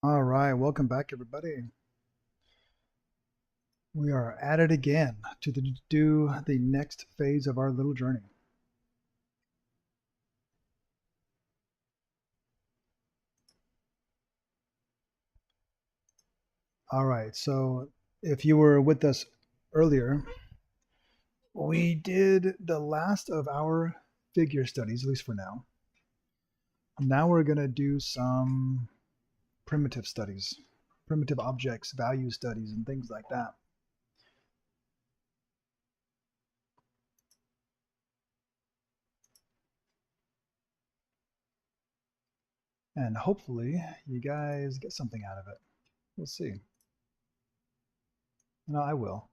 All right, welcome back, everybody. We are at it again to do the next phase of our little journey. All right, so if you were with us earlier, we did the last of our figure studies, at least for now. Now we're going to do some primitive studies, primitive objects, value studies, and things like that. And hopefully, you guys get something out of it. We'll see. No, I will.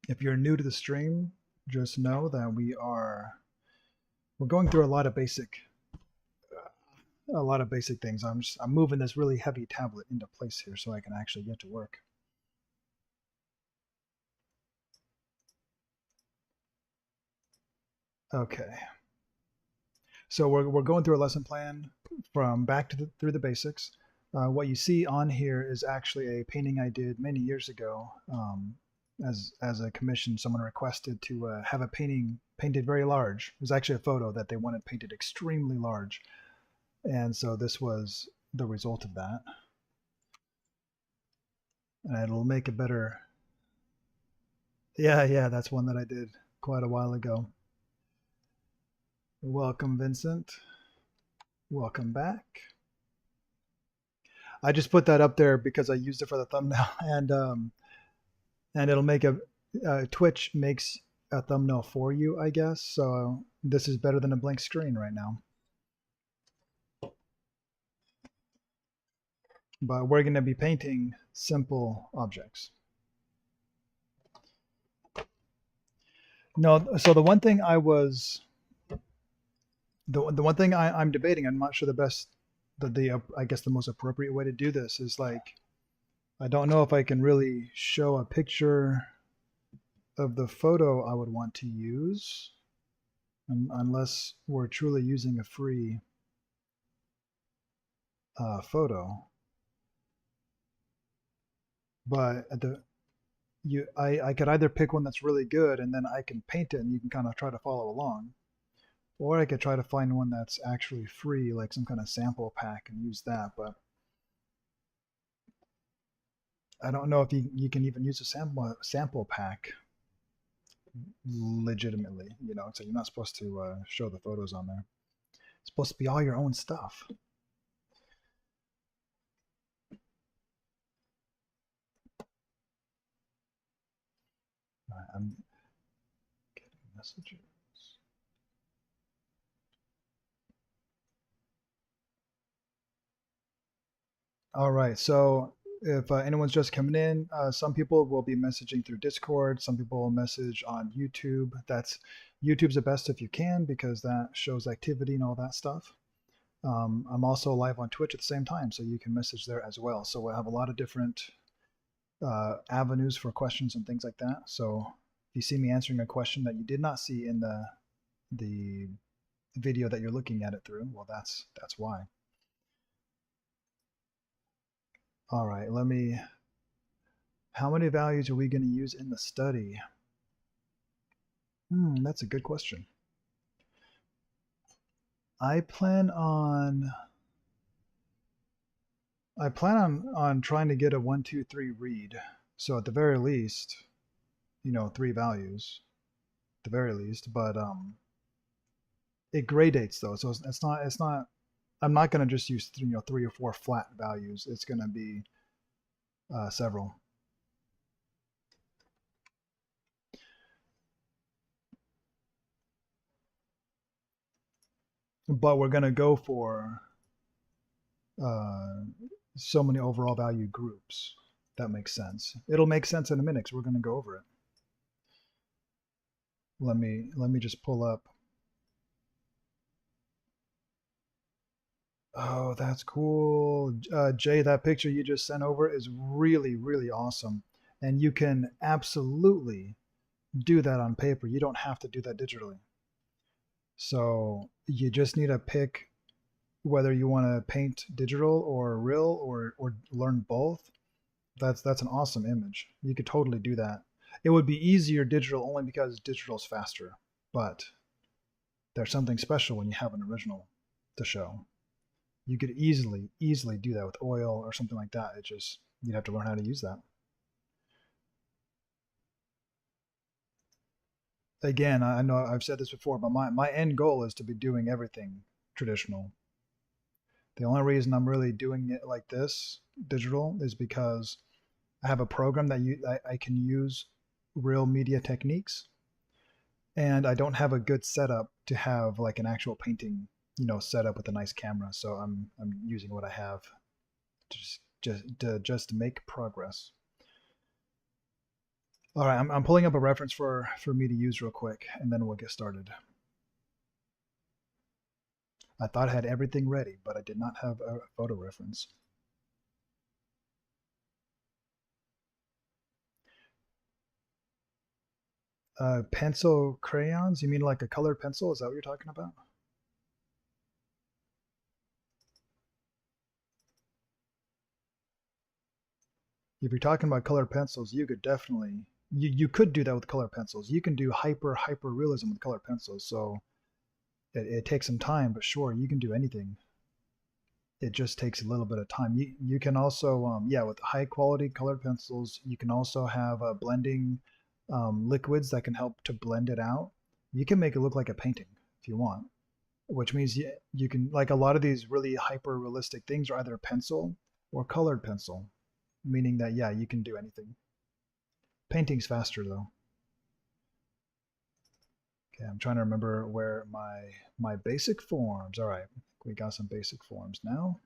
If you're new to the stream, just know that we're going through a lot of basic things. I'm moving this really heavy tablet into place here so I can actually get to work. Okay. So we're going through a lesson plan from through the basics. What you see on here is actually a painting I did many years ago. As a commission, someone requested to have a painting painted very large. It was actually a photo that they wanted painted extremely large, and so this was the result of that. And it'll make a better. Yeah, that's one that I did quite a while ago. Welcome, Vincent. Welcome back. I just put that up there because I used it for the thumbnail, and it'll make a Twitch makes a thumbnail for you, I guess. So this is better than a blank screen right now. But we're going to be painting simple objects. No, so the one thing I'm debating, I'm not sure I guess the most appropriate way to do this is like, I don't know if I can really show a picture of the photo I would want to use unless we're truly using a free photo. But I could either pick one that's really good and then I can paint it and you can kind of try to follow along, or I could try to find one that's actually free, like some kind of sample pack, and use that. But I don't know if you can even use a sample pack legitimately. So you're not supposed to show the photos on there. It's supposed to be all your own stuff. I'm getting messages. All right, so if anyone's just coming in, some people will be messaging through Discord. Some people will message on YouTube. YouTube's the best if you can because that shows activity and all that stuff. I'm also live on Twitch at the same time, so you can message there as well. So we'll have a lot of different avenues for questions and things like that. So if you see me answering a question that you did not see in the video that you're looking at it through, well, that's why. All right, how many values are we going to use in the study? That's a good question. I plan on trying to get a 1, 2, 3 read. So at the very least, 3 values, at the very least. But it gradates though, so it's not. I'm not going to just use 3 or 4 flat values. It's going to be several. But we're going to go for so many overall value groups. That makes sense. It'll make sense in a minute because we're going to go over it. Let me just pull up. Oh, that's cool. Jay, that picture you just sent over is really, really awesome. And you can absolutely do that on paper. You don't have to do that digitally. So you just need to pick whether you want to paint digital or real or learn both, that's an awesome image. You could totally do that. It would be easier digital only because digital's faster, but there's something special when you have an original to show. You could easily do that with oil or something like that. It just you'd have to learn how to use that. Again, I know I've said this before, but my end goal is to be doing everything traditional. The only reason I'm really doing it like this, digital, is because I have a program that I can use real media techniques, and I don't have a good setup to have like an actual painting, set up with a nice camera. So I'm using what I have to just make progress. All right, I'm pulling up a reference for me to use real quick, and then we'll get started. I thought I had everything ready, but I did not have a photo reference. Pencil crayons? You mean like a colored pencil? Is that what you're talking about? If you're talking about colored pencils, you could definitely you could do that with colored pencils. You can do hyper realism with colored pencils. So it takes some time, but sure, you can do anything. It just takes a little bit of time. You can also yeah, with high quality colored pencils, you can also have blending liquids that can help to blend it out. You can make it look like a painting if you want, which means you can, like, a lot of these really hyper realistic things are either pencil or colored pencil, meaning that yeah, you can do anything. Painting's faster though. Okay, I'm trying to remember where my basic forms. All right, we got some basic forms now.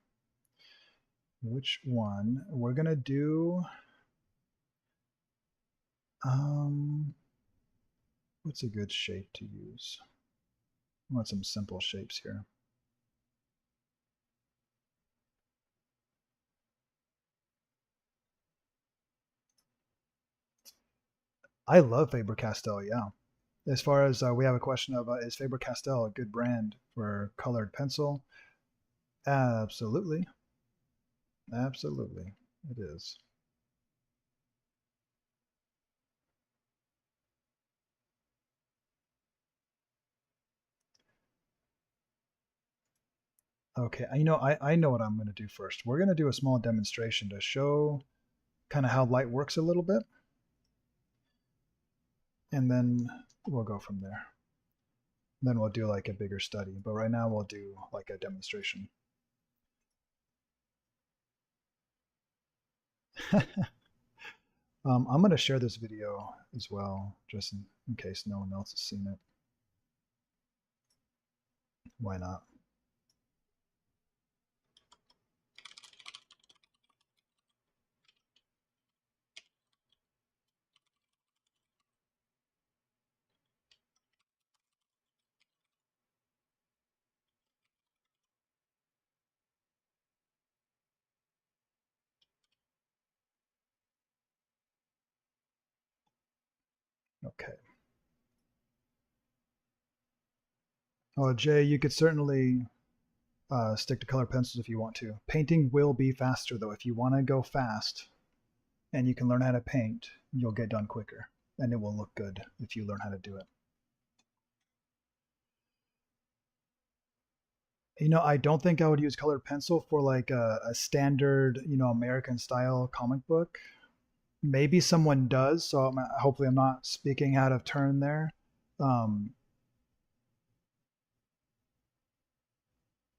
Which one? We're gonna do what's a good shape to use? I want some simple shapes here. I love Faber Castell, yeah. As far as we have a question of is Faber Castell a good brand for colored pencil? Absolutely. Absolutely. It is. Okay, I know what I'm going to do first. We're going to do a small demonstration to show kind of how light works a little bit, and then we'll go from there. Then we'll do like a bigger study, but right now we'll do like a demonstration. I'm going to share this video as well, just in case no one else has seen it. Why not? Okay. Oh, Jay, you could certainly stick to color pencils if you want to. Painting will be faster though. If you want to go fast and you can learn how to paint, you'll get done quicker, and it will look good if you learn how to do it. I don't think I would use colored pencil for like a standard, American style comic book. Maybe someone does, so hopefully I'm not speaking out of turn there. Um,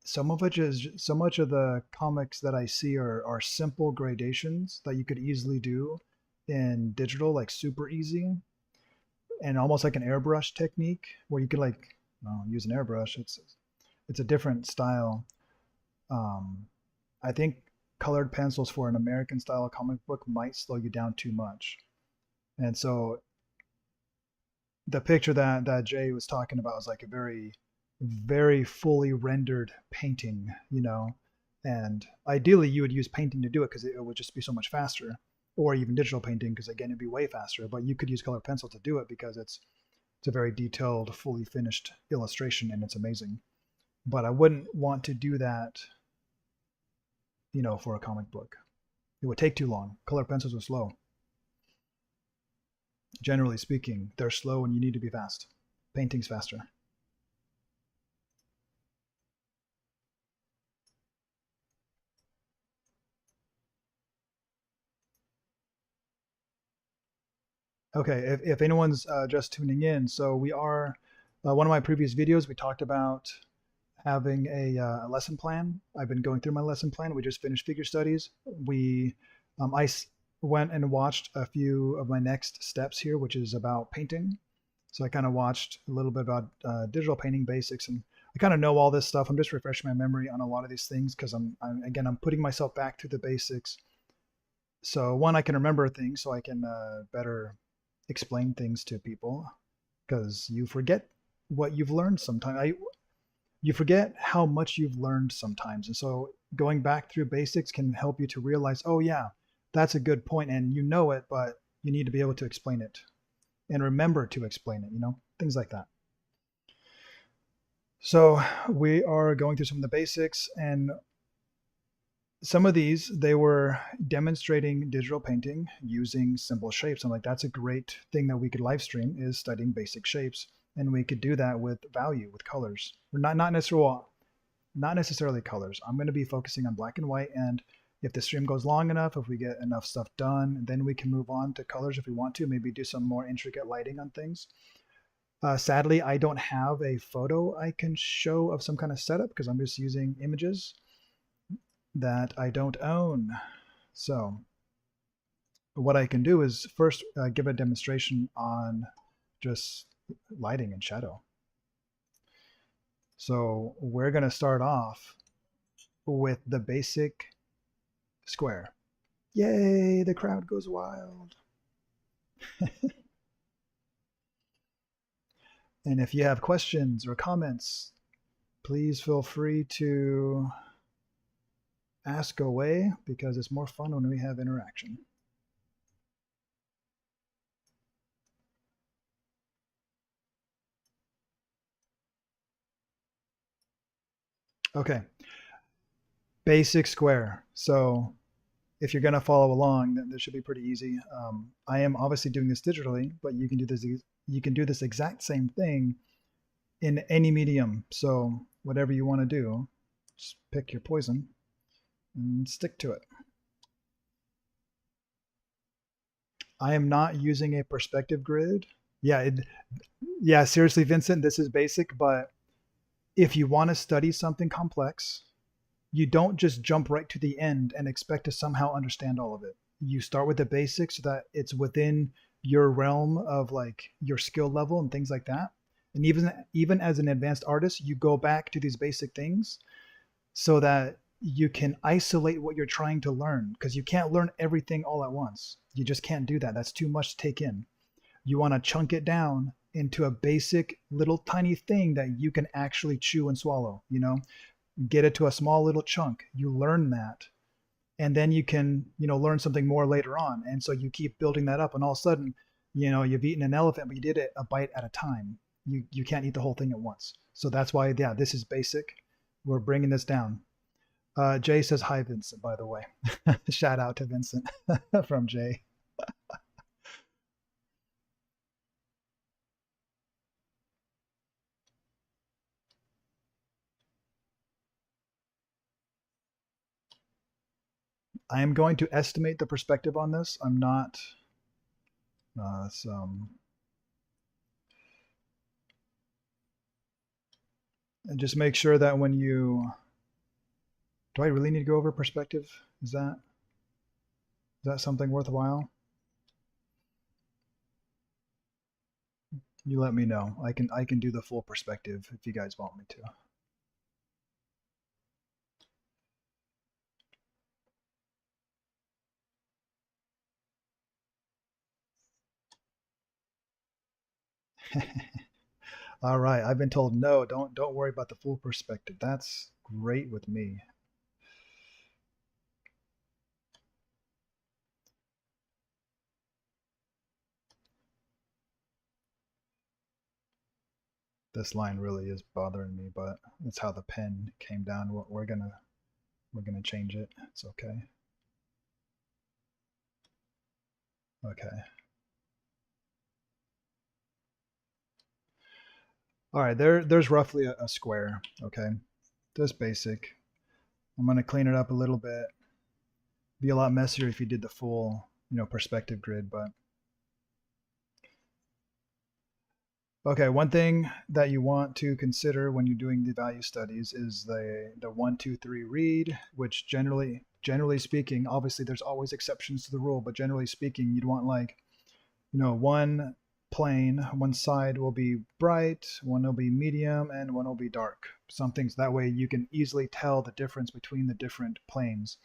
so much of the comics that I see are simple gradations that you could easily do in digital, like super easy, and almost like an airbrush technique where you could like, well, use an airbrush. It's a different style. Um, I think colored pencils for an American style comic book might slow you down too much. And so the picture that Jay was talking about was like a very fully rendered painting, and ideally you would use painting to do it because it would just be so much faster, or even digital painting because again it'd be way faster. But you could use colored pencil to do it because it's a very detailed, fully finished illustration, and it's amazing. but I wouldn't want to do that, for a comic book. It would take too long. Color pencils are slow. Generally speaking, they're slow and you need to be fast. Painting's faster. Okay, if anyone's just tuning in, so we are, one of my previous videos, we talked about having a lesson plan. I've been going through my lesson plan. We just finished figure studies. I went and watched a few of my next steps here, which is about painting. So I kind of watched a little bit about digital painting basics, and I kind of know all this stuff. I'm just refreshing my memory on a lot of these things because I'm putting myself back to the basics. So one, I can remember things, so I can better explain things to people because you forget what you've learned sometimes. You forget how much you've learned sometimes. And so going back through basics can help you to realize, oh, yeah, that's a good point, and you know it, but you need to be able to explain it and remember to explain it, things like that. So we are going through some of the basics, and some of these, they were demonstrating digital painting using simple shapes. I'm like, that's a great thing that we could live stream, is studying basic shapes. And we could do that with value, with colors. We're not necessarily colors. I'm going to be focusing on black and white. And if the stream goes long enough, if we get enough stuff done, then we can move on to colors if we want to, maybe do some more intricate lighting on things. Sadly, I don't have a photo I can show of some kind of setup because I'm just using images that I don't own. So what I can do is first give a demonstration on just lighting and shadow. So we're going to start off with the basic square. Yay, the crowd goes wild. And if you have questions or comments, please feel free to ask away because it's more fun when we have interaction. Okay, basic square. So if you're going to follow along, then this should be pretty easy. I am obviously doing this digitally, but you can do this. You can do this exact same thing in any medium. So whatever you want to do, just pick your poison and stick to it. I am not using a perspective grid. Yeah, seriously, Vincent, this is basic, but if you want to study something complex, you don't just jump right to the end and expect to somehow understand all of it. You start with the basics so that it's within your realm of like your skill level and things like that. And even as an advanced artist, you go back to these basic things so that you can isolate what you're trying to learn because you can't learn everything all at once. You just can't do that. That's too much to take in. You want to chunk it down into a basic little tiny thing that you can actually chew and swallow, get it to a small little chunk. You learn that, and then you can, learn something more later on. And so you keep building that up, and all of a sudden, you've eaten an elephant, but you did it a bite at a time. You can't eat the whole thing at once. So that's why, yeah, this is basic. We're bringing this down. Jay says hi, Vincent. By the way, shout out to Vincent from Jay. I am going to estimate the perspective on this. I'm not. And just make sure that when you. Do I really need to go over perspective? Is that something worthwhile? You let me know. I can do the full perspective if you guys want me to. All right, I've been told no, don't worry about the full perspective. That's great with me. This line really is bothering me, but it's how the pen came down. We're gonna change it. It's okay. Okay. All right, there's roughly a square, okay? Just basic. I'm gonna clean it up a little bit. Be a lot messier if you did the full, perspective grid, but okay, one thing that you want to consider when you're doing the value studies is the 1, 2, 3 read, which generally speaking, obviously there's always exceptions to the rule, but generally speaking, you'd want like, one plane, one side will be bright, one will be medium, and one will be dark. Some things that way you can easily tell the difference between the different planes.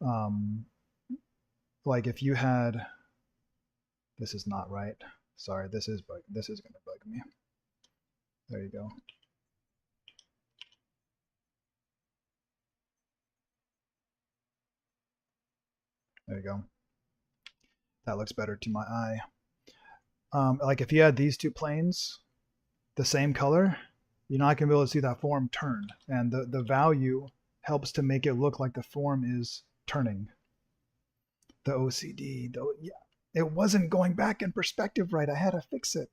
Um, like if you had, this is not right. Sorry, this is going to bug me. There you go. There you go. That looks better to my eye. Like if you had these two planes, the same color, you're not going to be able to see that form turn. And the value helps to make it look like the form is turning. The OCD, yeah, it wasn't going back in perspective right. I had to fix it.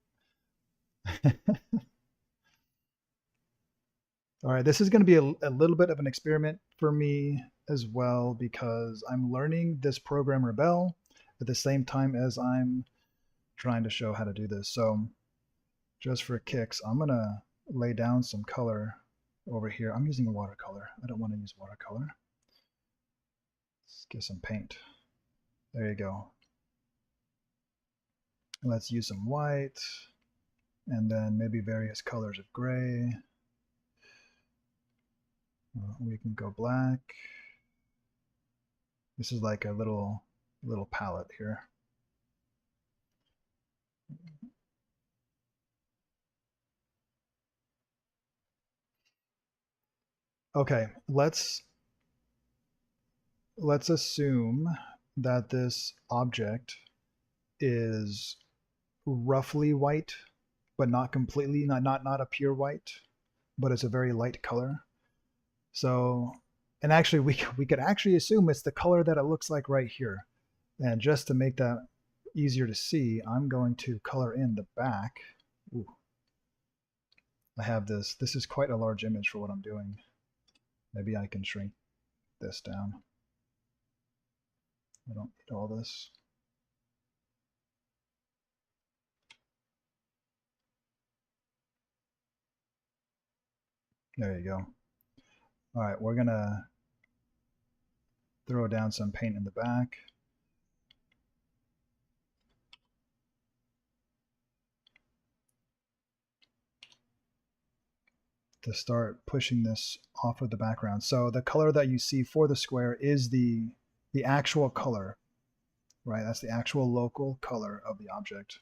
All right, this is going to be a little bit of an experiment for me as well because I'm learning this program Rebel at the same time as I'm trying to show how to do this. So just for kicks, I'm going to lay down some color over here. I'm using a watercolor. I don't want to use watercolor. Let's get some paint. There you go. Let's use some white and then maybe various colors of gray. We can go black. This is like a little palette here. Okay, let's assume that this object is roughly white, but not completely, not a pure white, but it's a very light color. So, and actually we could actually assume it's the color that it looks like right here. And just to make that easier to see, I'm going to color in the back. Ooh. I have this. This is quite a large image for what I'm doing. Maybe I can shrink this down. I don't need all this. There you go. All right, we're gonna throw down some paint in the back. To start pushing this off of the background. So the color that you see for the square is the actual color, right? That's the actual local color of the object.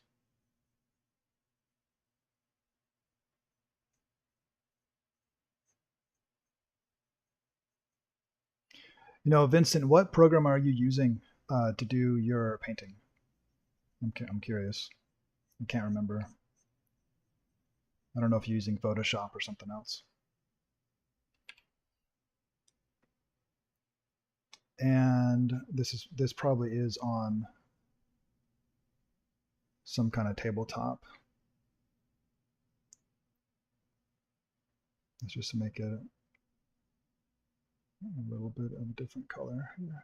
Vincent, what program are you using to do your painting? I'm curious. I can't remember. I don't know if you're using Photoshop or something else. And this probably is on some kind of tabletop. Let's just make it a little bit of a different color here.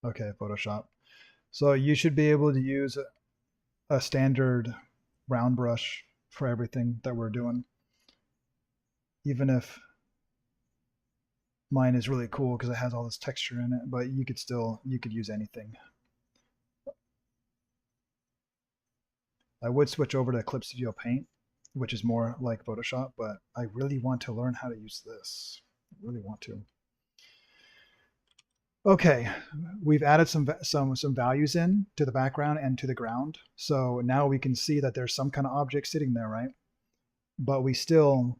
Okay, Photoshop. So you should be able to use a standard round brush for everything that we're doing. Even if mine is really cool because it has all this texture in it, but you could use anything. I would switch over to Clip Studio Paint, which is more like Photoshop, but I really want to learn how to use this. I really want to. Okay, we've added some values in to the background and to the ground. So now we can see that there's some kind of object sitting there, right? But we still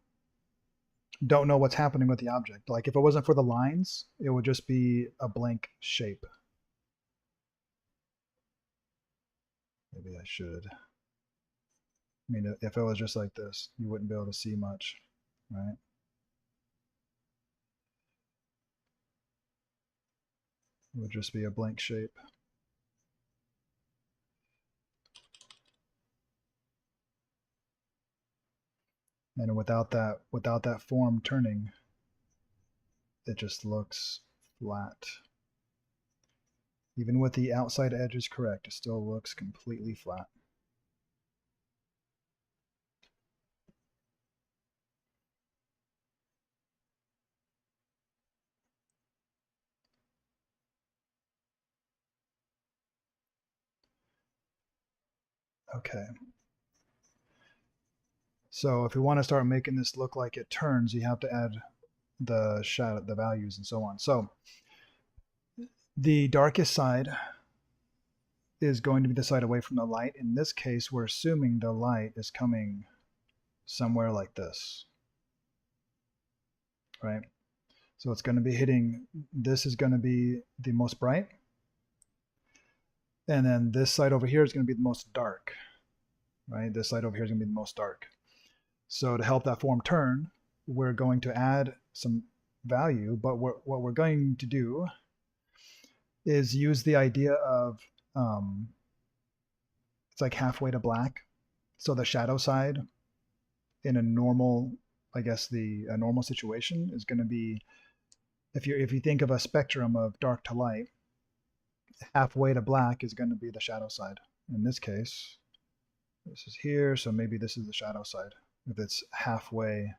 don't know what's happening with the object. Like if it wasn't for the lines, it would just be a blank shape. Maybe I should. I mean, if it was just like this, you wouldn't be able to see much, right? It would just be a blank shape. And without that form turning, it just looks flat. Even with the outside edges correct, it still looks completely flat. Okay. So if we want to start making this look like it turns, you have to add the shadow, the values, and so on. So the darkest side is going to be the side away from the light. In this case, we're assuming the light is coming somewhere like this, right? So it's going to be hitting, this is going to be the most bright. And then this side over here is going to be the most dark, right? This side over here is going to be the most dark. So to help that form turn, we're going to add some value, but what we're going to do is use the idea of it's like halfway to black. So the shadow side in a normal, I guess a normal situation is going to be, if you think of a spectrum of dark to light, halfway to black is going to be the shadow side. In this case, this is here, so maybe this is the shadow side. If it's halfway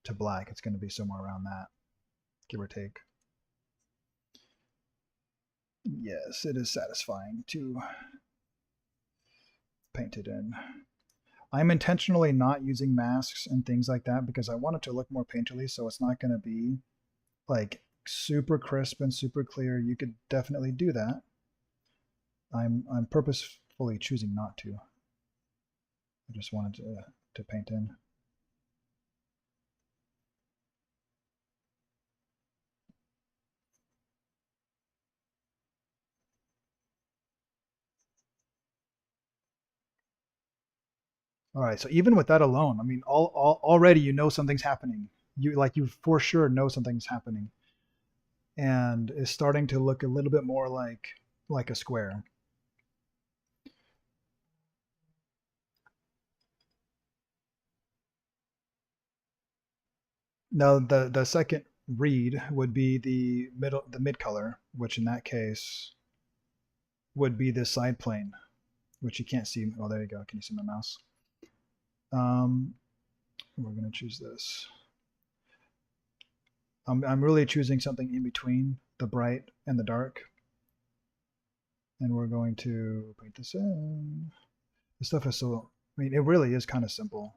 to black, it's going to be somewhere around that, give or take. Yes, it is satisfying to paint it in. I'm intentionally not using masks and things like that because I want it to look more painterly, so it's not going to be like super crisp and super clear. You could definitely do that. I'm purposefully choosing not to. I just wanted to paint in. All right, so even with that alone, I mean, already you know something's happening. You for sure know something's happening, and it's starting to look a little bit more like a square. Now the second read would be the mid color, which in that case would be this side plane, which you can't see. Oh, there you go. Can you see my mouse? We're going to choose this. I'm really choosing something in between the bright and the dark. And we're going to paint this in. This stuff is so, I mean, it really is kind of simple.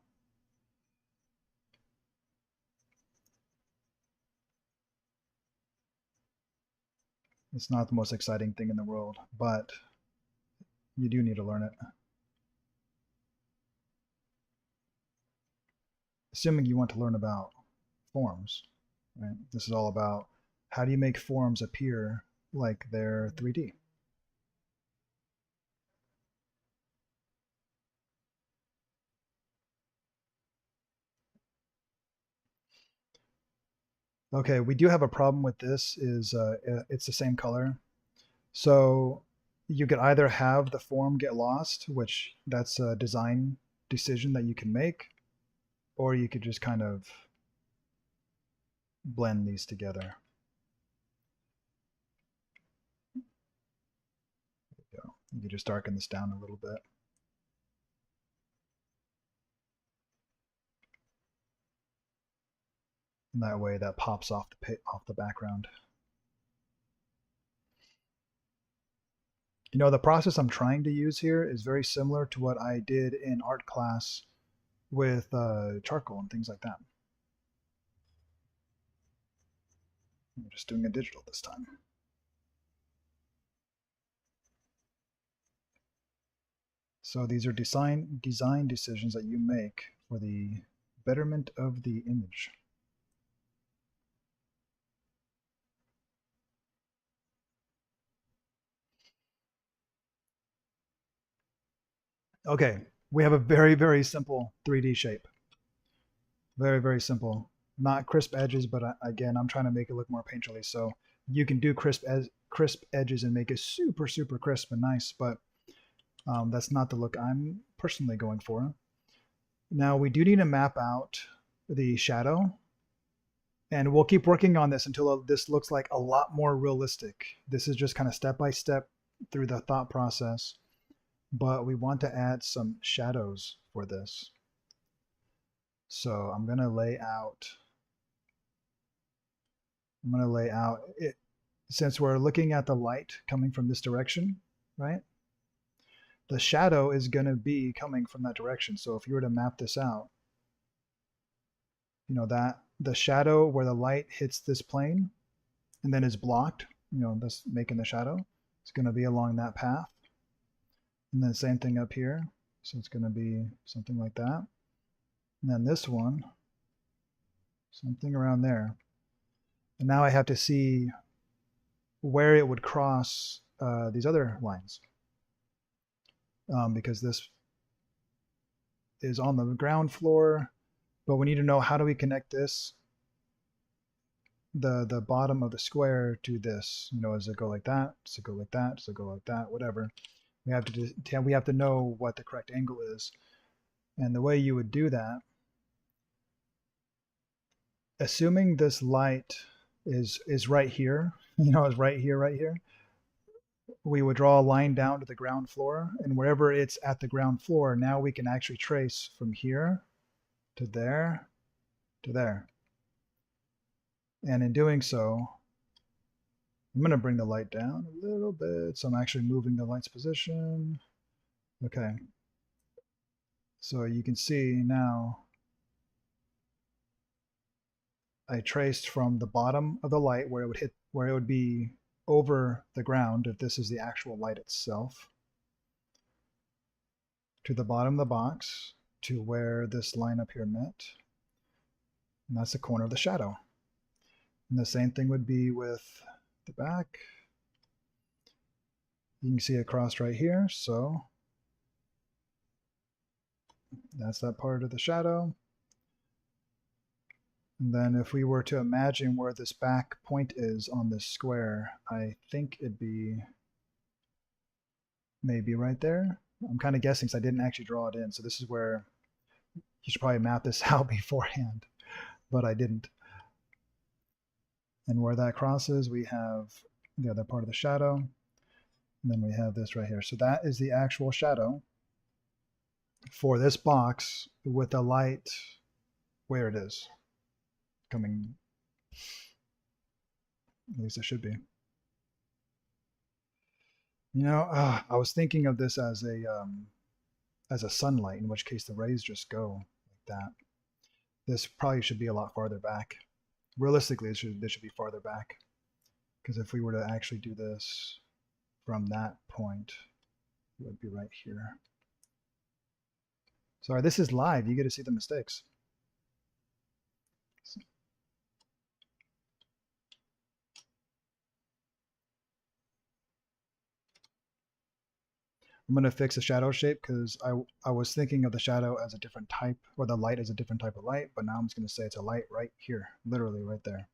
It's not the most exciting thing in the world, but you do need to learn it. Assuming you want to learn about forms, right? This is all about how do you make forms appear like they're 3D. Okay, we do have a problem with this is it's the same color. So you could either have the form get lost, which that's a design decision that you can make, or you could just kind of blend these together. You could just darken this down a little bit. And that way that pops off the background. You know, the process I'm trying to use here is very similar to what I did in art class with charcoal and things like that. I'm just doing a digital this time. So these are design decisions that you make for the betterment of the image. Okay, we have a very, very simple 3D shape. Very, very simple. Not crisp edges, but again, I'm trying to make it look more painterly. So you can do crisp edges and make it super, super crisp and nice, but that's not the look I'm personally going for. Now we do need to map out the shadow, and we'll keep working on this until this looks like a lot more realistic. This is just kind of step by step through the thought process, but we want to add some shadows for this. So I'm going to lay out it, since we're looking at the light coming from this direction, right? The shadow is going to be coming from that direction. So if you were to map this out, you know, that the shadow where the light hits this plane and then is blocked, you know, this making the shadow, it's going to be along that path. And then same thing up here. So it's going to be something like that. And then this one, something around there. And now I have to see where it would cross these other lines. Because this is on the ground floor, but we need to know how do we connect this, the bottom of the square to this. You know, does it go like that? Does it go like that? Does it go like that? Whatever. We have to know what the correct angle is. And the way you would do that, assuming this light is right here, you know, is right here, we would draw a line down to the ground floor, and wherever it's at the ground floor, now we can actually trace from here to there to there. And in doing so, I'm going to bring the light down a little bit. So I'm actually moving the light's position. Okay. So you can see now I traced from the bottom of the light where it would be over the ground if this is the actual light itself, to the bottom of the box, to where this line up here met. And that's the corner of the shadow. And the same thing would be with the back. You can see it crossed right here, so that's that part of the shadow. And then if we were to imagine where this back point is on this square, I think it'd be maybe right there. I'm kind of guessing because I didn't actually draw it in. So this is where you should probably map this out beforehand, but I didn't. And where that crosses, we have the other part of the shadow. And then we have this right here. So that is the actual shadow for this box with the light where it is coming. At least it should be. You know, I was thinking of this as a sunlight, in which case the rays just go like that. This probably should be a lot farther back. Realistically, this should be farther back, because if we were to actually do this from that point, it would be right here. Sorry, this is live. You get to see the mistakes. I'm going to fix the shadow shape because I was thinking of the shadow as a different type, or the light as a different type of light, but now I'm just going to say it's a light right here, literally right there.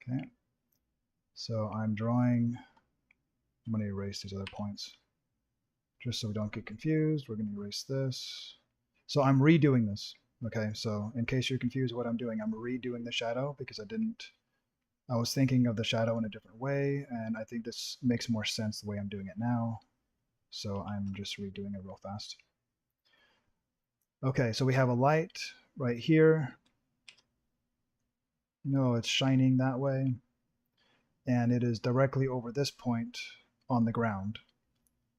Okay. So I'm going to erase these other points just so we don't get confused. We're going to erase this. So I'm redoing this. Okay, so in case you're confused what I'm doing, I'm redoing the shadow because I was thinking of the shadow in a different way, and I think this makes more sense the way I'm doing it now. So I'm just redoing it real fast. Okay, so we have a light right here. No, it's shining that way. And it is directly over this point on the ground.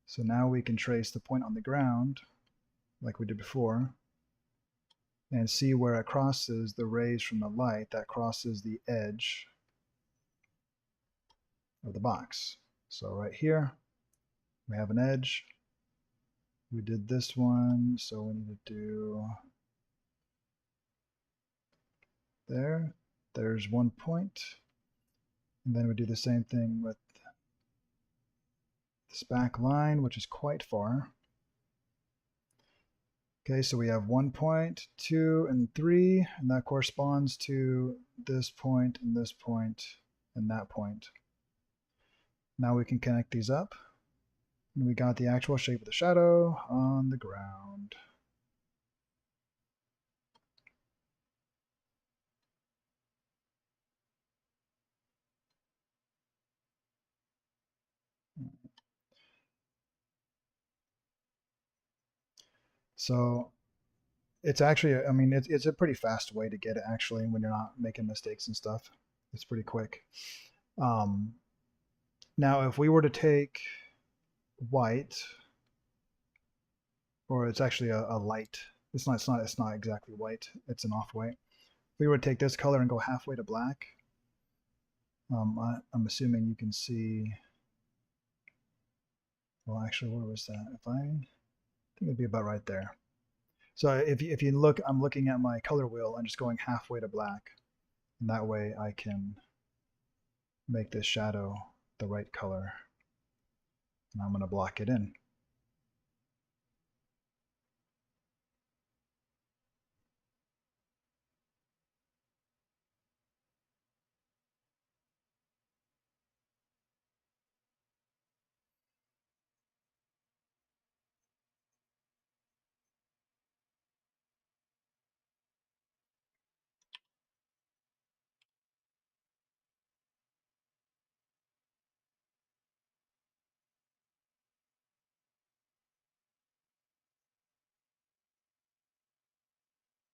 So now we can trace the point on the ground like we did before and see where it crosses the rays from the light that crosses the edge of the box. So right here, we have an edge. We did this one, so we need to do there. There's 1 point. And then we do the same thing with this back line, which is quite far. Okay, so we have 1 point, 2, and 3, and that corresponds to this point and this point and that point. Now we can connect these up, and we got the actual shape of the shadow on the ground. So it's actually, I mean, it's a pretty fast way to get it actually when you're not making mistakes and stuff. It's pretty quick. Um, Now, if we were to take white, or it's actually a light, it's not exactly white. It's an off-white. If we were to take this color and go halfway to black, I'm assuming you can see. Well, actually, where was that? I think it'd be about right there. So if you look, I'm looking at my color wheel and just going halfway to black, and that way I can make this shadow the right color. And I'm going to block it in.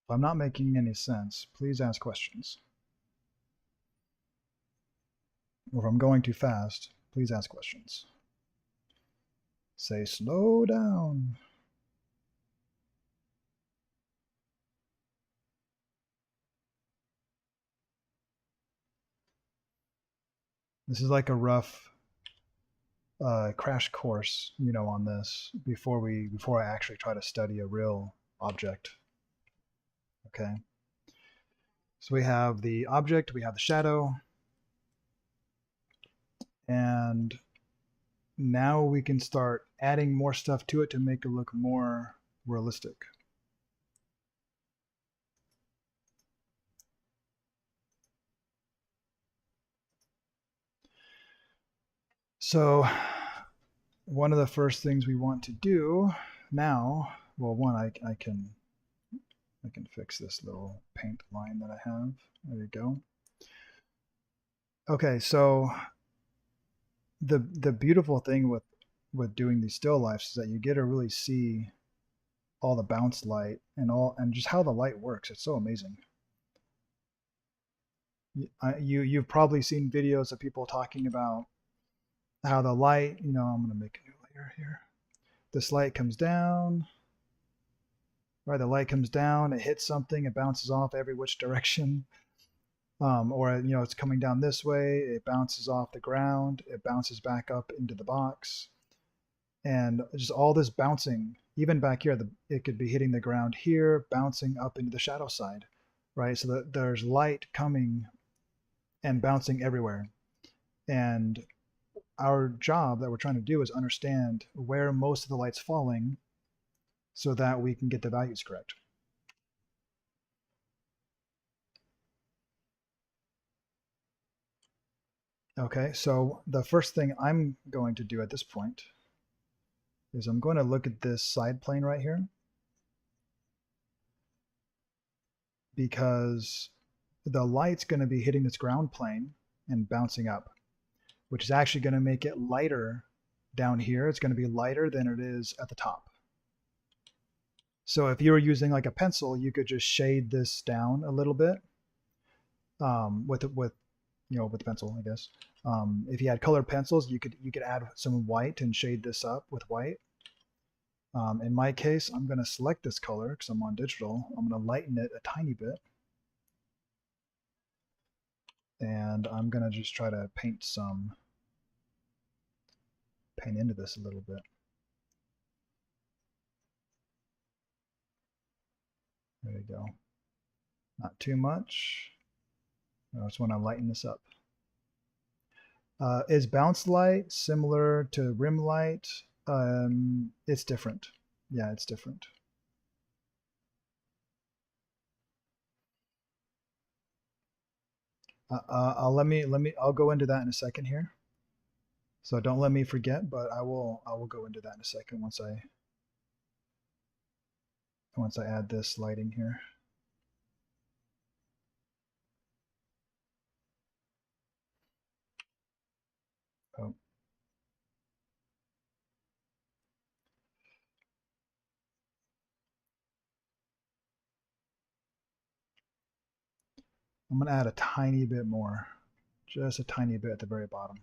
If I'm not making any sense, please ask questions. Or if I'm going too fast, please ask questions. Say slow down. This is like a rough crash course, on this before I actually try to study a real object. Okay. So we have the object, we have the shadow, and now we can start adding more stuff to it to make it look more realistic. So one of the first things we want to do now, well, one, I can fix this little paint line that I have. There you go. Okay, so the beautiful thing with doing these still lifes is that you get to really see all the bounce light and just how the light works. It's so amazing. You've probably seen videos of people talking about how the light, I'm going to make a new layer here. This light comes down, right? The light comes down, it hits something, it bounces off every which direction. Or it's coming down this way, it bounces off the ground, it bounces back up into the box, and just all this bouncing. Even back here, it could be hitting the ground here, bouncing up into the shadow side, right? So that there's light coming and bouncing everywhere. And our job that we're trying to do is understand where most of the light's falling so that we can get the values correct. Okay, so the first thing I'm going to do at this point is I'm going to look at this side plane right here, because the light's going to be hitting this ground plane and bouncing up, which is actually going to make it lighter down here. It's going to be lighter than it is at the top. So if you were using like a pencil, you could just shade this down a little bit with the pencil, I guess. If you had colored pencils, you could add some white and shade this up with white. In my case, I'm going to select this color because I'm on digital. I'm going to lighten it a tiny bit. And I'm going to just try to paint some paint into this a little bit. There you go. Not too much. I just want to lighten this up. Is bounce light similar to rim light? It's different. Yeah, it's different. I'll go into that in a second here. So don't let me forget, but I will go into that in a second once I add this lighting here. Oh. I'm going to add a tiny bit more, just a tiny bit at the very bottom.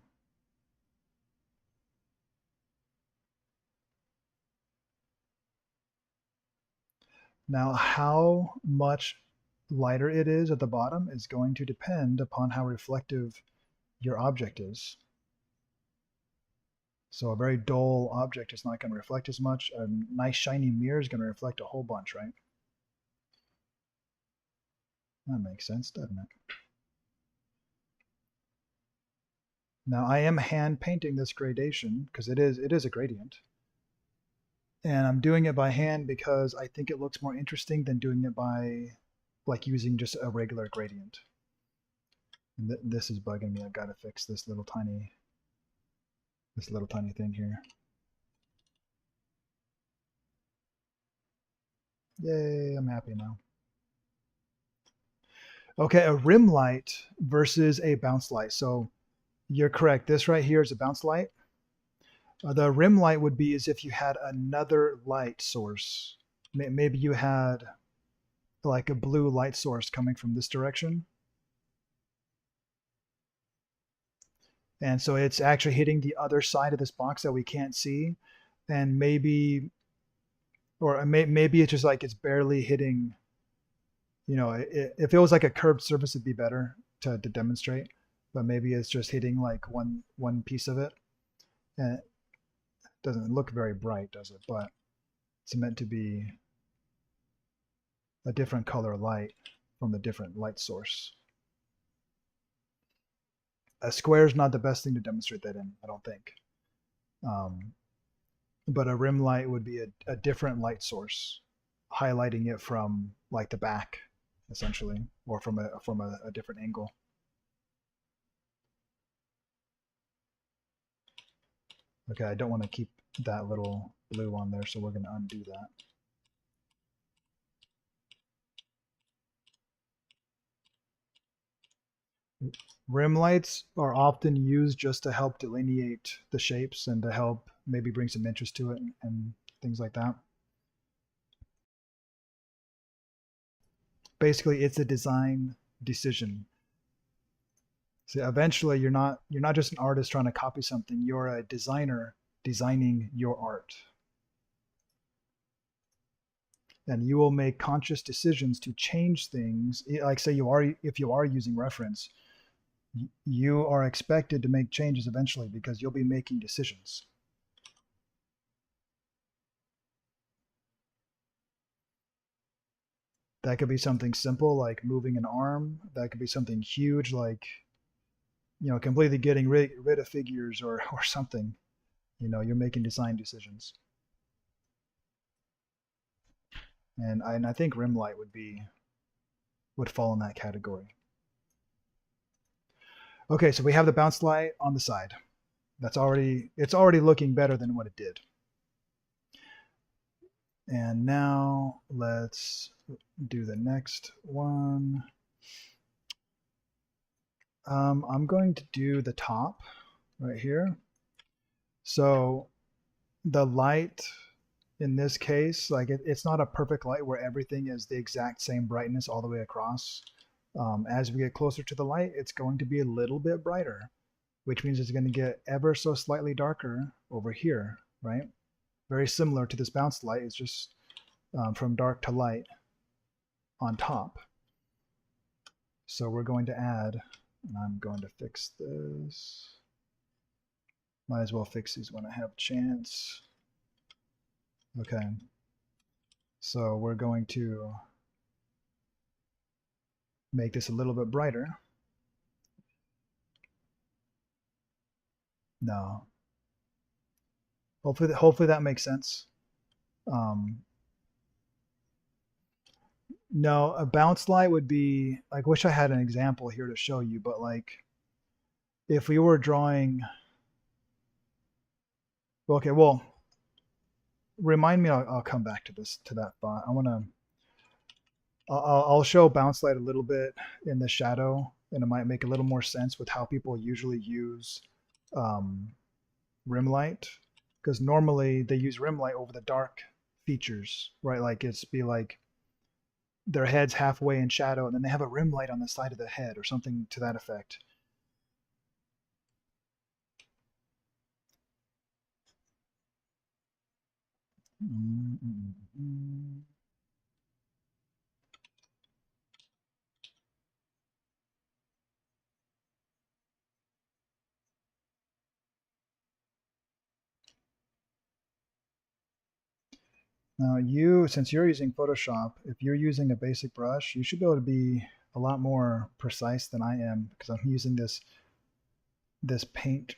Now, how much lighter it is at the bottom is going to depend upon how reflective your object is. So a very dull object is not going to reflect as much. A nice shiny mirror is going to reflect a whole bunch, right? That makes sense, doesn't it? Now I am hand painting this gradation because it is a gradient. And I'm doing it by hand because I think it looks more interesting than doing it by like using just a regular gradient. And this is bugging me. I've got to fix this little tiny thing here. Yay, I'm happy now. Okay, a rim light versus a bounce light. So you're correct. This right here is a bounce light. The rim light would be as if you had another light source. Maybe you had like a blue light source coming from this direction. And so it's actually hitting the other side of this box that we can't see. And maybe, or maybe it's just like it's barely hitting, you know, if it was like a curved surface, it'd be better to demonstrate. But maybe it's just hitting like one piece of it. And it doesn't look very bright, does it? But it's meant to be a different color light from the different light source. A square is not the best thing to demonstrate that in, I don't think. But a rim light would be a different light source, highlighting it from like the back, essentially, or from a different angle. Okay, I don't want to keep that little blue on there, so we're going to undo that. Rim lights are often used just to help delineate the shapes and to help maybe bring some interest to it and things like that. Basically, it's a design decision. So eventually you're not just an artist trying to copy something, you're a designer designing your art. And you will make conscious decisions to change things. Like say if you are using reference, you are expected to make changes eventually because you'll be making decisions. That could be something simple like moving an arm. That could be something huge like, you know, completely getting rid of figures or something. You know, you're making design decisions. And I think rim light would fall in that category. Okay, so we have the bounce light on the side. It's already looking better than what it did. And now let's do the next one. I'm going to do the top right here. So the light in this case, like it's not a perfect light where everything is the exact same brightness all the way across. As we get closer to the light, it's going to be a little bit brighter, which means it's going to get ever so slightly darker over here, right? Very similar to this bounce light. It's just from dark to light on top. So we're going to add, and I'm going to fix this. Might as well fix these when I have a chance. Okay. So we're going to make this a little bit brighter. No. Hopefully that makes sense. Um, no, a bounce light would be like, wish I had an example here to show you, but like if we were drawing, okay, well, remind me, I'll come back to that thought. I'll show bounce light a little bit in the shadow, and it might make a little more sense with how people usually use um, rim light, because normally they use rim light over the dark features, right? Like it's be like their head's halfway in shadow, and then they have a rim light on the side of the head or something to that effect. Now since you're using Photoshop, if you're using a basic brush, you should be able to be a lot more precise than I am because I'm using this paint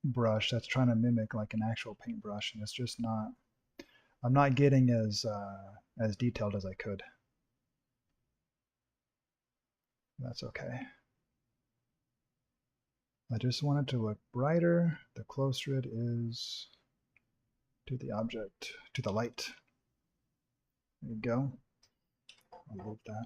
brush that's trying to mimic like an actual paintbrush, and it's just not. I'm not getting as detailed as I could. That's okay. I just want it to look brighter the closer it is to the object, to the light. There you go. I'll move that.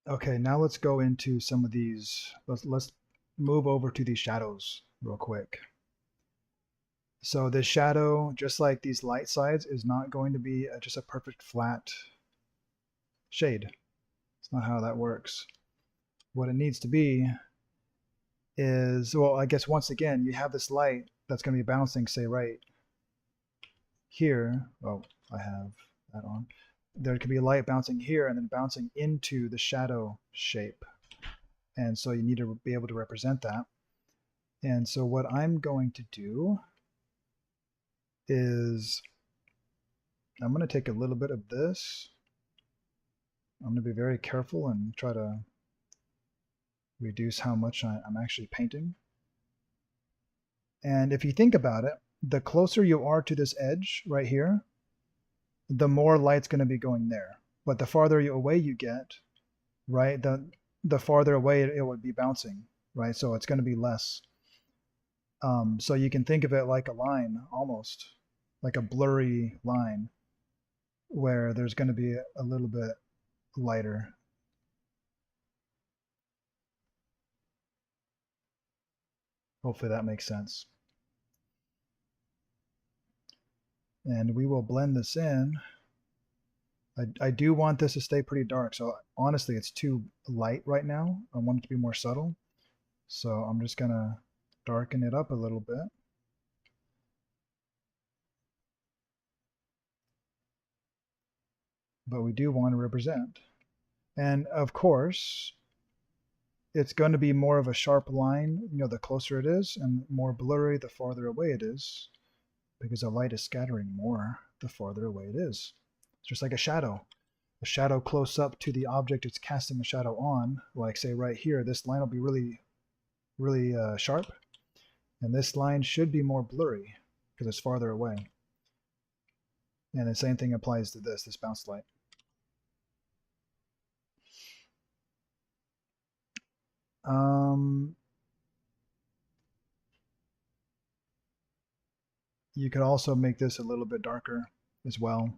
Okay, now let's go into some of these. Let's move over to these shadows real quick. So this shadow, just like these light sides, is not going to be just a perfect flat shade. It's not how that works. What it needs to be is, well, I guess once again, you have this light that's going to be bouncing, say, right here. Oh, I have that on. There could be a light bouncing here and then bouncing into the shadow shape. And so you need to be able to represent that. And so what I'm going to do is I'm going to take a little bit of this. I'm going to be very careful and try to reduce how much I'm actually painting. And if you think about it, the closer you are to this edge right here, the more light's going to be going there. But the farther away you get, right, the farther away it would be bouncing, right? So it's going to be less. So you can think of it like a line, almost like a blurry line, where there's going to be a little bit lighter. Hopefully that makes sense. And we will blend this in. I do want this to stay pretty dark. So honestly, it's too light right now. I want it to be more subtle. So I'm just going to darken it up a little bit. But we do want to represent. And of course, it's going to be more of a sharp line, the closer it is, and more blurry the farther away it is, because the light is scattering more the farther away it is. It's just like a shadow. A shadow close up to the object it's casting the shadow on, like say right here, this line will be really, really sharp, and this line should be more blurry because it's farther away. And the same thing applies to this bounce light. You could also make this a little bit darker as well,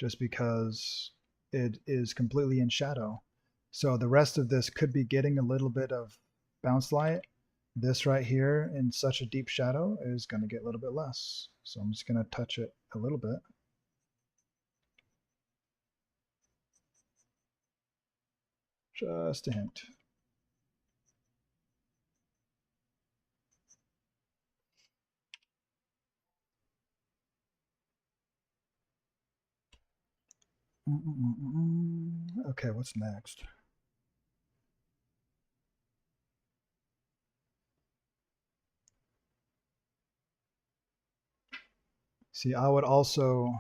just because it is completely in shadow. So the rest of this could be getting a little bit of bounce light. This right here in such a deep shadow is going to get a little bit less. So I'm just going to touch it a little bit. Just a hint. Okay, what's next? See, I would also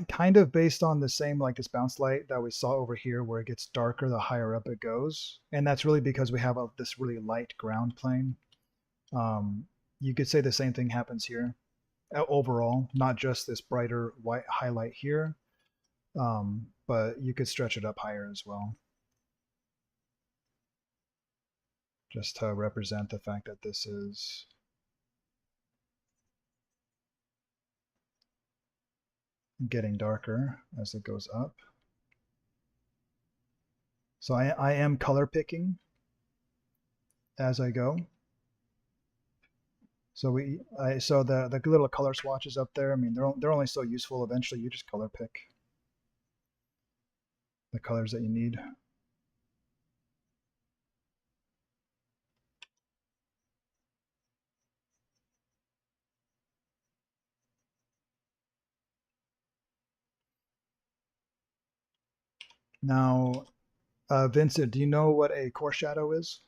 kind of based on the same like this bounce light that we saw over here where it gets darker the higher up it goes. And that's really because we have this really light ground plane. You could say the same thing happens here overall, not just this brighter white highlight here, but you could stretch it up higher as well, just to represent the fact that this is getting darker as it goes up. So I am color picking as I go. So so the little color swatches up there. I mean, they're only so useful. Eventually, you just color pick the colors that you need. Now, Vincent, do you know what a core shadow is?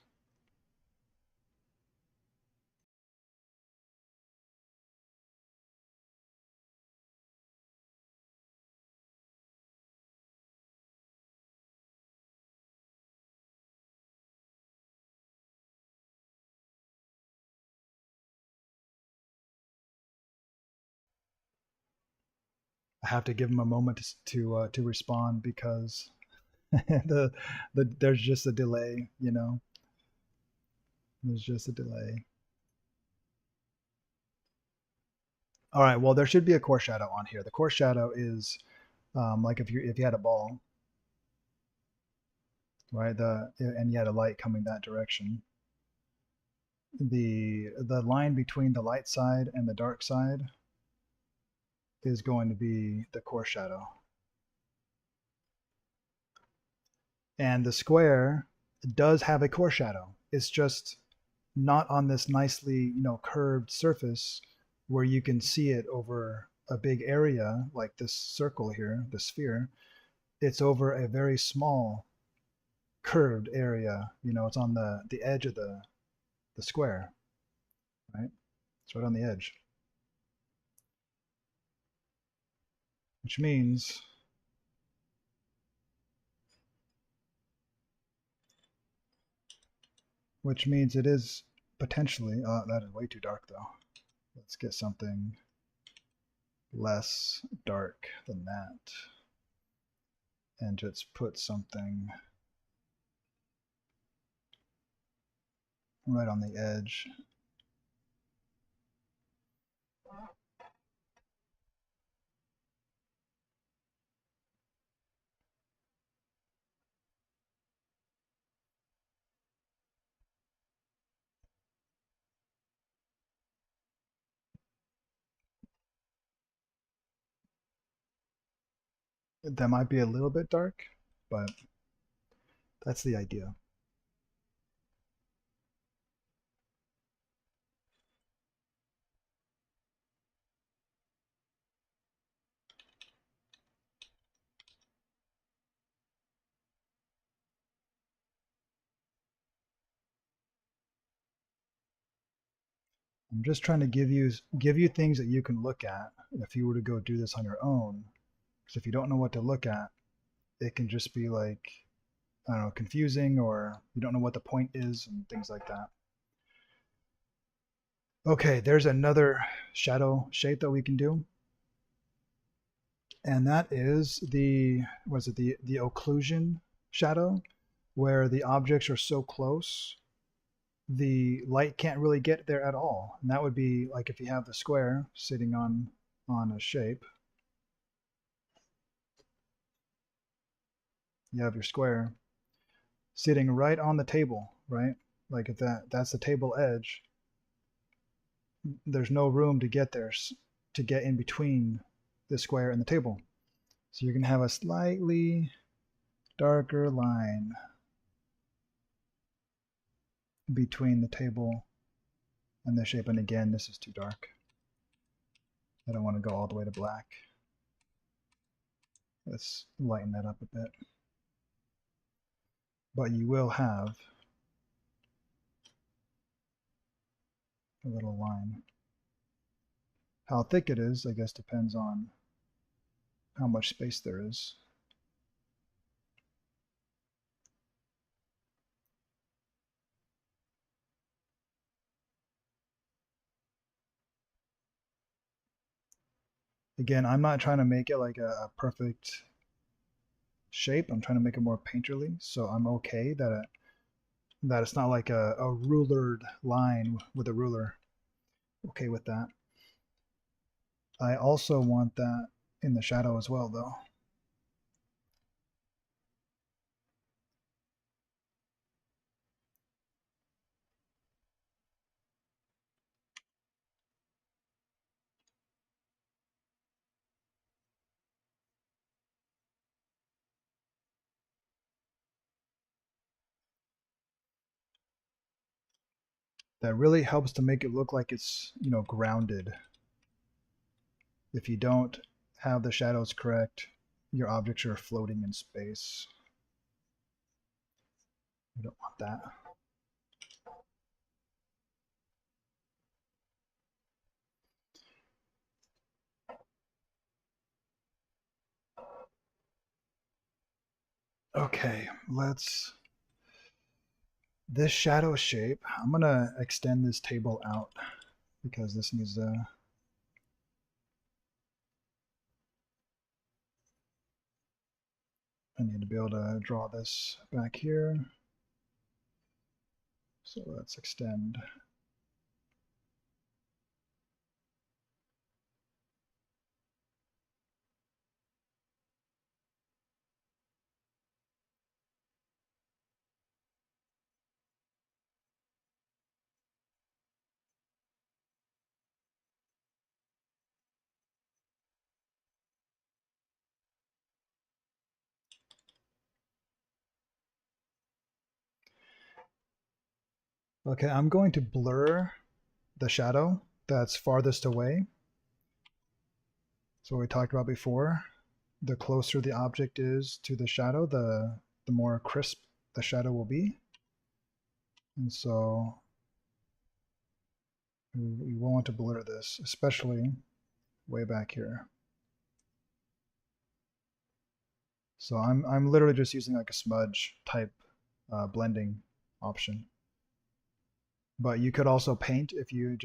I have to give him a moment to respond because there's just a delay. There's just a delay. All right. Well, there should be a core shadow on here. The core shadow is like if you had a ball, right? And you had a light coming that direction. The line between the light side and the dark side is going to be the core shadow. And the square does have a core shadow. It's just not on this nicely, curved surface where you can see it over a big area like this circle here, the sphere. It's over a very small curved area. It's on the edge of the square, right? It's right on the edge, which means it is potentially, that is way too dark though. Let's get something less dark than that and just put something right on the edge. That might be a little bit dark, but that's the idea. I'm just trying to give you things that you can look at if you were to go do this on your own. Because if you don't know what to look at, it can just be like, I don't know, confusing, or you don't know what the point is and things like that. Okay, there's another shadow shape that we can do. And that is the occlusion shadow, where the objects are so close the light can't really get there at all. And that would be like if you have the square sitting on a shape. You have your square sitting right on the table, right? Like if that's the table edge, there's no room to get there, to get in between the square and the table. So you're going to have a slightly darker line between the table and the shape. And again, this is too dark. I don't want to go all the way to black. Let's lighten that up a bit. But you will have a little line. How thick it is, I guess, depends on how much space there is. Again, I'm not trying to make it like a perfect shape. I'm trying to make it more painterly, so I'm okay that it's not like a rulered line with a ruler. Okay with that. I also want that in the shadow as well, though. That really helps to make it look like it's, grounded. If you don't have the shadows correct, your objects are floating in space. You don't want that. Okay, this shadow shape, I'm gonna extend this table out because this needs I need to be able to draw this back here. So let's extend. Okay, I'm going to blur the shadow that's farthest away. So what we talked about before, the closer the object is to the shadow, the more crisp the shadow will be. And so we want to blur this, especially way back here. So I'm literally just using like a smudge type blending option. But you could also paint if you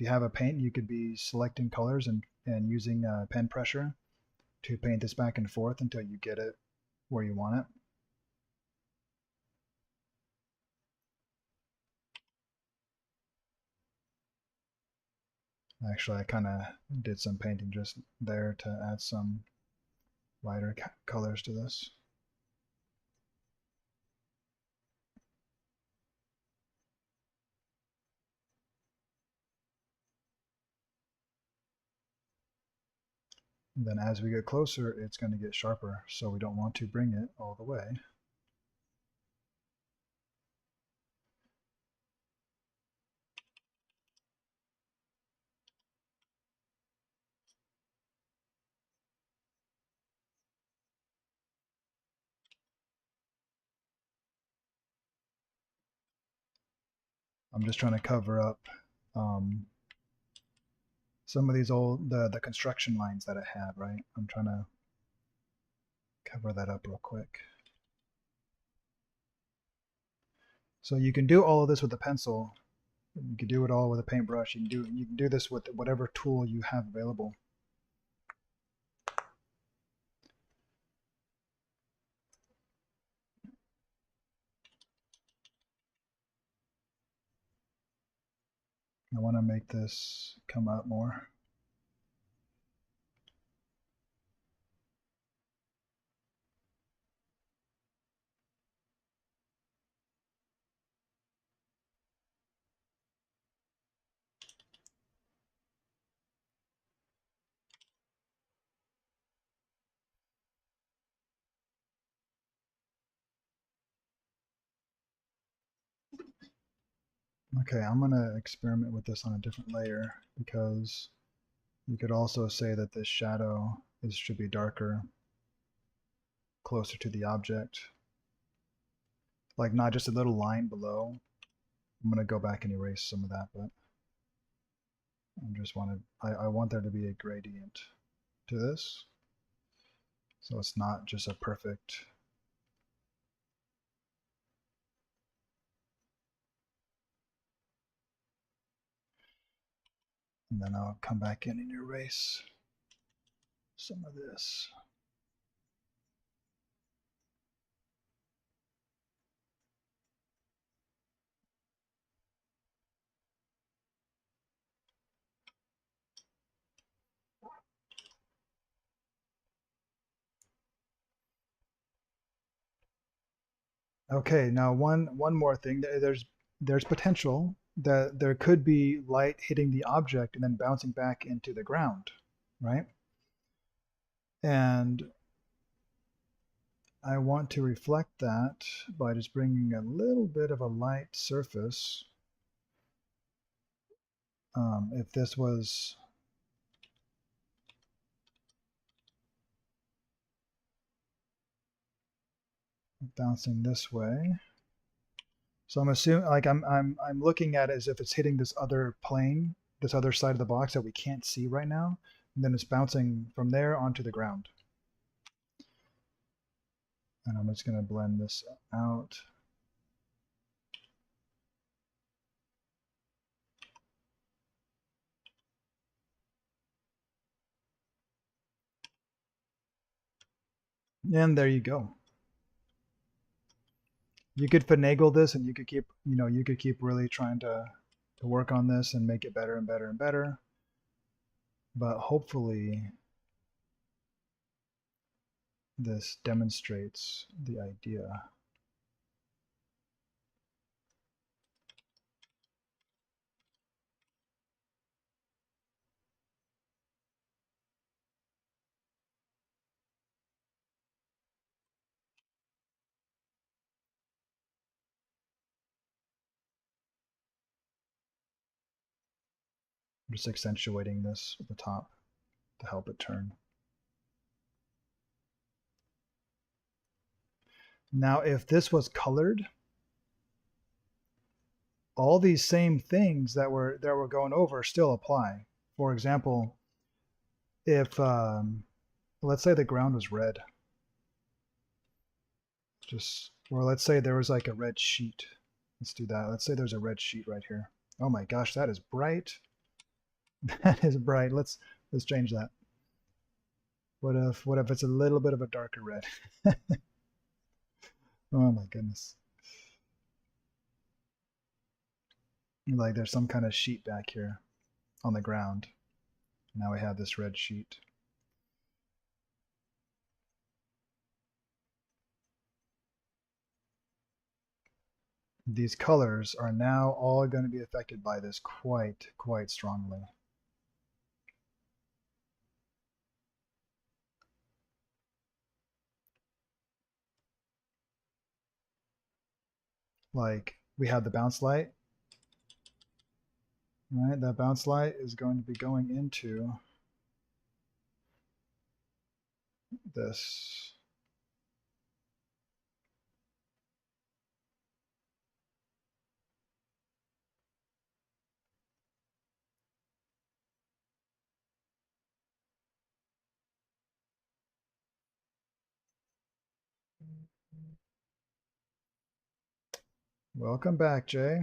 have a paint, you could be selecting colors and using pen pressure to paint this back and forth until you get it where you want it. Actually, I kind of did some painting just there to add some lighter colors to this. And then as we get closer, it's going to get sharper, so we don't want to bring it all the way. I'm just trying to cover up some of these the construction lines that I have, right? I'm trying to cover that up real quick. So you can do all of this with a pencil. You can do it all with a paintbrush. You can do this with whatever tool you have available. I want to make this come out more. Okay, I'm gonna experiment with this on a different layer because you could also say that this shadow should be darker, closer to the object, like not just a little line below. I'm gonna go back and erase some of that, but I want there to be a gradient to this, so it's not just a perfect. And then I'll come back in and erase some of this. Okay, now one more thing. There's potential that there could be light hitting the object and then bouncing back into the ground, right? And I want to reflect that by just bringing a little bit of a light surface. If this was bouncing this way, so I'm assuming, like I'm looking at it as if it's hitting this other plane, this other side of the box that we can't see right now, and then it's bouncing from there onto the ground. And I'm just going to blend this out. And there you go. You could finagle this, and you could keep, you could keep really trying to work on this and make it better and better and better. But hopefully this demonstrates the idea. I'm just accentuating this at the top to help it turn. Now, if this was colored, all these same things that we're going over still apply. For example, if let's say the ground was red, or let's say there was like a red sheet. Let's do that. Let's say there's a red sheet right here. Oh my gosh, that is bright. That is bright. Let's change that. What if it's a little bit of a darker red? Oh my goodness. Like there's some kind of sheet back here on the ground. Now we have this red sheet. These colors are now all going to be affected by this quite strongly. Like we have the bounce light, right? That bounce light is going to be going into this. Welcome back, Jay.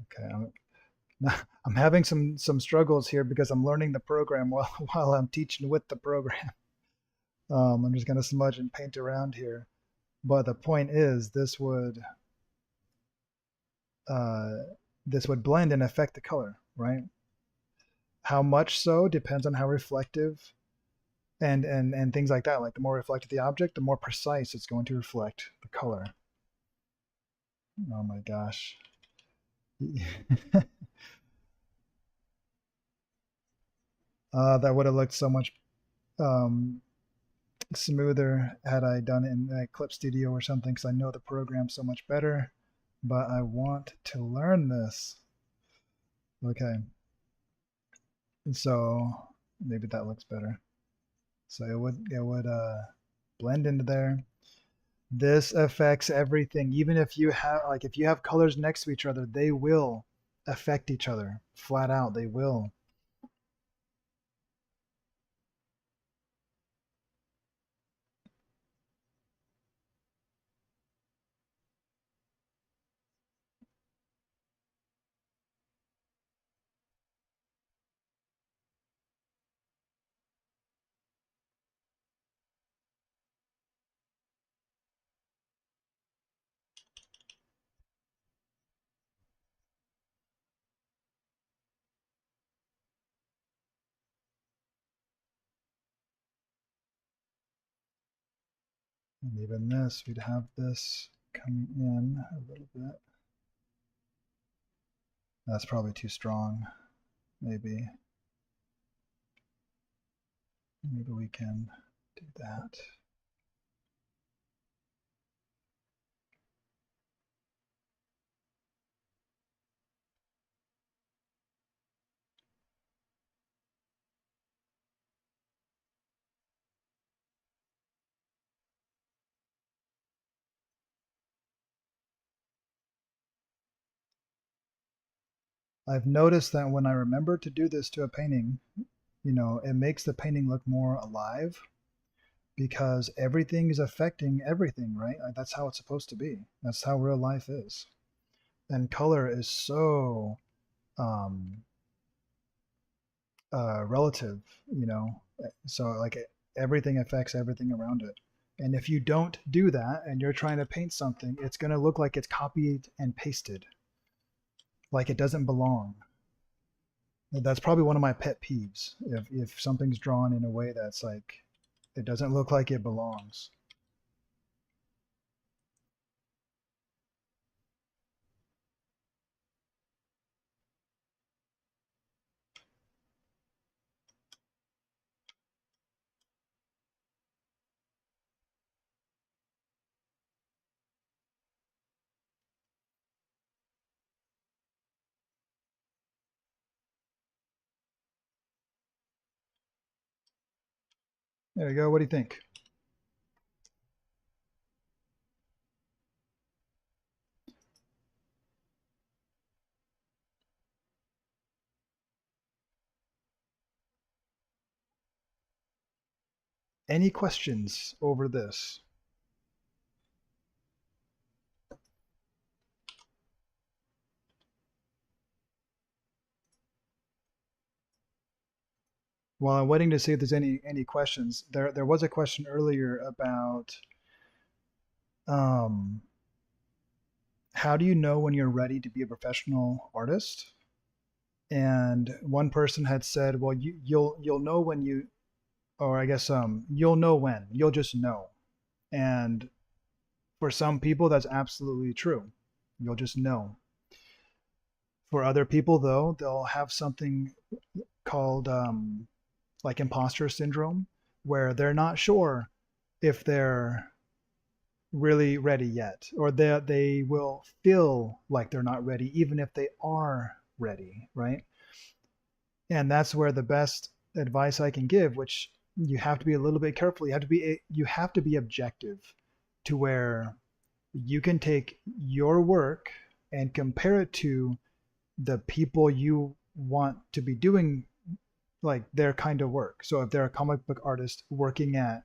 Okay, I'm having some struggles here because I'm learning the program while I'm teaching with the program. I'm just going to smudge and paint around here. But the point is, uh, this would blend and affect the color, right? How much so depends on how reflective and things like that. Like the more reflective the object, the more precise it's going to reflect the color. Oh my gosh. That would have looked so much um, smoother had I done it in Clip Studio or something, because I know the program so much better. but I want to learn this. Okay, so maybe that looks better. So it would blend into there. This affects everything. Even if you have like if you have colors next to each other, they will affect each other. Flat out, they will. And even this, we'd have this coming in a little bit. That's probably too strong. Maybe maybe we can do that. I've noticed that when I remember to do this to a painting, it makes the painting look more alive because everything is affecting everything, right? Like, that's how it's supposed to be. That's how real life is. And color is so um, relative, you know. So like everything affects everything around it. And if you don't do that and you're trying to paint something, it's going to look like it's copied and pasted, like it doesn't belong. That's probably one of my pet peeves. If something's drawn in a way that's like it doesn't look like it belongs. There you go. What do you think? Any questions over this? While I'm waiting to see if there's any questions, there was a question earlier about um, how do you know when you're ready to be a professional artist? And one person had said, well, you'll know when you, or I guess you'll know when. You'll just know. And for some people, that's absolutely true. You'll just know. For other people, though, they'll have something called like imposter syndrome, where they're not sure if they're really ready yet, or they will feel like they're not ready, even if they are ready, right? And that's where the best advice I can give, which you have to be a little bit careful. You have to be objective to where you can take your work and compare it to the people you want to be doing like their kind of work. So if they're a comic book artist working at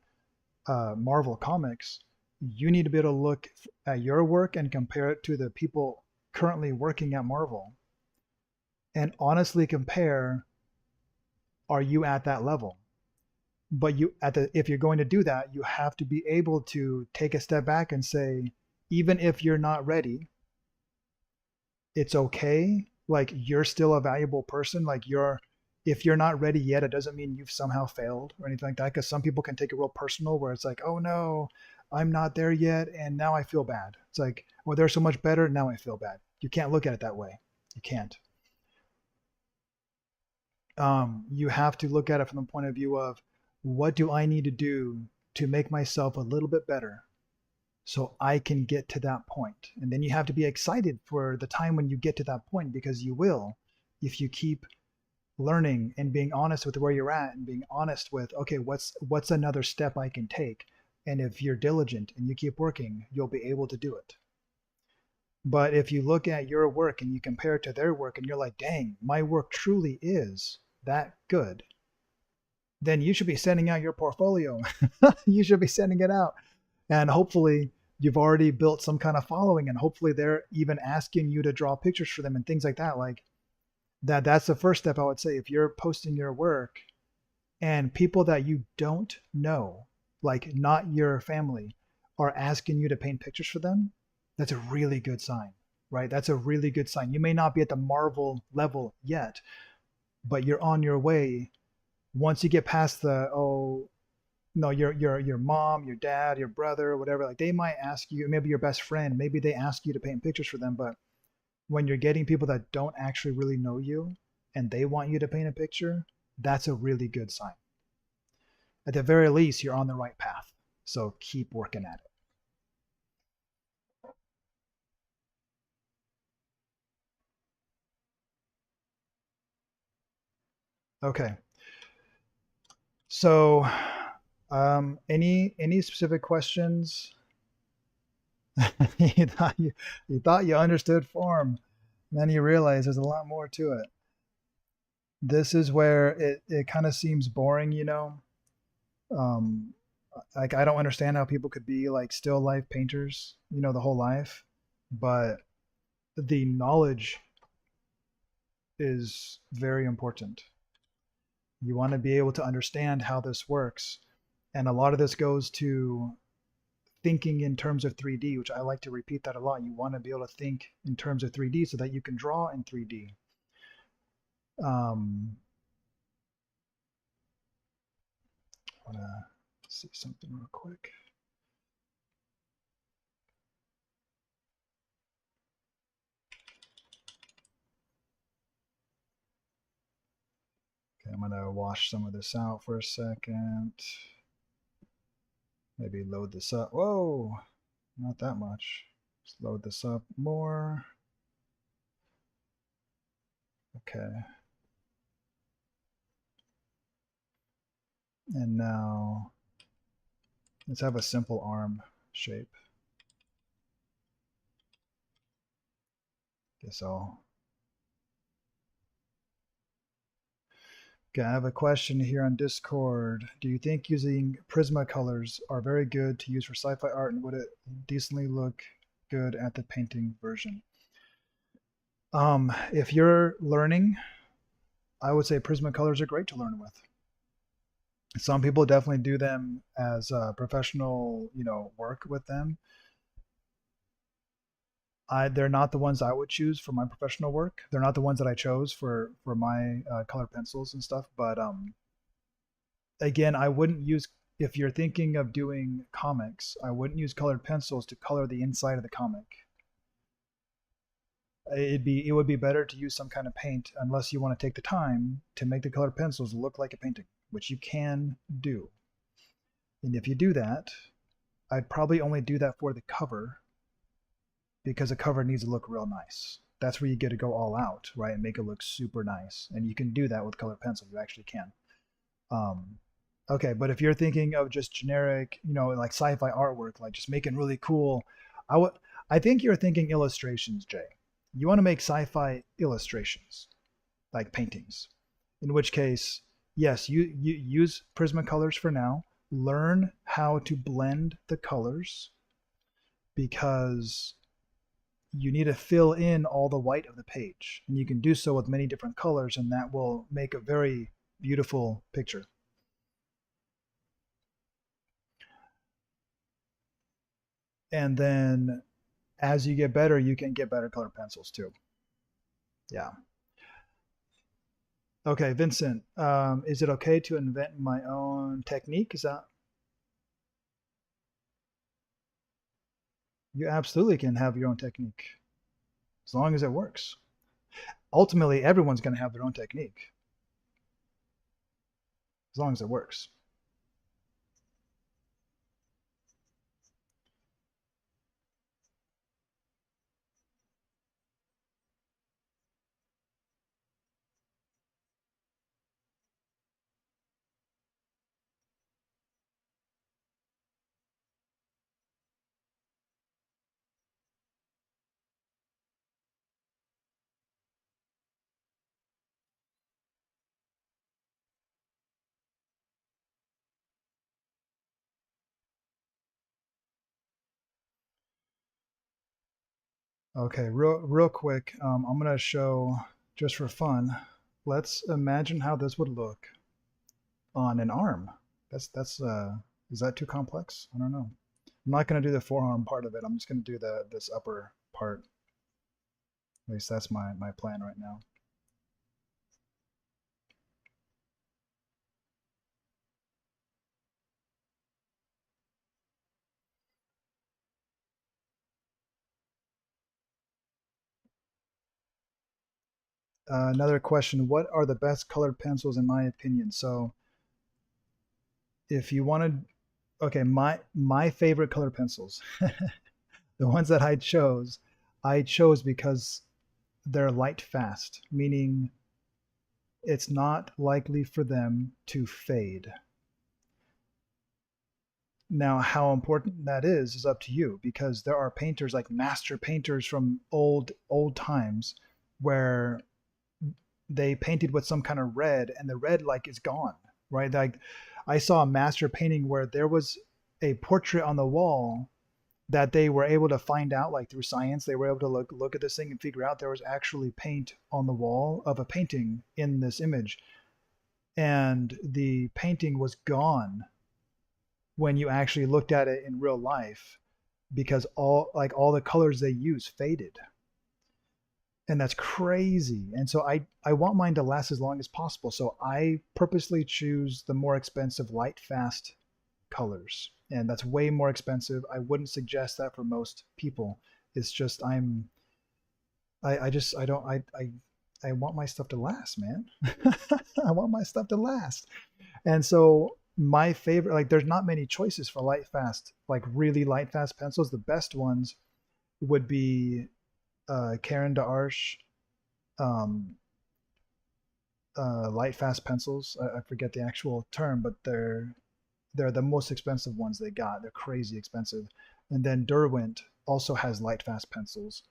Marvel Comics, you need to be able to look at your work and compare it to the people currently working at Marvel and honestly compare, are you at that level? But if you're going to do that, you have to be able to take a step back and say, even if you're not ready, it's okay. Like you're still a valuable person. Like if you're not ready yet, it doesn't mean you've somehow failed or anything like that. Because some people can take it real personal, where it's like, oh no, I'm not there yet, and now I feel bad. It's like, well, they're so much better, now I feel bad. You can't look at it that way. You can't. You have to look at it from the point of view of what do I need to do to make myself a little bit better, so I can get to that point. And then you have to be excited for the time when you get to that point, because you will, if you keep learning and being honest with where you're at and being honest with, okay, what's another step I can take. And if you're diligent and you keep working, you'll be able to do it. But if you look at your work and you compare it to their work and you're like, dang, my work truly is that good, then you should be sending out your portfolio. You should be sending it out. And hopefully you've already built some kind of following, and hopefully they're even asking you to draw pictures for them and things like that. Like that's the first step, I would say. If you're posting your work and people that you don't know, like not your family, are asking you to paint pictures for them, that's a really good sign, right? That's a really good sign. You may not be at the Marvel level yet, but you're on your way. Once you get past the, oh no, your mom, your dad, your brother, whatever, like they might ask you, maybe your best friend, maybe they ask you to paint pictures for them. But when you're getting people that don't actually really know you and they want you to paint a picture, that's a really good sign. At the very least, you're on the right path. So keep working at it. Okay. So, any specific questions? you thought you thought you understood form, and then you realize there's a lot more to it. This is where it kind of seems boring, you know. Um, like I don't understand how people could be like still life painters, you know, the whole life, but the knowledge is very important. You want to be able to understand how this works, and a lot of this goes to thinking in terms of 3D, which I like to repeat that a lot. You want to be able to think in terms of 3D so that you can draw in 3D. Um, I want to see something real quick. Okay, I'm going to wash some of this out for a second. Maybe load this up. Whoa, not that much. Just load this up more. Okay. And now let's have a simple arm shape. Guess I'll. Okay, I have a question here on Discord. Do you think using Prismacolors are very good to use for sci-fi art, and would it decently look good at the painting version? If you're learning, I would say Prismacolors are great to learn with. Some people definitely do them as professional, you know, work with them. They're not the ones I would choose for my professional work. They're not the ones that I chose for my colored pencils and stuff. But again, I wouldn't use, if you're thinking of doing comics, I wouldn't use colored pencils to color the inside of the comic. It would be better to use some kind of paint, unless you want to take the time to make the colored pencils look like a painting, which you can do. And if you do that, I'd probably only do that for the cover, because the cover needs to look real nice. That's where you get to go all out, right, and make it look super nice. And you can do that with colored pencil. You actually can. Um, okay, but if you're thinking of just generic, you know, like sci-fi artwork, like just making really cool, I would. I think you're thinking illustrations, Jay. You want to make sci-fi illustrations, like paintings. In which case, yes, you use Prismacolors for now. Learn how to blend the colors, because you need to fill in all the white of the page. And you can do so with many different colors, and that will make a very beautiful picture. And then as you get better, you can get better colored pencils too. Yeah. Okay, Vincent, is it okay to invent my own technique? Is that, you absolutely can have your own technique as long as it works. Ultimately, everyone's going to have their own technique as long as it works. Okay, real quick. I'm gonna show just for fun. Let's imagine how this would look on an arm. That's is that too complex? I don't know. I'm not gonna do the forearm part of it. I'm just gonna do the this upper part. At least that's my plan right now. Another question: what are the best colored pencils in my opinion? So if you wanted, okay, my favorite colored pencils, the ones that I chose because they're light fast, meaning it's not likely for them to fade. Now, how important that is up to you because there are painters like master painters from old times where they painted with some kind of red and the red like is gone, right? Like I saw a master painting where there was a portrait on the wall that they were able to find out like through science. They were able to look at this thing and figure out there was actually paint on the wall of a painting in this image, and the painting was gone when you actually looked at it in real life because all the colors they use faded, and that's crazy. And so I want mine to last as long as possible, so I purposely choose the more expensive light fast colors, and that's way more expensive. I wouldn't suggest that for most people. It's just I just I don't I want my stuff to last, man. I want my stuff to last. And so my favorite, like there's not many choices for light fast, like really light fast pencils. The best ones would be Caran d'Arche um, light fast pencils. I forget the actual term, but they're the most expensive ones they got. They're crazy expensive. And then Derwent also has light fast pencils.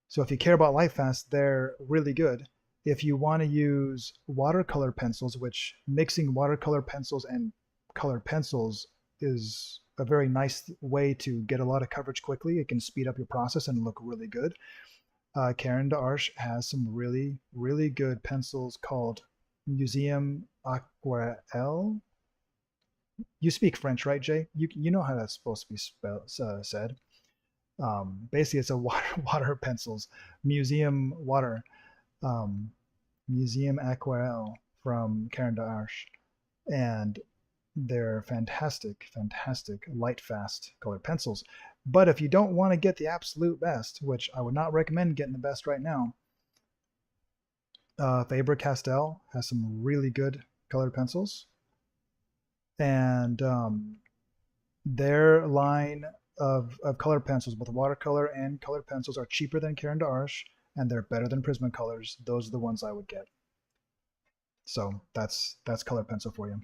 So if you care about light fast, they're really good. If you want to use watercolor pencils, which mixing watercolor pencils and colored pencils is a very nice way to get a lot of coverage quickly. It can speed up your process and look really good. Caran d'Arche has some really good pencils called Museum Aquarelle. You speak French, right, Jay? You know how that's supposed to be said. Basically, it's a water pencils, museum water, um, museum aquarelle from Caran d'Arche, and they're fantastic light fast colored pencils. But if you don't want to get the absolute best, which I would not recommend getting the best right now, Faber Castell has some really good colored pencils, and their line of colored pencils, both watercolor and colored pencils, are cheaper than Caran d'Arche, and they're better than Prismacolors. Those are the ones I would get. So that's colored pencil for you.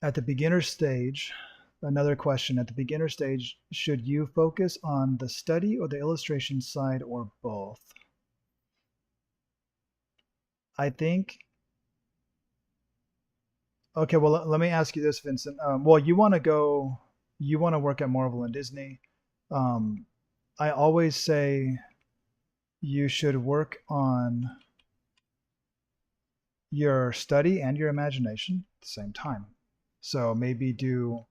At the beginner stage, another question. At the beginner stage, should you focus on the study or the illustration side or both? I think. Okay, well, let me ask you this, Vincent. Well, you want to work at Marvel and Disney. Um, I always say you should work on your study and your imagination at the same time. So maybe do,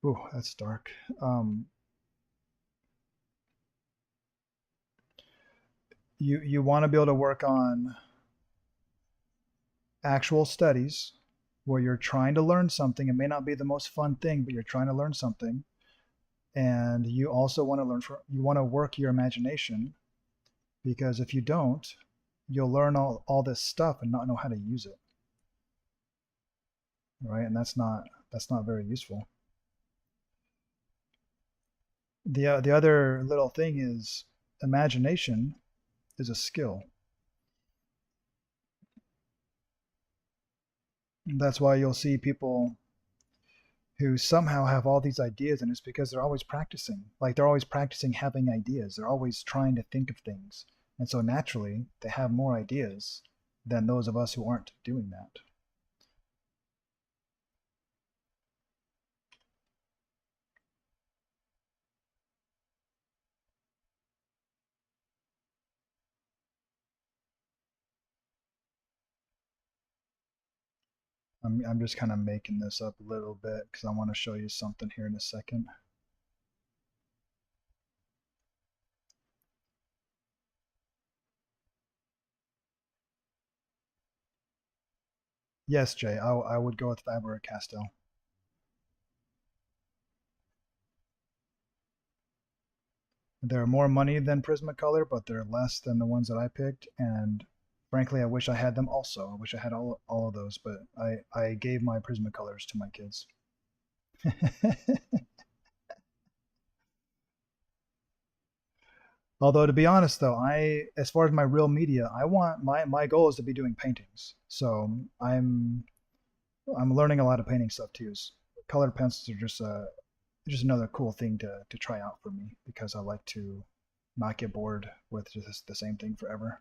oh, that's dark. You want to be able to work on actual studies where you're trying to learn something. It may not be the most fun thing, but you're trying to learn something. And you also want to you want to work your imagination, because if you don't, you'll learn all this stuff and not know how to use it. Right? And that's not very useful. The other little thing is imagination is a skill. That's why you'll see people who somehow have all these ideas, and it's because they're always practicing. Like they're always practicing having ideas. They're always trying to think of things. And so naturally, they have more ideas than those of us who aren't doing that. I'm just kind of making this up a little bit because I want to show you something here in a second. Yes, Jay, I would go with Faber or Castell. They're more money than Prismacolor, but they're less than the ones that I picked. And frankly, I wish I had them also. I wish I had all of those, but I gave my Prismacolors to my kids. Although to be honest though, as far as my real media, I want my goal is to be doing paintings. So I'm learning a lot of painting stuff too. Colored pencils are just another cool thing to try out for me because I like to not get bored with just the same thing forever.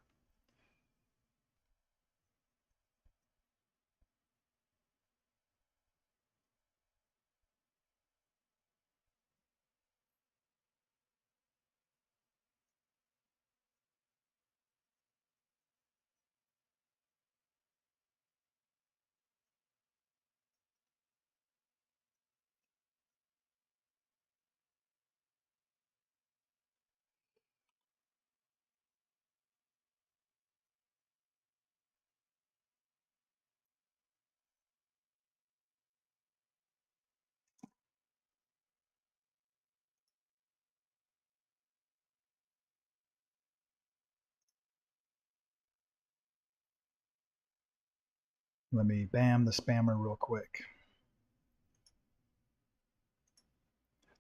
Let me bam the spammer real quick.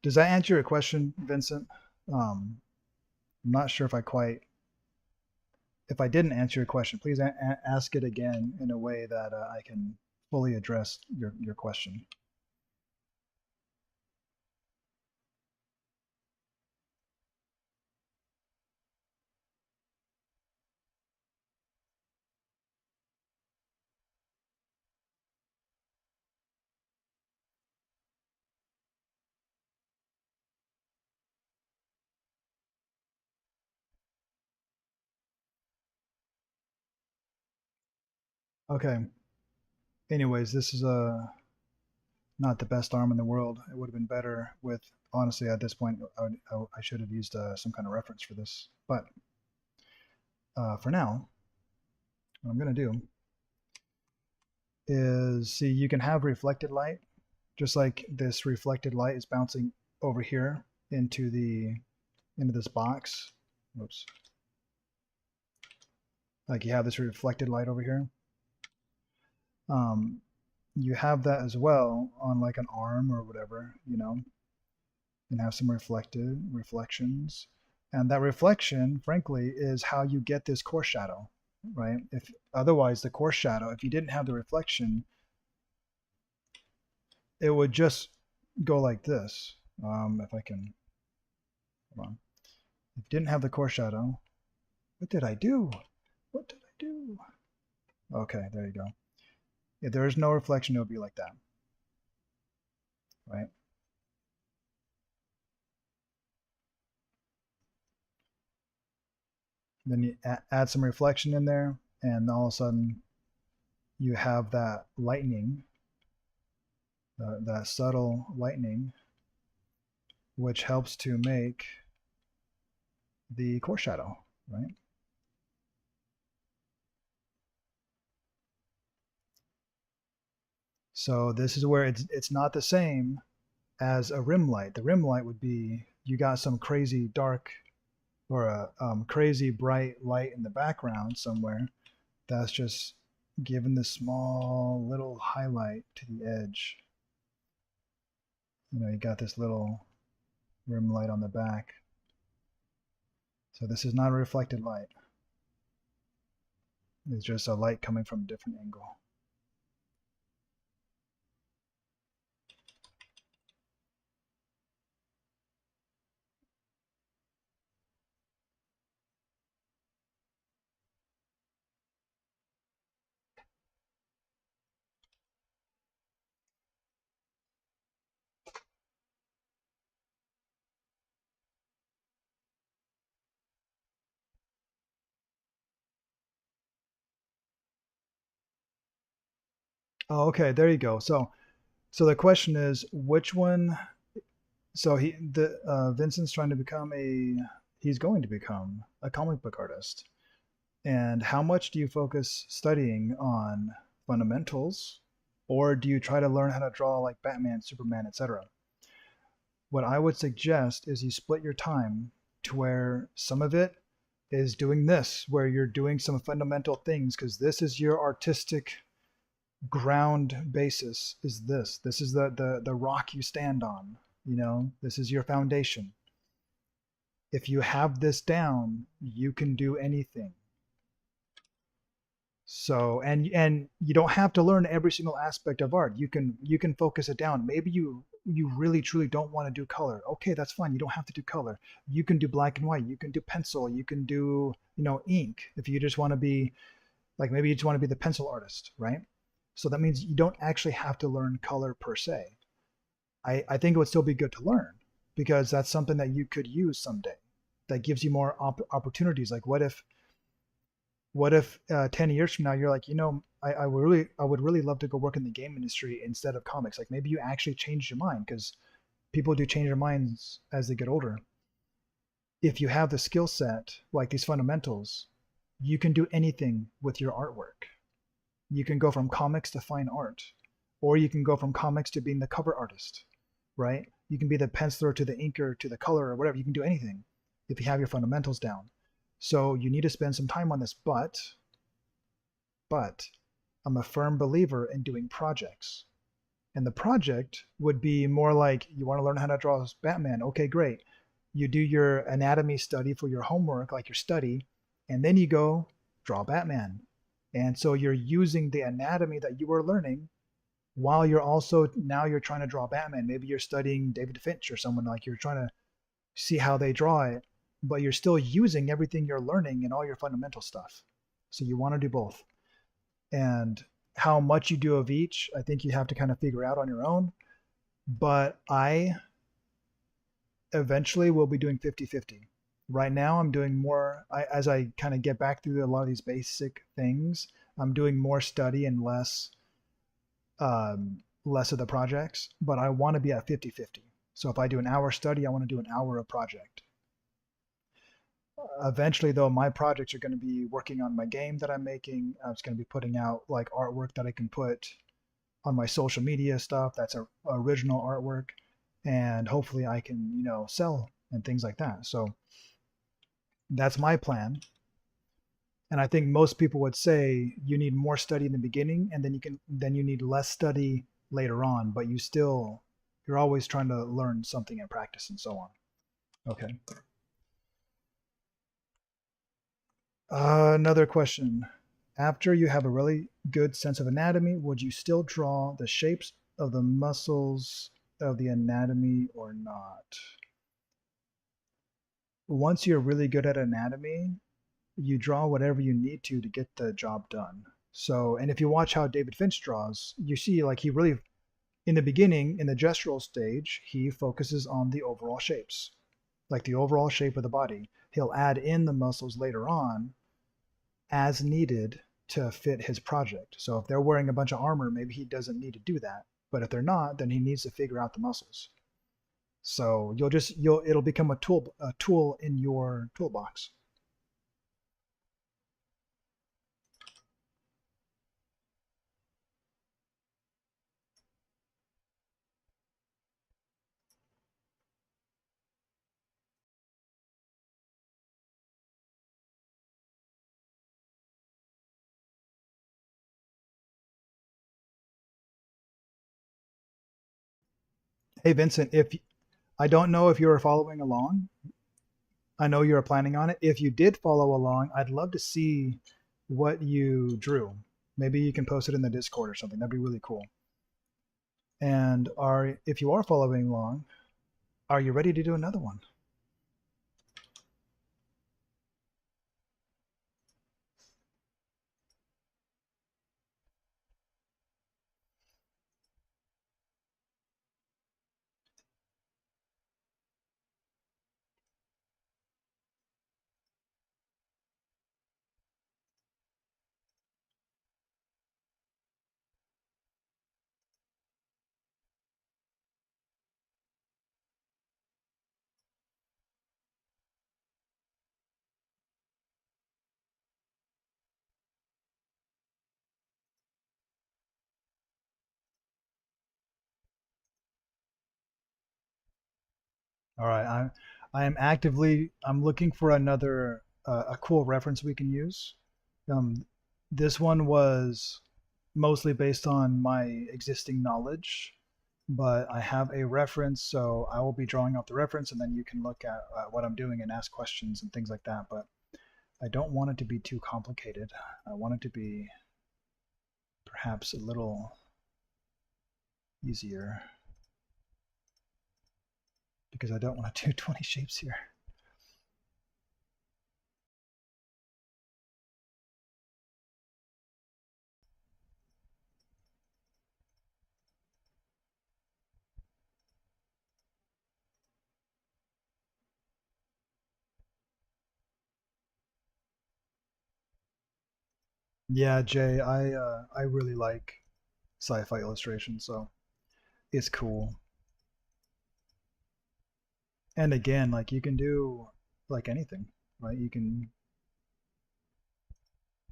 Does that answer your question, Vincent? I'm not sure if I didn't answer your question, please ask it again in a way that I can fully address your question. Okay. Anyways, this is not the best arm in the world. It would have been better with, honestly, at this point, I should have used some kind of reference for this. But for now, what I'm going to do is see, you can have reflected light, just like this reflected light is bouncing over here into into this box. Whoops. Like you have this reflected light over here. Um, you have that as well on like an arm or whatever, and have some reflections. And that reflection, frankly, is how you get this coarse shadow, right? If otherwise the coarse shadow, if you didn't have the reflection, it would just go like this. If I can, hold on. If you didn't have the coarse shadow, what did I do? What did I do? Okay, there you go. If there is no reflection, it would be like that, right? Then you add some reflection in there, and all of a sudden you have that lightning, that subtle lightning, which helps to make the core shadow, right? So this is where it's not the same as a rim light. The rim light would be you got some crazy dark or a crazy bright light in the background somewhere that's just giving this small little highlight to the edge. You got this little rim light on the back. So this is not a reflected light. It's just a light coming from a different angle. Oh, okay, there you go. So the question is, which one? So the Vincent's trying to become a, he's going to become a comic book artist. And how much do you focus studying on fundamentals, or do you try to learn how to draw like Batman, Superman, etc.? What I would suggest is you split your time to where some of it is doing this, where you're doing some fundamental things, because this is your artistic ground basis. Is this is the rock you stand on, this is your foundation. If you have this down, you can do anything. So, and you don't have to learn every single aspect of art. You can focus it down. Maybe you really truly don't want to do color. Okay, that's fine. You don't have to do color. You can do black and white. You can do pencil. You can do, ink, if you just want to be like, maybe you just want to be the pencil artist, right? So that means you don't actually have to learn color per se. I think it would still be good to learn, because that's something that you could use someday. That gives you more opportunities. Like, what if 10 years from now you're like, I would really love to go work in the game industry instead of comics. Like, maybe you actually changed your mind, because people do change their minds as they get older. If you have the skill set, like these fundamentals, you can do anything with your artwork. You can go from comics to fine art, or you can go from comics to being the cover artist, right? You can be the penciler to the inker to the color or whatever. You can do anything if you have your fundamentals down. So you need to spend some time on this, but I'm a firm believer in doing projects. And the project would be more like, you want to learn how to draw Batman. Okay, great. You do your anatomy study for your homework, like your study, and then you go draw Batman. And so you're using the anatomy that you were learning while you're also, now you're trying to draw Batman. Maybe you're studying David Finch or someone, like you're trying to see how they draw it, but you're still using everything you're learning and all your fundamental stuff. So you want to do both. And how much you do of each, I think you have to kind of figure out on your own. But I eventually will be doing 50-50. Right now, I'm doing more, as I kind of get back through a lot of these basic things, I'm doing more study and less of the projects, but I want to be at 50-50. So if I do an hour study, I want to do an hour of project. Eventually, though, my projects are going to be working on my game that I'm making. I was going to be putting out like artwork that I can put on my social media stuff, that's original artwork, and hopefully I can, sell and things like that. So that's my plan. And I think most people would say you need more study in the beginning, and then you need less study later on, but you're always trying to learn something and practice and so on. Okay. Another question. After you have a really good sense of anatomy, would you still draw the shapes of the muscles of the anatomy or not? Once you're really good at anatomy, you draw whatever you need to get the job done. So, and if you watch how David Finch draws, you see like he really, in the beginning, in the gestural stage, he focuses on the overall shapes, like the overall shape of the body. He'll add in the muscles later on as needed to fit his project. So if they're wearing a bunch of armor, maybe he doesn't need to do that. But if they're not, then he needs to figure out the muscles. So it'll become a tool in your toolbox. Hey Vincent, if I don't know if you were following along, I know you were planning on it. If you did follow along, I'd love to see what you drew. Maybe you can post it in the Discord or something. That'd be really cool. And if you are following along, are you ready to do another one? All right, I'm looking for another a cool reference we can use. Um, this one was mostly based on my existing knowledge, but I have a reference, so I will be drawing out the reference, and then you can look at what I'm doing and ask questions and things like that. But I don't want it to be too complicated. I want it to be perhaps a little easier because I don't want to do 20 shapes here. Yeah, Jay, I really like sci-fi illustration, so it's cool. And again, like you can do like anything, right? You can,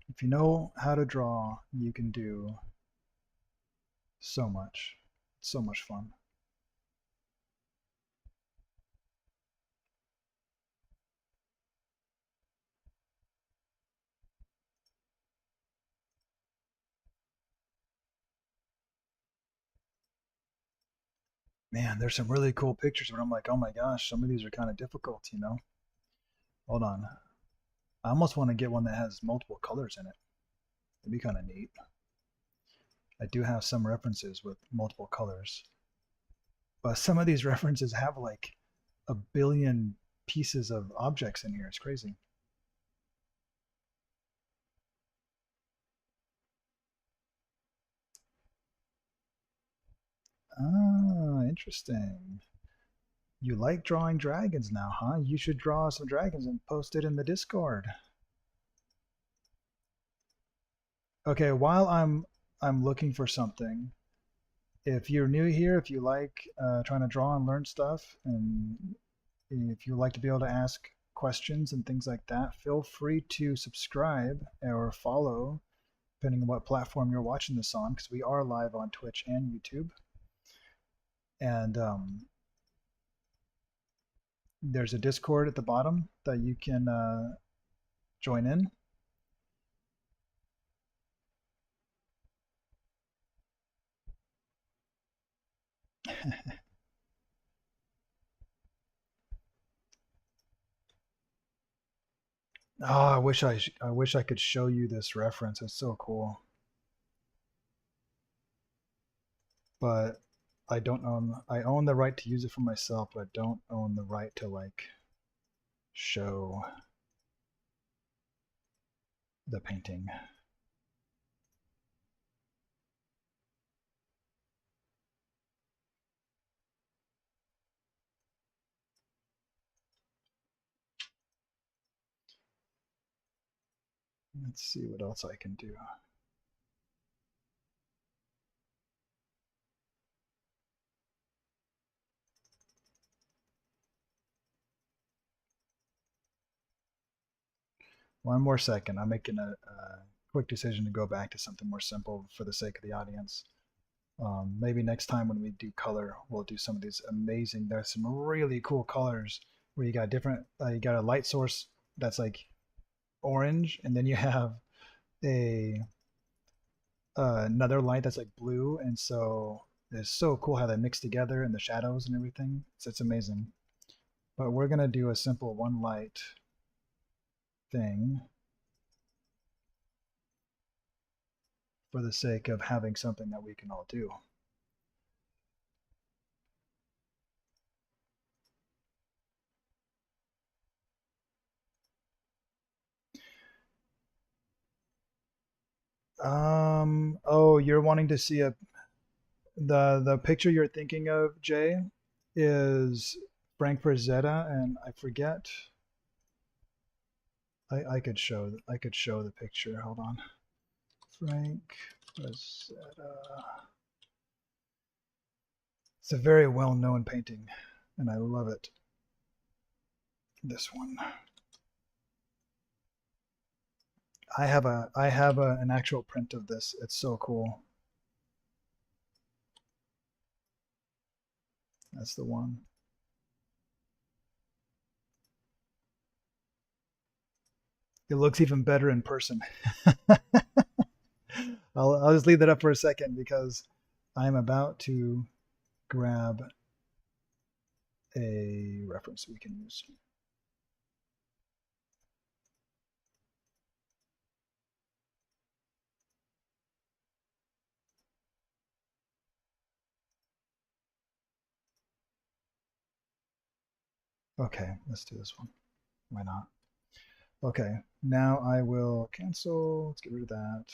if you know how to draw, you can do so much. It's so much fun. Man, there's some really cool pictures, but I'm like, oh my gosh, some of these are kind of difficult, you know? Hold on. I almost want to get one that has multiple colors in it. It'd be kind of neat. I do have some references with multiple colors, but some of these references have like a billion pieces of objects in here. It's crazy. Ah, interesting. You like drawing dragons now, huh? You should draw some dragons and post it in the Discord. Okay, while I'm looking for something, if you're new here, if you like trying to draw and learn stuff, and if you like to be able to ask questions and things like that, feel free to subscribe or follow, depending on what platform you're watching this on, because we are live on Twitch and YouTube. And there's a Discord at the bottom that you can join in. Oh, I wish I could show you this reference. It's so cool, but I don't own. I own the right to use it for myself, but I don't own the right to like show the painting. Let's see what else I can do. One more second. I'm making a quick decision to go back to something more simple for the sake of the audience. Maybe next time when we do color, we'll do some of these amazing. There's some really cool colors where you got different. You got a light source that's like orange, and then you have a another light that's like blue, and so it's so cool how they mix together and the shadows and everything. It's amazing. But we're gonna do a simple one light thing for the sake of having something that we can all do. Oh, you're wanting to see a the picture you're thinking of, Jay, is Frank Frazetta, and I forget. I could show the picture. Hold on, Frank Frazetta. It's a very well known painting, and I love it. This one. I have an actual print of this. It's so cool. That's the one. It looks even better in person. I'll just leave that up for a second because I'm about to grab a reference we can use. Okay, let's do this one. Why not? Okay, now I will cancel. Let's get rid of that.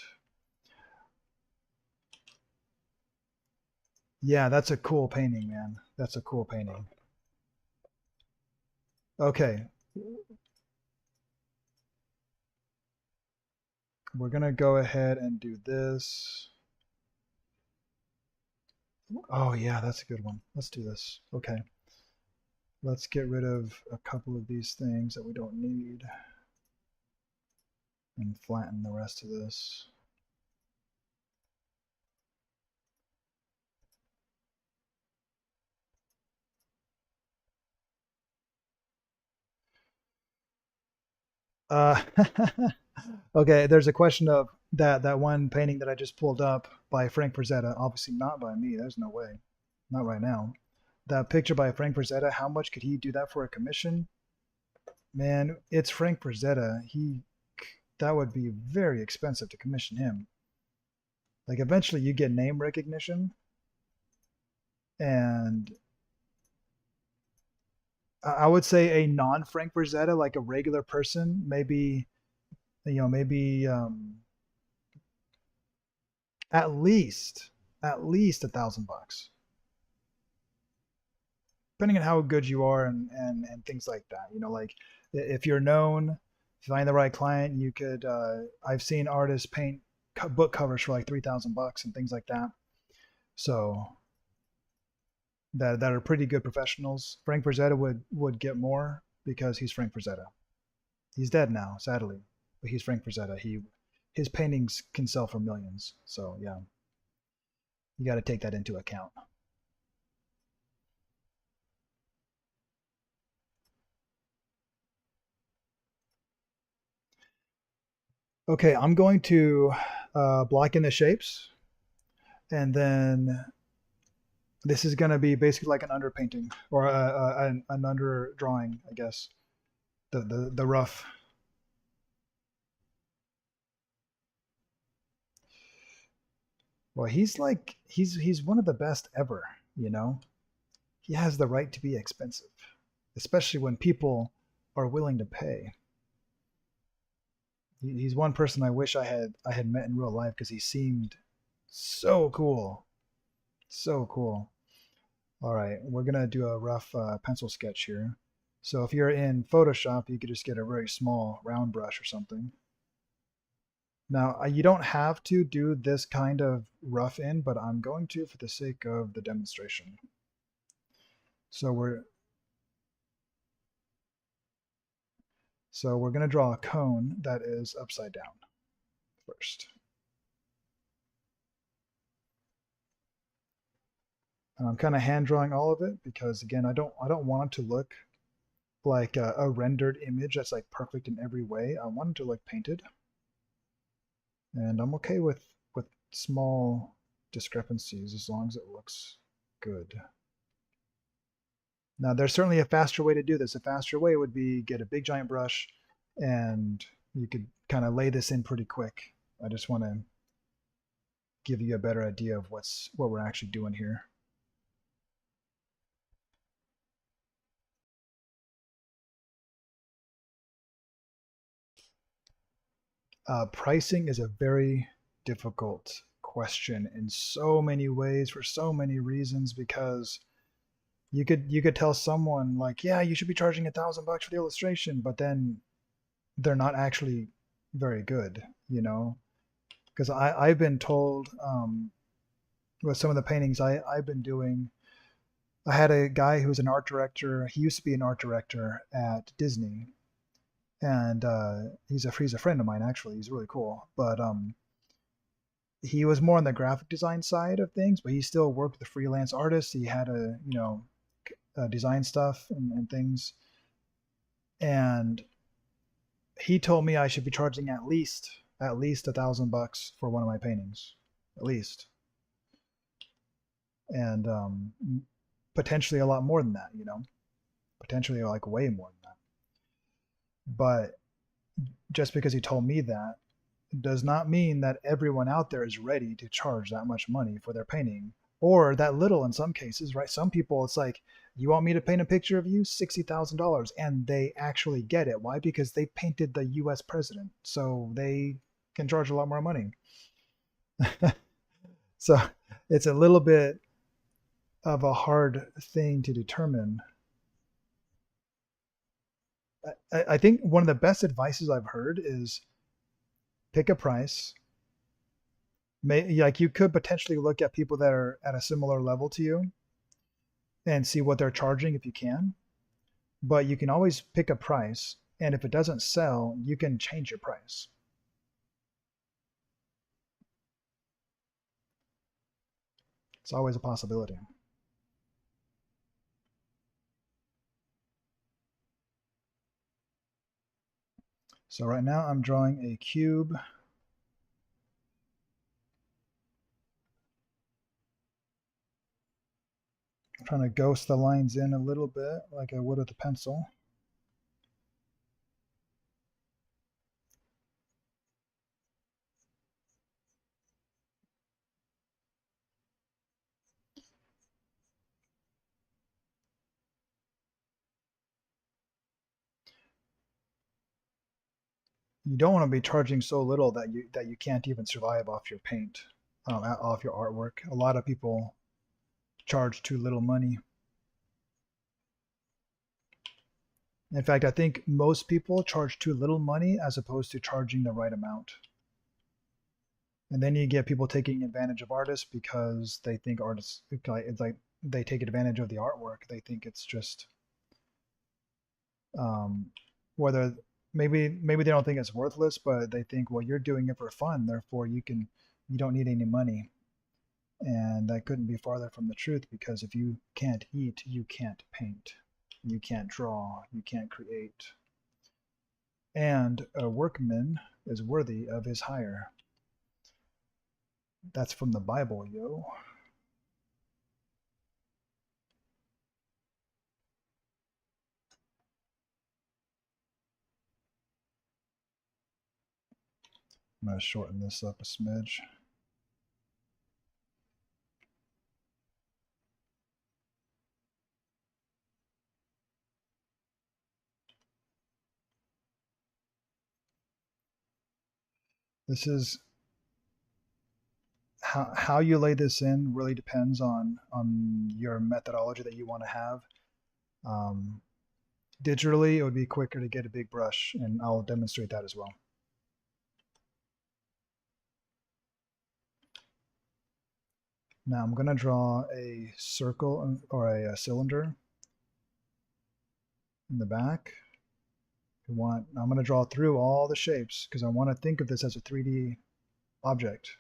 Yeah, that's a cool painting, man. That's a cool painting. Okay, we're gonna go ahead and do this. Oh yeah, that's a good one. Let's do this. Okay, let's get rid of a couple of these things that we don't need and flatten the rest of this. Uh, okay, there's a question of that one painting that I just pulled up by Frank Frazetta. Obviously not by me. There's no way. Not right now. That picture by Frank Frazetta, how much could he do that for a commission? Man, it's Frank Frazetta. That would be very expensive to commission him. Like eventually you get name recognition and I would say a non Frank Frazetta, like a regular person, maybe maybe at least $1,000, depending on how good you are and things like that. Like if you're known, if you find the right client, you could. I've seen artists paint book covers for like $3,000 and things like that. So that are pretty good professionals. Frank Frazetta would get more because he's Frank Frazetta. He's dead now, sadly, but he's Frank Frazetta. His paintings can sell for millions. So yeah, you got to take that into account. Okay, I'm going to block in the shapes, and then this is going to be basically like an underpainting or an under drawing, I guess. The rough. Well, he's one of the best ever. You know, he has the right to be expensive, especially when people are willing to pay. He's one person I wish I had met in real life because he seemed so cool, so cool. All right, we're gonna do a rough pencil sketch here. So if you're in Photoshop, you could just get a very small round brush or something. Now, you don't have to do this kind of rough in, but I'm going to for the sake of the demonstration. So we're going to draw a cone that is upside down first. And I'm kind of hand drawing all of it because again, I don't want it to look like a rendered image that's like perfect in every way. I want it to look painted. And I'm okay with small discrepancies as long as it looks good. Now, there's certainly a faster way to do this. A faster way would be get a big giant brush and you could kind of lay this in pretty quick. I just want to give you a better idea of what we're actually doing here. Pricing is a very difficult question in so many ways for so many reasons because you could tell someone like, yeah, you should be charging $1,000 for the illustration, but then they're not actually very good, because I've been told with some of the paintings I've been doing. I had a guy who's an art director. He used to be an art director at Disney, and he's a friend of mine actually. He's really cool, but he was more on the graphic design side of things, but he still worked with freelance artists. He had design stuff and things, and he told me I should be charging at least $1,000 for one of my paintings, at least, and potentially a lot more than that. Potentially like way more than that. But just because he told me that does not mean that everyone out there is ready to charge that much money for their painting, or that little in some cases, right? Some people, it's like, you want me to paint a picture of you, $60,000, and they actually get it. Why? Because they painted the U.S. president, so they can charge a lot more money. So it's a little bit of a hard thing to determine. I think one of the best advices I've heard is pick a price. Like, you could potentially look at people that are at a similar level to you and see what they're charging if you can. But you can always pick a price, and if it doesn't sell, you can change your price. It's always a possibility. So right now I'm drawing a cube. I'm trying to ghost the lines in a little bit like I would with a pencil. You don't want to be charging so little that you can't even survive off your paint, off your artwork. A lot of people charge too little money. In fact, I think most people charge too little money as opposed to charging the right amount. And then you get people taking advantage of artists because they think artists, it's like they take advantage of the artwork. They think it's just, um, whether maybe they don't think it's worthless, but they think, well, you're doing it for fun, therefore you don't need any money. And that couldn't be farther from the truth, because if you can't eat, you can't paint, you can't draw, you can't create. And a workman is worthy of his hire. That's from the Bible, yo. I'm going to shorten this up a smidge. This is how you lay this in really depends on your methodology that you want to have. Um, Digitally, it would be quicker to get a big brush, and I'll demonstrate that as well. Now I'm going to draw a circle or a cylinder in the back. I'm going to draw through all the shapes because I want to think of this as a 3D object.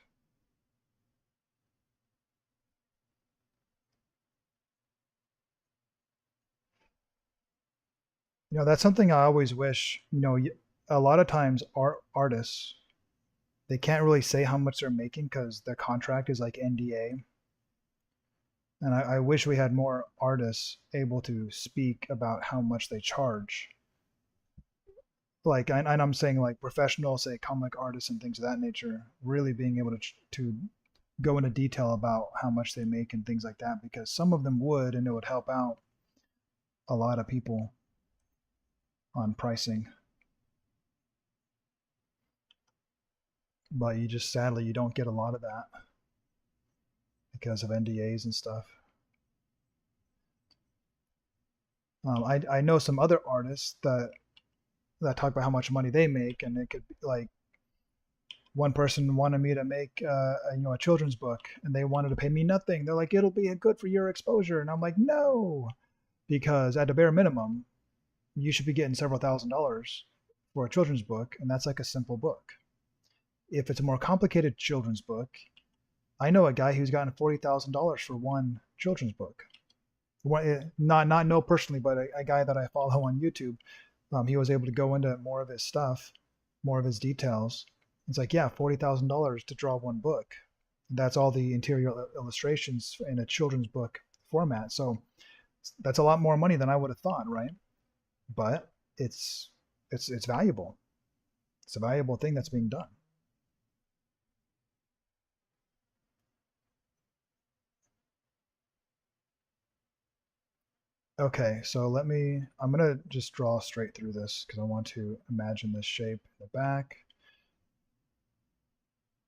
That's something I always wish. A lot of times artists, they can't really say how much they're making because their contract is like NDA. And I wish we had more artists able to speak about how much they charge. Like, and I'm saying like professional, say comic artists and things of that nature, really being able to go into detail about how much they make and things like that, because some of them would, and it would help out a lot of people on pricing. But sadly you don't get a lot of that because of NDAs and stuff. I know some other artists that talk about how much money they make, and it could be like, one person wanted me to make a children's book, and they wanted to pay me nothing. They're like, it'll be good for your exposure, and I'm like, no, because at a bare minimum, you should be getting several $1,000s for a children's book, and that's like a simple book. If it's a more complicated children's book, I know a guy who's gotten $40,000 for one children's book. Not know personally, but a guy that I follow on YouTube, He was able to go into more of his stuff, more of his details. It's like, yeah, $40,000 to draw one book. That's all the interior illustrations in a children's book format. So that's a lot more money than I would have thought, right? But it's it's valuable. It's a valuable thing that's being done. Okay, so I'm gonna just draw straight through this because I want to imagine this shape in the back.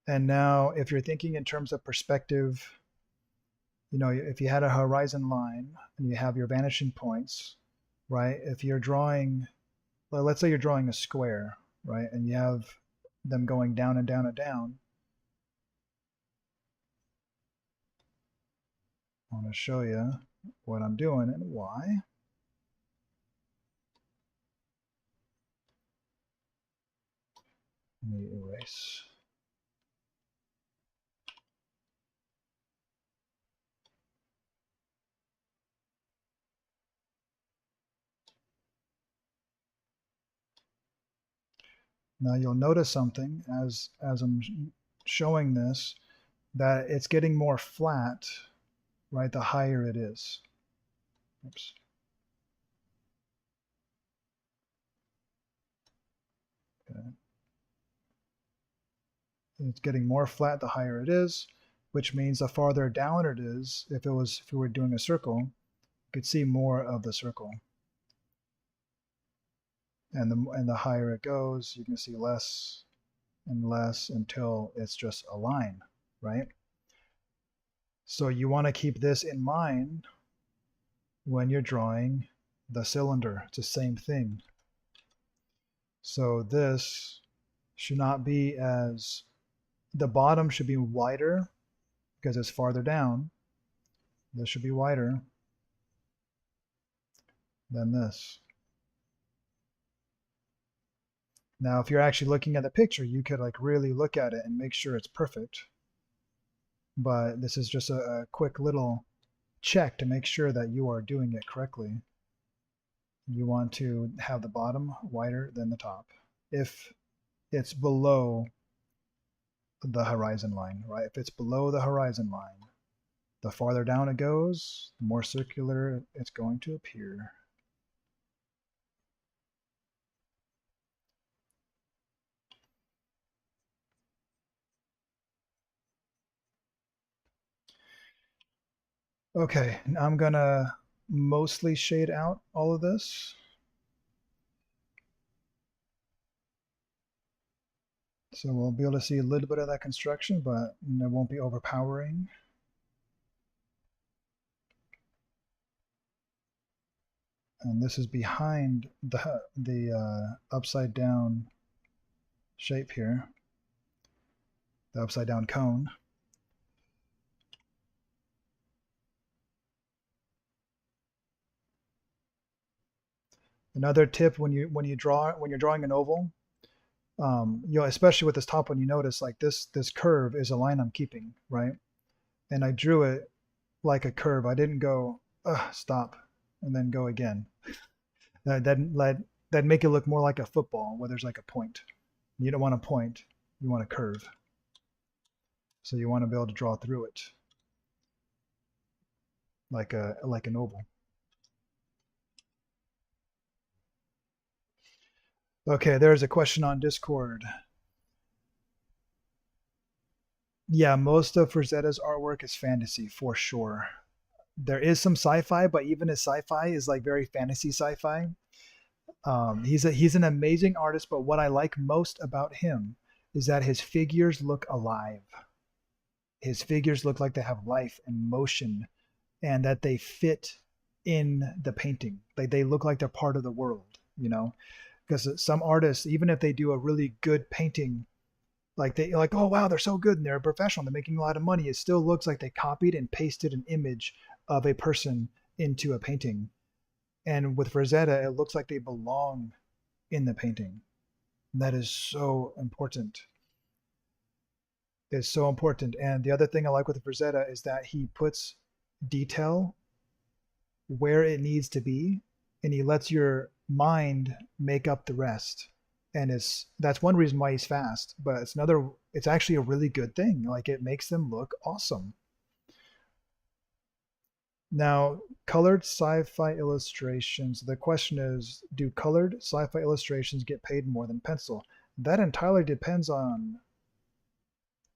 And now if you're thinking in terms of perspective, if you had a horizon line and you have your vanishing points, right? If you're drawing, well, let's say you're drawing a square, right? And you have them going down and down and down. I want to show you what I'm doing and why. Let me erase. Now you'll notice something as I'm showing this, that it's getting more flat, right, the higher it is. Oops. Okay. It's getting more flat the higher it is, which means the farther down it is, if we were doing a circle, you could see more of the circle. And the higher it goes, you can see less and less until it's just a line, right? So you want to keep this in mind when you're drawing the cylinder. It's the same thing. So this should not be as, the bottom should be wider because it's farther down. This should be wider than this. Now, if you're actually looking at the picture, you could like really look at it and make sure it's perfect. But this is just a quick little check to make sure that you are doing it correctly. You want to have the bottom wider than the top. If it's below the horizon line, right? If it's below the horizon line, the farther down it goes, the more circular it's going to appear. Okay, I'm gonna mostly shade out all of this. So we'll be able to see a little bit of that construction, but it won't be overpowering. And this is behind the upside down shape here, the upside down cone. Another tip when you're drawing an oval, especially with this top one, you notice like this curve is a line I'm keeping, right? And I drew it like a curve. I didn't go stop and then go again. That make it look more like a football where there's like a point. You don't want a point, you want a curve. So you want to be able to draw through it like an oval. Okay, there's a question on Discord. Yeah, most of Frazetta's artwork is fantasy for sure. There is some sci-fi, but even his sci-fi is like very fantasy sci-fi. He's an amazing artist, but what I like most about him is that his figures look alive. His figures look like they have life and motion, and that they fit in the painting. Like they look like they're part of the world, Because some artists, even if they do a really good painting, like they like, oh wow, they're so good and they're a professional, they're making a lot of money. It still looks like they copied and pasted an image of a person into a painting. And with Frazetta, it looks like they belong in the painting. That is so important. It's so important. And the other thing I like with Frazetta is that he puts detail where it needs to be, and he lets mind make up the rest. And that's one reason why he's fast, but it's actually a really good thing. Like it makes them look awesome. Now, colored sci-fi illustrations. The question is, do colored sci-fi illustrations get paid more than pencil? That entirely depends on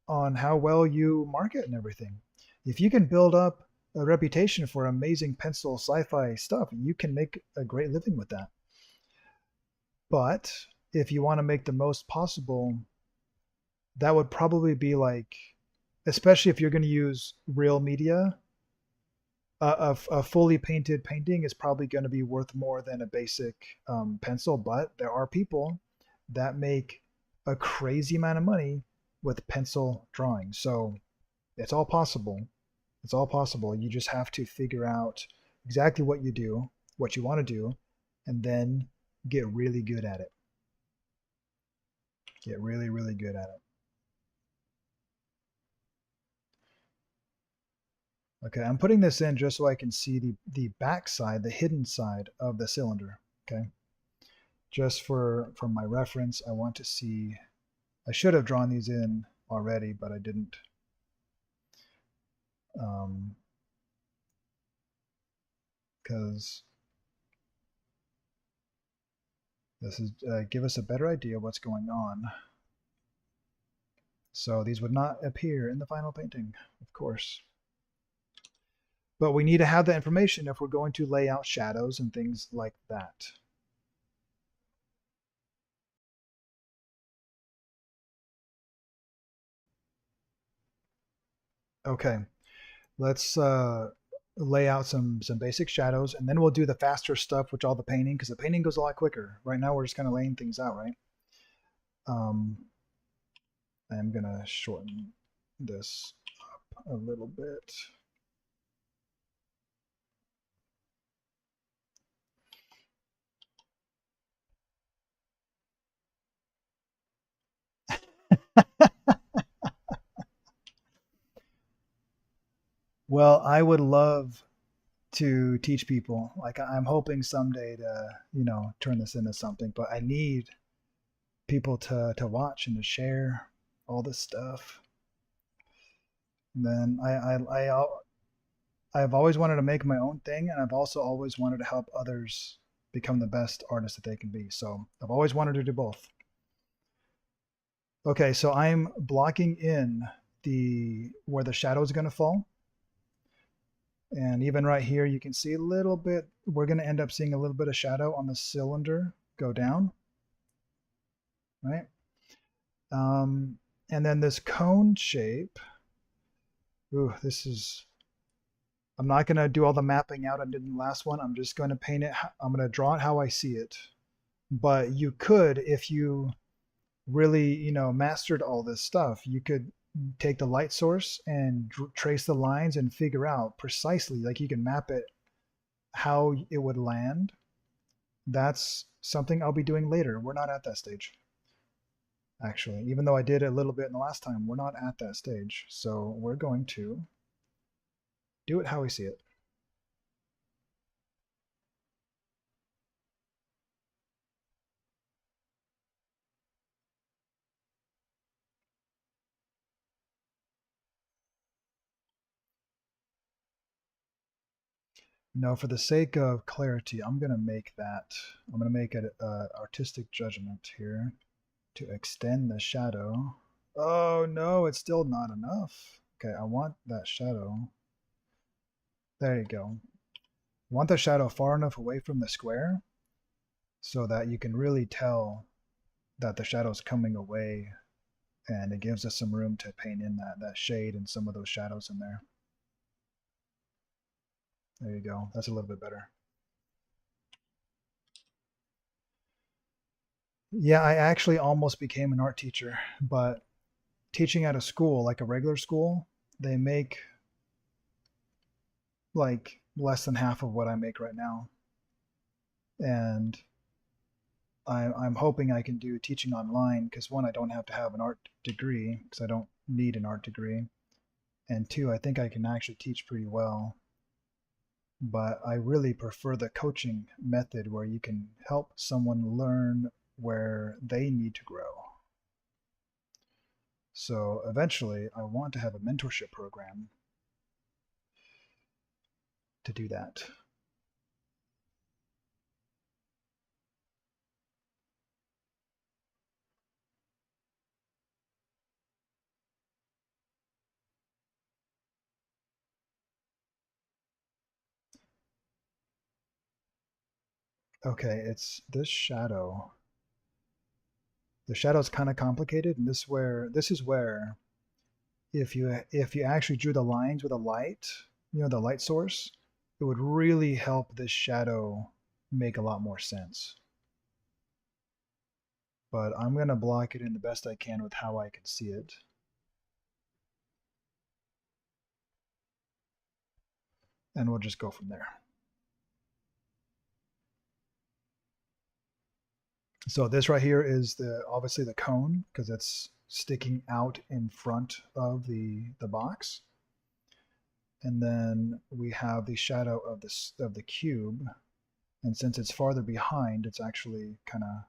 how well you market and everything. If you can build up a reputation for amazing pencil sci-fi stuff, you can make a great living with that. But if you want to make the most possible, that would probably be like, especially if you're going to use real media, a fully painted painting is probably going to be worth more than a basic pencil. But there are people that make a crazy amount of money with pencil drawing. So it's all possible. It's all possible. You just have to figure out exactly what you do, what you want to do, and then get really good at it. Get really, really good at it. Okay, I'm putting this in just so I can see the back side, the hidden side of the cylinder. Okay, just for my reference, I want to see. I should have drawn these in already, but I didn't. Because this is give us a better idea what's going on. So these would not appear in the final painting, of course. But we need to have that information if we're going to lay out shadows and things like that. Okay, let's lay out some basic shadows, and then we'll do the faster stuff, which all the painting, because the painting goes a lot quicker. Right now, we're just kind of laying things out, right? I'm gonna shorten this up a little bit. Well, I would love to teach people. Like I'm hoping someday to, turn this into something, but I need people to watch and to share all this stuff. And then I've always wanted to make my own thing, and I've also always wanted to help others become the best artists that they can be. So I've always wanted to do both. Okay, so I'm blocking in the where the shadow is going to fall. And even right here, you can see a little bit, we're going to end up seeing a little bit of shadow on the cylinder go down, right? And then this cone shape, ooh, I'm not going to do all the mapping out I did in the last one. I'm just going to paint it. I'm going to draw it how I see it. But you could, if you really, mastered all this stuff, you could take the light source and trace the lines and figure out precisely, like you can map it how it would land. That's something I'll be doing later. We're not at that stage, actually. Even though I did it a little bit in the last time, we're not at that stage. So we're going to do it how we see it. No, for the sake of clarity, I'm going to make it artistic judgment here to extend the shadow. Oh no, it's still not enough. Okay, I want that shadow. There you go. I want the shadow far enough away from the square so that you can really tell that the shadow's coming away, and it gives us some room to paint in that shade and some of those shadows in there. There you go. That's a little bit better. Yeah, I actually almost became an art teacher, but teaching at a school, like a regular school, they make like less than half of what I make right now. And I'm hoping I can do teaching online because one, I don't have to have an art degree because I don't need an art degree. And two, I think I can actually teach pretty well but I really prefer the coaching method where you can help someone learn where they need to grow. So eventually, I want to have a mentorship program to do that. Okay, it's this shadow. The shadow is kind of complicated, and this is where if you actually drew the lines with a light, the light source, it would really help this shadow make a lot more sense. But I'm gonna block it in the best I can with how I can see it. And we'll just go from there. So this right here is obviously the cone because it's sticking out in front of the box. And then we have the shadow of the cube. And since it's farther behind, it's actually kind of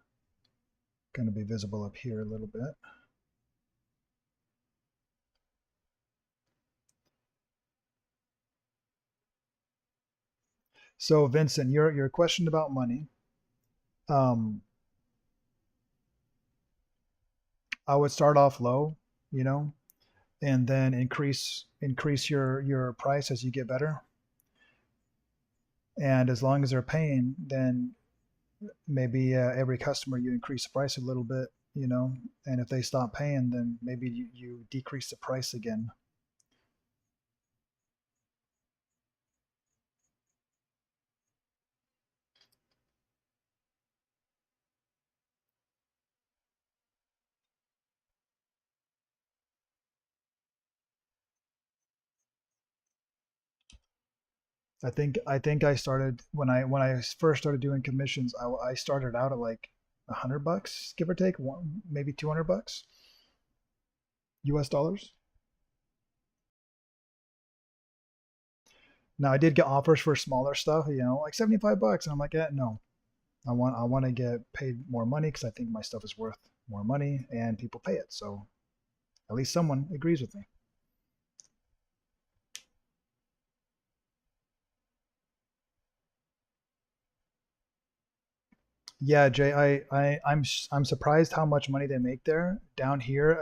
going to be visible up here a little bit. So Vincent, your question about money, um, I would start off low, you know, and then increase your price as you get better. And as long as they're paying, then maybe every customer you increase the price a little bit, and if they stop paying, then maybe you decrease the price again. I think I started when I first started doing commissions. I started out at like $100, give or take, maybe $200 US dollars. Now I did get offers for smaller stuff, like $75, and I'm like, no, I want to get paid more money because I think my stuff is worth more money and people pay it. So at least someone agrees with me. Yeah, Jay, I'm surprised how much money they make there. Down here,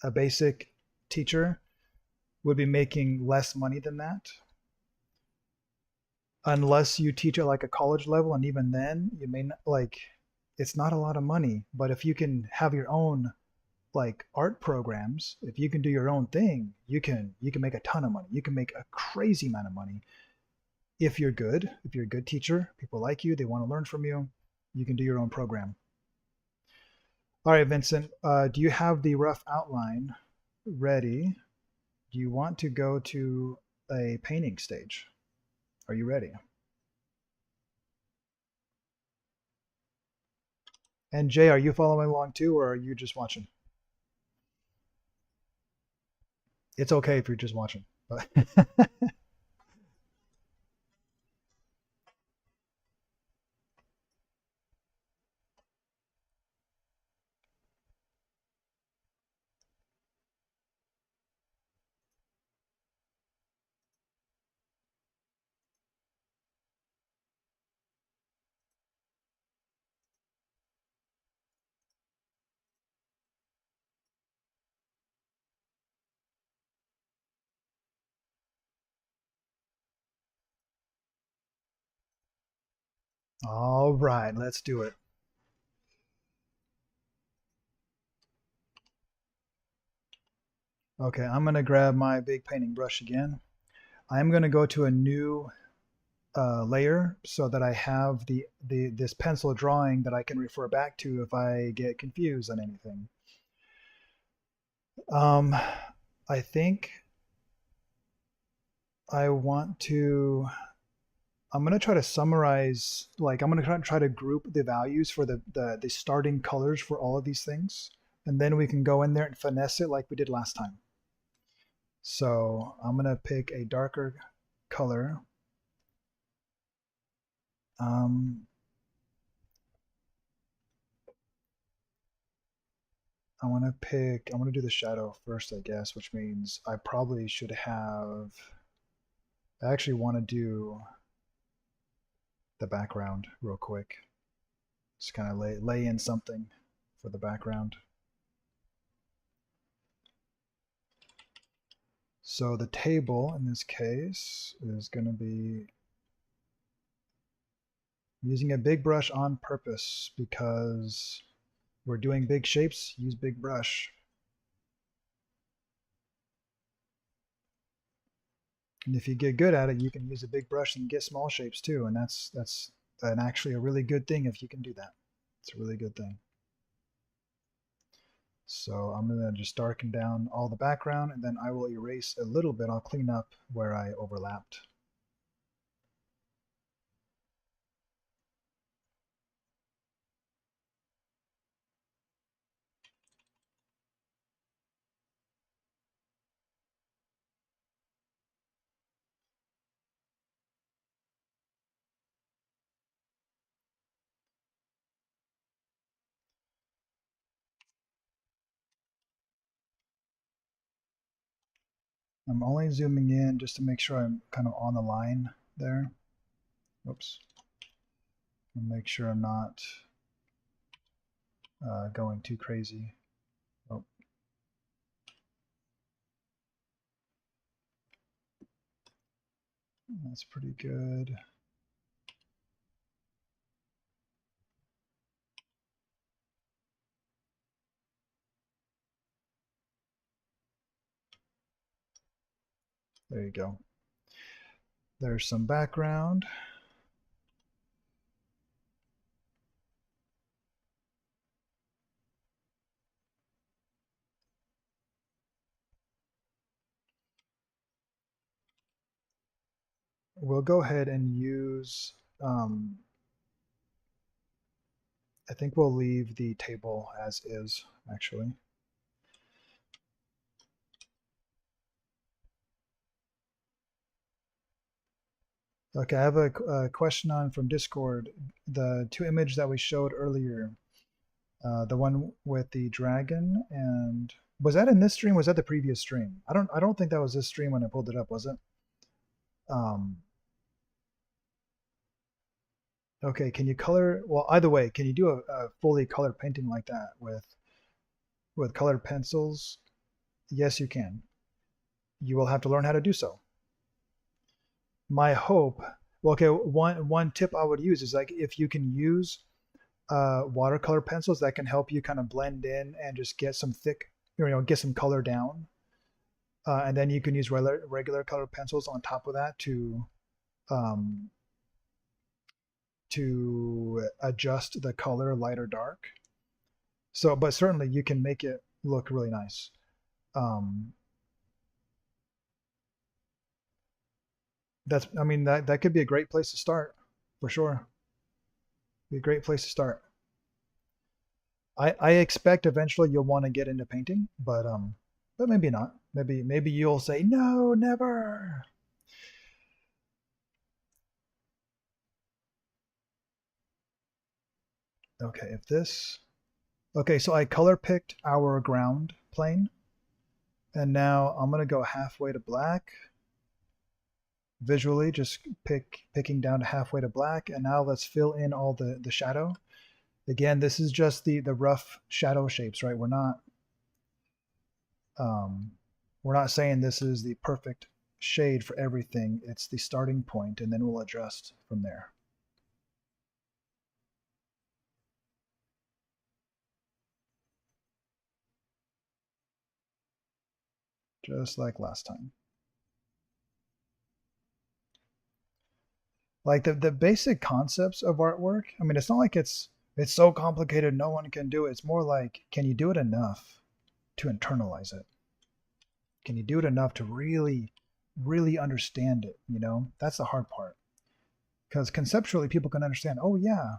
a basic teacher would be making less money than that, unless you teach at like a college level, and even then, you may not like. It's not a lot of money, but if you can have your own like art programs, if you can do your own thing, you can make a ton of money. You can make a crazy amount of money if you're good. If you're a good teacher, people like you, they want to learn from you. You can do your own program. All right, Vincent, do you have the rough outline ready? Do you want to go to a painting stage? Are you ready? And Jay, are you following along too, or are you just watching? It's okay if you're just watching. But all right, let's do it. Okay, I'm gonna grab my big painting brush again. I'm gonna go to a new layer so that I have the this pencil drawing that I can refer back to if I get confused on anything. Um, I think I want to. I'm gonna try to summarize. Like I'm gonna try to group the values for the starting colors for all of these things, and then we can go in there and finesse it like we did last time. So I'm gonna pick a darker color Um, I want to do the shadow first, I guess, which means I probably should have, I actually want to do the background real quick. Just kind of lay in something for the background. So the table in this case is going to be using a big brush on purpose because we're doing big shapes, use big brush. And if you get good at it, you can use a big brush and get small shapes too. And that's actually a really good thing if you can do that. It's a really good thing. So I'm going to just darken down all the background, and then I will erase a little bit. I'll clean up where I overlapped. I'm only zooming in just to make sure I'm kind of on the line there. Oops. And make sure I'm not going too crazy. Oh, that's pretty good. There you go. There's some background. We'll go ahead and use, I think we'll leave the table as is, actually. Okay, I have a question on from Discord. The two images that we showed earlier, the one with the dragon, and was that in this stream? Was that the previous stream? I don't think that was this stream when I pulled it up, was it? Um, okay, can you color? Well, either way, can you do a fully colored painting like that with colored pencils? Yes, you can. You will have to learn how to do so. My hope. Well, okay, one tip I would use is like if you can use watercolor pencils that can help you kind of blend in and just get some thick, get some color down. And then you can use regular color pencils on top of that um, to adjust the color light or dark. So, but certainly you can make it look really nice. Um, I mean, that could be a great place to start for sure. Be a great place to start. I expect eventually you'll want to get into painting, but maybe not. Maybe you'll say no, never. Okay, if this. Okay, so I color picked our ground plane, and now I'm gonna go halfway to black. Visually, just picking down to halfway to black, and now let's fill in all the shadow. Again, this is just the rough shadow shapes, right? Um, we're not saying this is the perfect shade for everything. It's the starting point, and then we'll adjust from there. Just like last time. Like the basic concepts of artwork. I mean, it's not like it's so complicated no one can do it. It's more like, can you do it enough to internalize it? Can you do it enough to really understand it? That's the hard part. Because conceptually, people can understand. Oh yeah,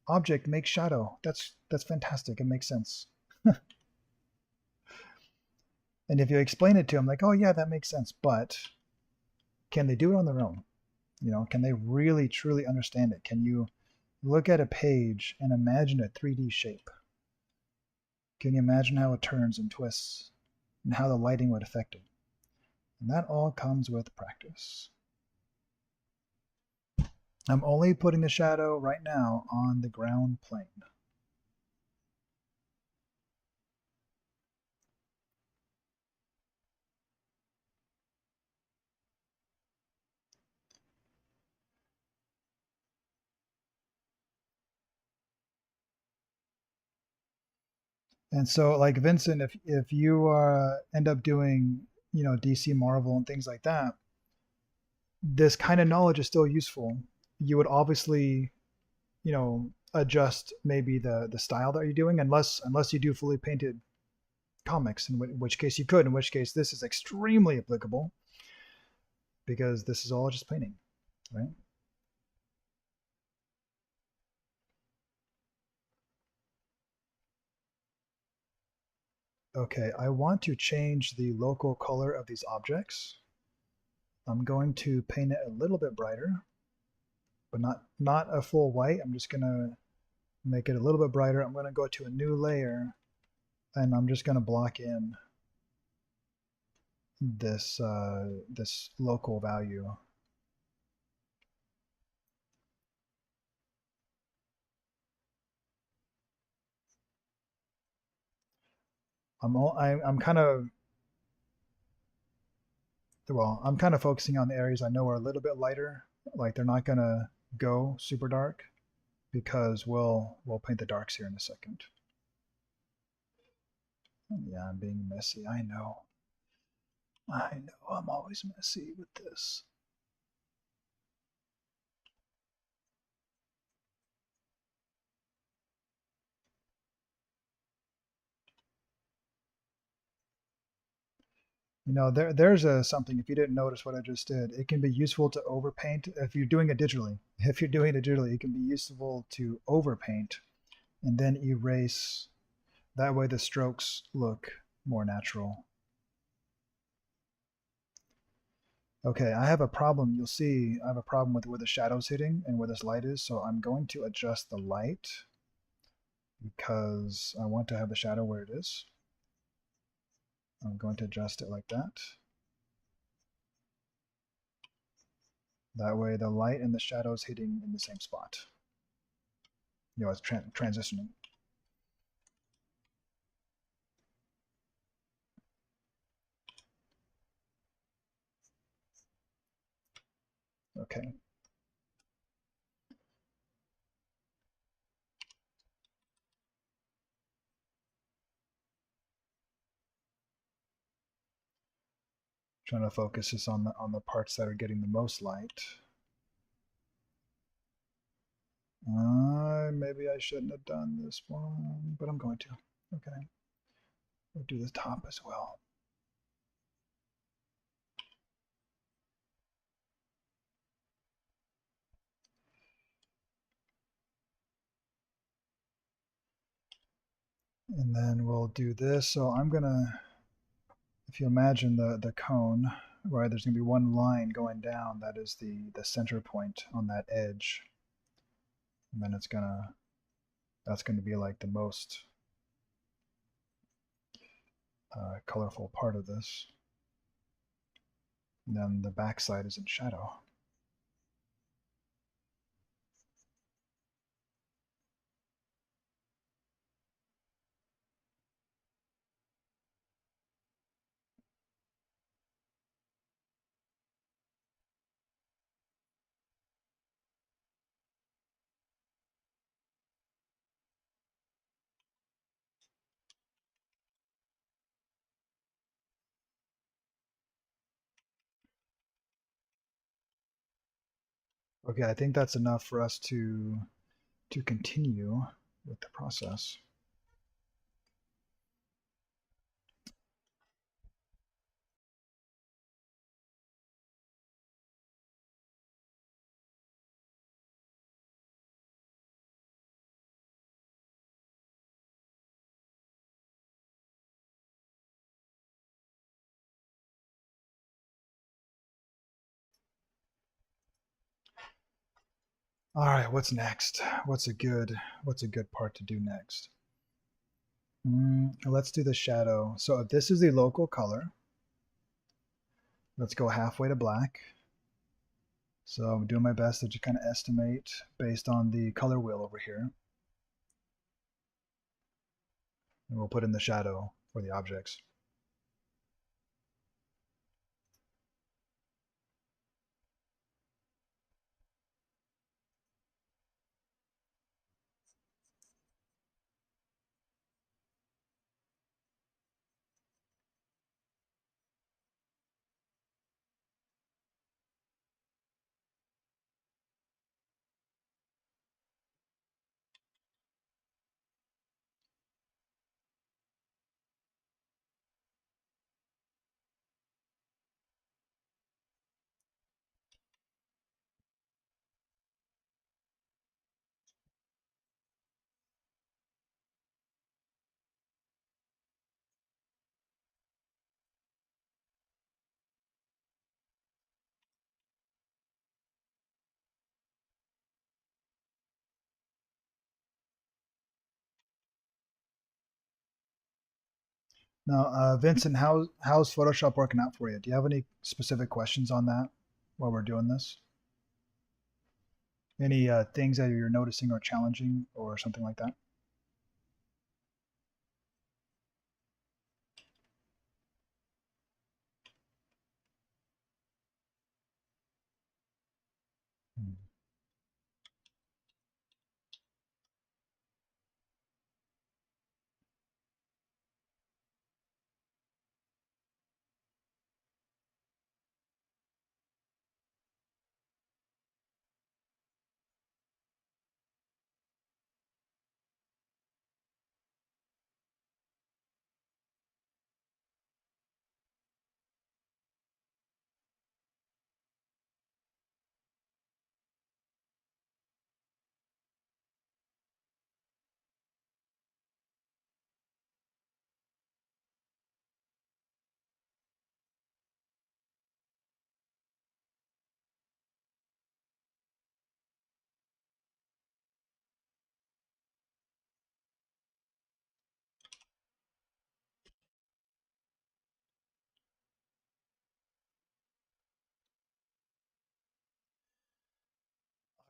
object makes shadow. That's fantastic. It makes sense. And if you explain it to them, like, oh yeah, that makes sense. But can they do it on their own? Can they really truly understand it? Can you look at a page and imagine a 3D shape? Can you imagine how it turns and twists and how the lighting would affect it? And that all comes with practice. I'm only putting the shadow right now on the ground plane. And so, like Vincent, if you end up doing DC Marvel and things like that, this kind of knowledge is still useful. You would obviously adjust maybe the style that you're doing, unless you do fully painted comics, in which case you could. In which case, this is extremely applicable because this is all just painting, right? Okay, I want to change the local color of these objects. I'm going to paint it a little bit brighter, but not a full white. I'm just gonna make it a little bit brighter. I'm gonna go to a new layer, and I'm just gonna block in this local value. I'm kind of I'm kind of focusing on the areas I know are a little bit lighter, like they're not gonna go super dark because we'll paint the darks here in a second. Yeah, I'm being messy. I know. I know. I'm always messy with this. There's a something. If you didn't notice what I just did, it can be useful to overpaint if you're doing it digitally. If you're doing it digitally, it can be useful to overpaint and then erase. That way, the strokes look more natural. Okay, I have a problem. You'll see I have a problem with where the shadow's hitting and where this light is. So I'm going to adjust the light because I want to have the shadow where it is. I'm going to adjust it like that. That way the light and the shadow is hitting in the same spot. It's transitioning. Okay. Trying to focus this on the parts that are getting the most light. Maybe I shouldn't have done this one, but I'm going to. Okay. We'll do the top as well. And then we'll do this. So I'm gonna, if you imagine the cone, right, there's gonna be one line going down that is the center point on that edge. And then that's gonna be like the most colorful part of this. And then the back side is in shadow. Okay, I think that's enough for us to continue with the process. All right, what's next? What's a good part to do next? Let's do the shadow. So if this is the local color, let's go halfway to black. So I'm doing my best to just kind of estimate based on the color wheel over here. And we'll put in the shadow for the objects. Now, Vincent, how's Photoshop working out for you? Do you have any specific questions on that while we're doing this? Any things that you're noticing or challenging or something like that? Hmm.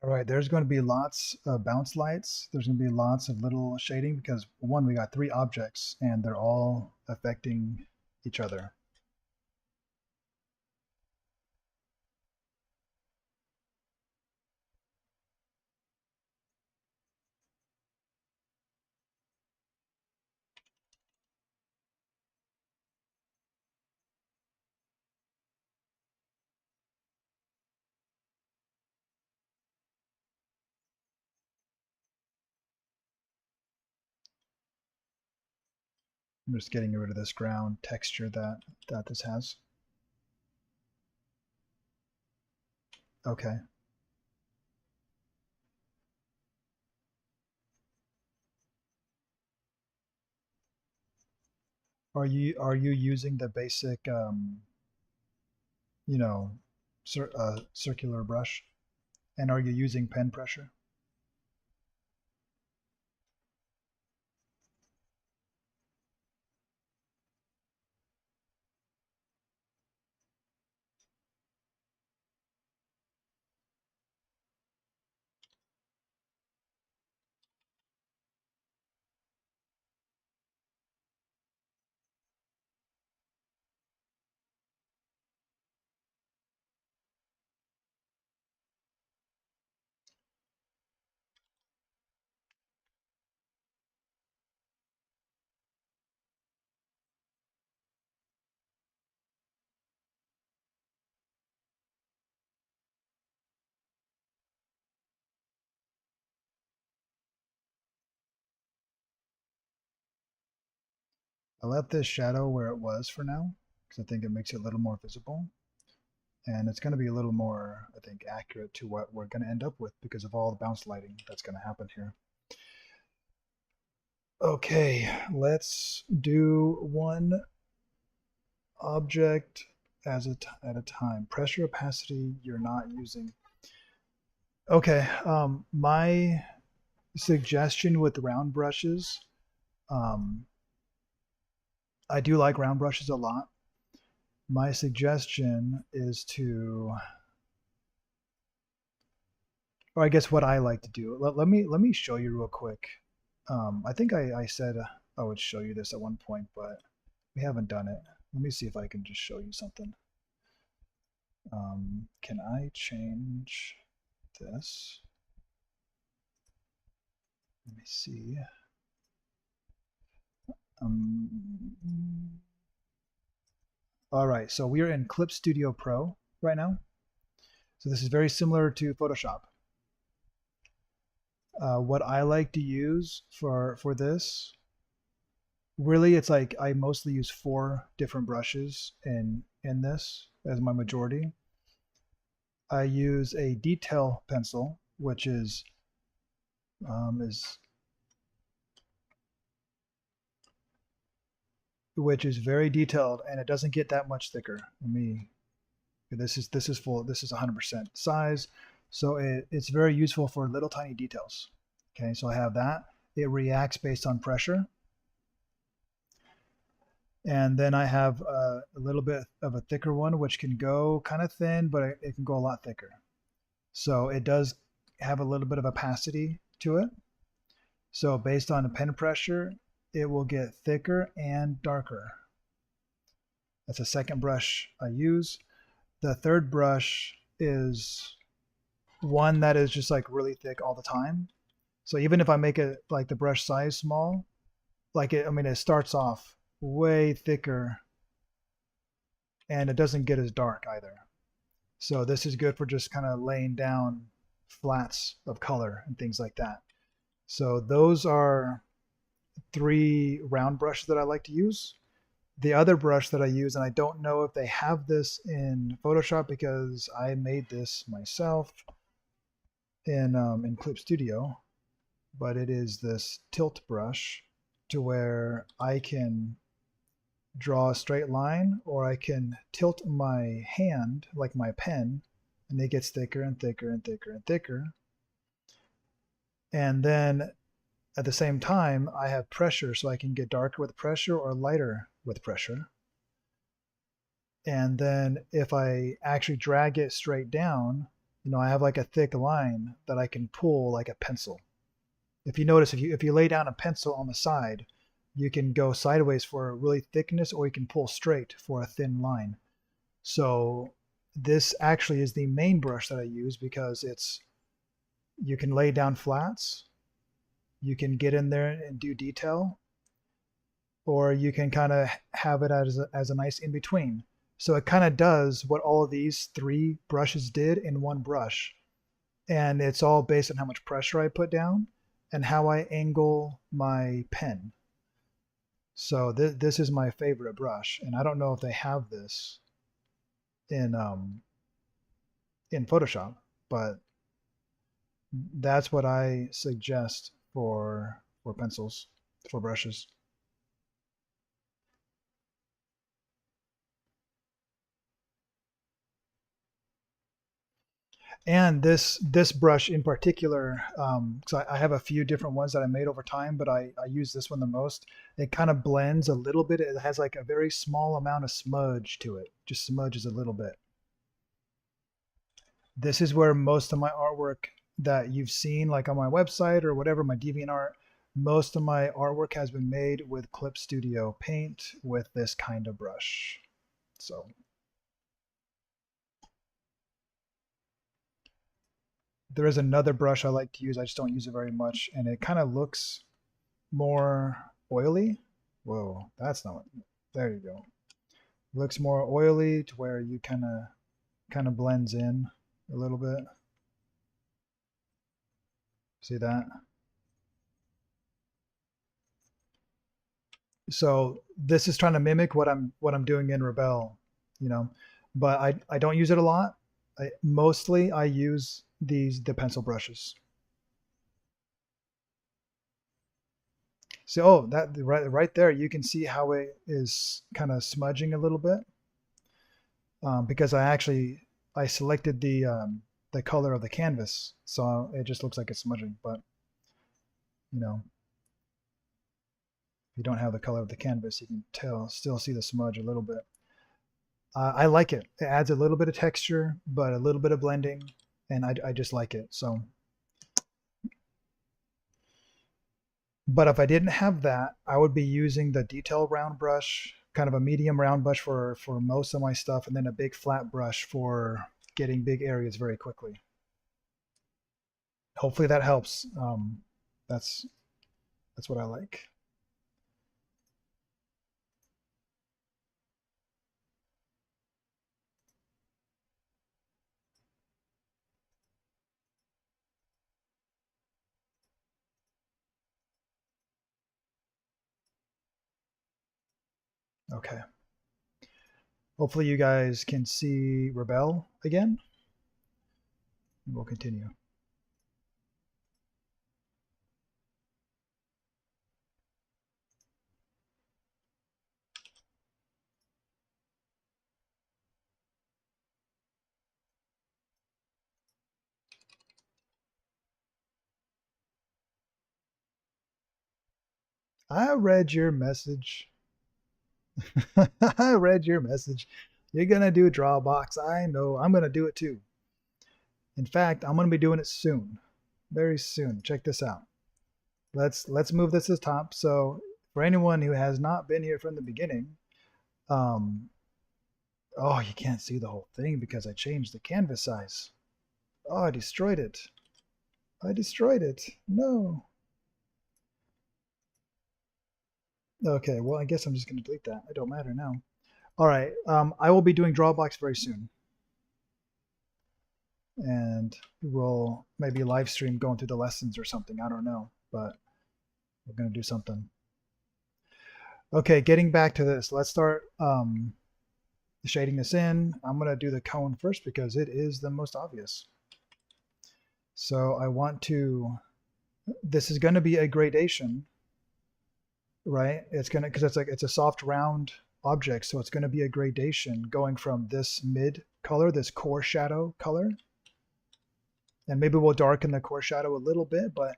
All right, there's going to be lots of bounce lights. There's going to be lots of little shading because one, we got three objects and they're all affecting each other. I'm just getting rid of this ground texture that this has. Okay. Are you using the basic you know circular brush? And are you using pen pressure? I left this shadow where it was for now because I think it makes it a little more visible. And it's going to be a little more, I think, accurate to what we're going to end up with because of all the bounce lighting that's going to happen here. Okay, let's do one object at a time. Pressure opacity, you're not using. Okay. My suggestion with round brushes, um, I do like round brushes a lot. My suggestion is to, or I guess what I like to do. Let me show you real quick. I think I said I would show you this at one point, but we haven't done it. Let me see if I can just show you something. Can I change this? Let me see. Um, all right, so we are in Clip Studio Pro right now. So this is very similar to Photoshop. What I like to use for this, really, it's like I mostly use four different brushes in this as my majority. I use a detail pencil, is which is very detailed, and it doesn't get that much thicker. This is full. This is 100% size, so it's very useful for little tiny details. Okay, so I have that. It reacts based on pressure, and then I have a little bit of a thicker one, which can go kind of thin, but it can go a lot thicker. So it does have a little bit of opacity to it. So based on the pen pressure, it will get thicker and darker. That's a second brush I use. The third brush is one that is just like really thick all the time. So even if I make it like the brush size small, it starts off way thicker and it doesn't get as dark either. So this is good for just kind of laying down flats of color and things like that. So those are three round brushes that I like to use. The other brush that I use, and I don't know if they have this in Photoshop because I made this myself in Clip Studio, but it is this tilt brush to where I can draw a straight line or I can tilt my hand like my pen and it gets thicker and thicker and thicker and thicker. And then at the same time, I have pressure so I can get darker with pressure or lighter with pressure. And then if I actually drag it straight down, I have like a thick line that I can pull like a pencil. If you notice, if you lay down a pencil on the side, you can go sideways for a really thickness, or you can pull straight for a thin line. So this actually is the main brush that I use because you can lay down flats, you can get in there and do detail, or you can kind of have it as a nice in between. So it kind of does what all of these three brushes did in one brush. And it's all based on how much pressure I put down and how I angle my pen. So this is my favorite brush, and I don't know if they have this in in Photoshop, but that's what I suggest for pencils, for brushes. And this brush in particular, because I have a few different ones that I made over time, but I use this one the most. It kind of blends a little bit. It has like a very small amount of smudge to it, just smudges a little bit. This is where most of my artwork that you've seen, like on my website or whatever, my DeviantArt, most of my artwork has been made with Clip Studio Paint with this kind of brush. So there is another brush I like to use. I just don't use it very much, and it kind of looks more oily. Whoa, that's not. There you go. Looks more oily to where you kind of blends in a little bit. See that? So this is trying to mimic what I'm doing in Rebel, you know, but I don't use it a lot. Mostly I use the pencil brushes. So that right there, you can see how it is kind of smudging a little bit because I selected the color of the canvas, so it just looks like it's smudging. But you know, if you don't have the color of the canvas, you can still see the smudge a little bit. I like it. It adds a little bit of texture, but a little bit of blending, and I just like it. So, but if I didn't have that, I would be using the detail round brush, kind of a medium round brush for most of my stuff, and then a big flat brush for getting big areas very quickly. Hopefully that helps. That's that's what I like. Okay. Hopefully you guys can see Rebel again. We'll continue. I read your message. I read your message. You're gonna do a Drawbox. I know. I'm gonna do it too. In fact, I'm gonna be doing it soon, very soon. Check this out. Let's move this to the top. So for anyone who has not been here from the beginning, um, oh, you can't see the whole thing because I changed the canvas size. Oh, I destroyed it. I destroyed it. No. Okay, well, I guess I'm just gonna delete that. It don't matter now. All right. I will be doing Drawbox very soon, and we'll maybe live stream going through the lessons or something. I don't know, but we're gonna do something. Okay, getting back to this, let's start shading this in. I'm gonna do the cone first because it is the most obvious. So I want to. This is gonna be a gradation, right? It's gonna because it's a soft round object, so it's gonna be a gradation going from this mid color, this core shadow color, and maybe we'll darken the core shadow a little bit, but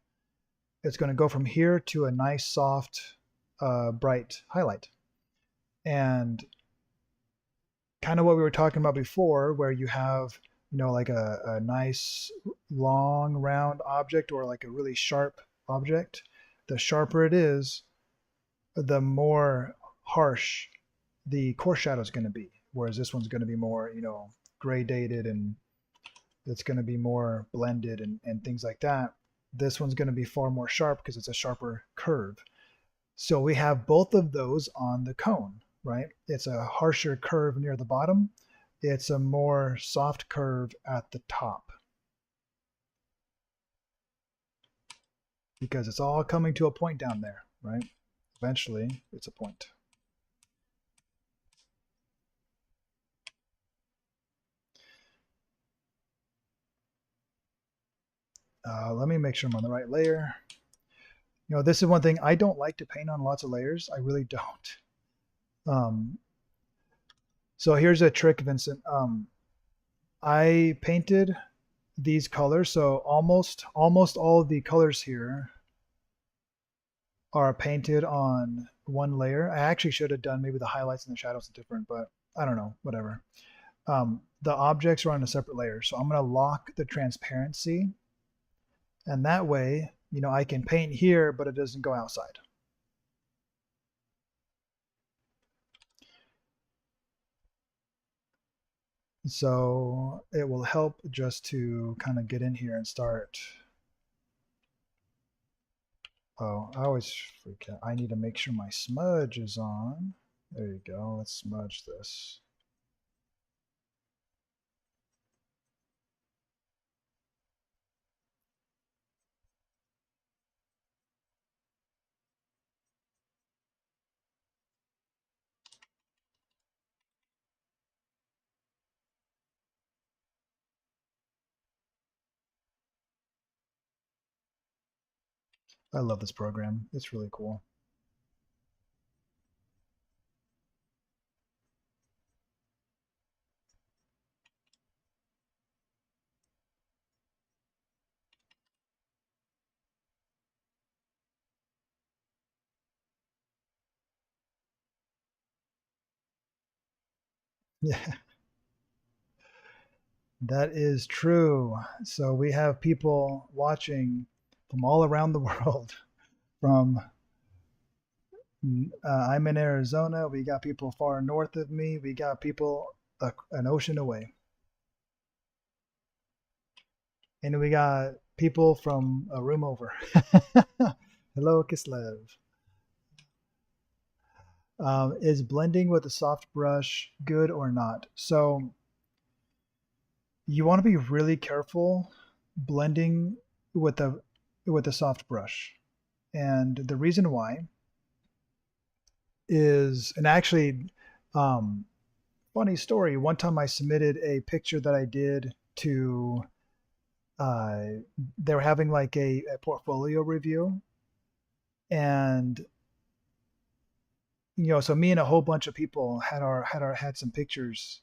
it's going to go from here to a nice soft bright highlight. And kind of what we were talking about before, where you have like a nice long round object or like a really sharp object, the sharper it is, the more harsh the core shadow is going to be, whereas this one's going to be more gradated, and it's going to be more blended and things like that. This one's going to be far more sharp because it's a sharper curve. So we have both of those on the cone, right? It's a harsher curve near the bottom. It's a more soft curve at the top because it's all coming to a point down there, right? Eventually, it's a point. Let me make sure I'm on the right layer. This is one thing I don't like to paint on lots of layers. I really don't. So here's a trick, Vincent. I painted these colors, so almost all of the colors here are painted on one layer. I actually should have done maybe the highlights and the shadows different, but I don't know, whatever. The objects are on a separate layer, so I'm going to lock the transparency, and that way, I can paint here, but it doesn't go outside. So it will help just to kind of get in here and start. Oh, I always freak out. I need to make sure my smudge is on. There you go. Let's smudge this. I love this program. It's really cool. Yeah, that is true. So we have people watching from all around the world. From I'm in Arizona. We got people far north of me. We got people an ocean away, and we got people from a room over. Hello, Kislev. Is blending with a soft brush good or not? So you want to be really careful blending with a soft brush, and the reason why is, and actually, um, funny story. One time I submitted a picture that I did to. Uh, they were having like a portfolio review, and so me and a whole bunch of people had some pictures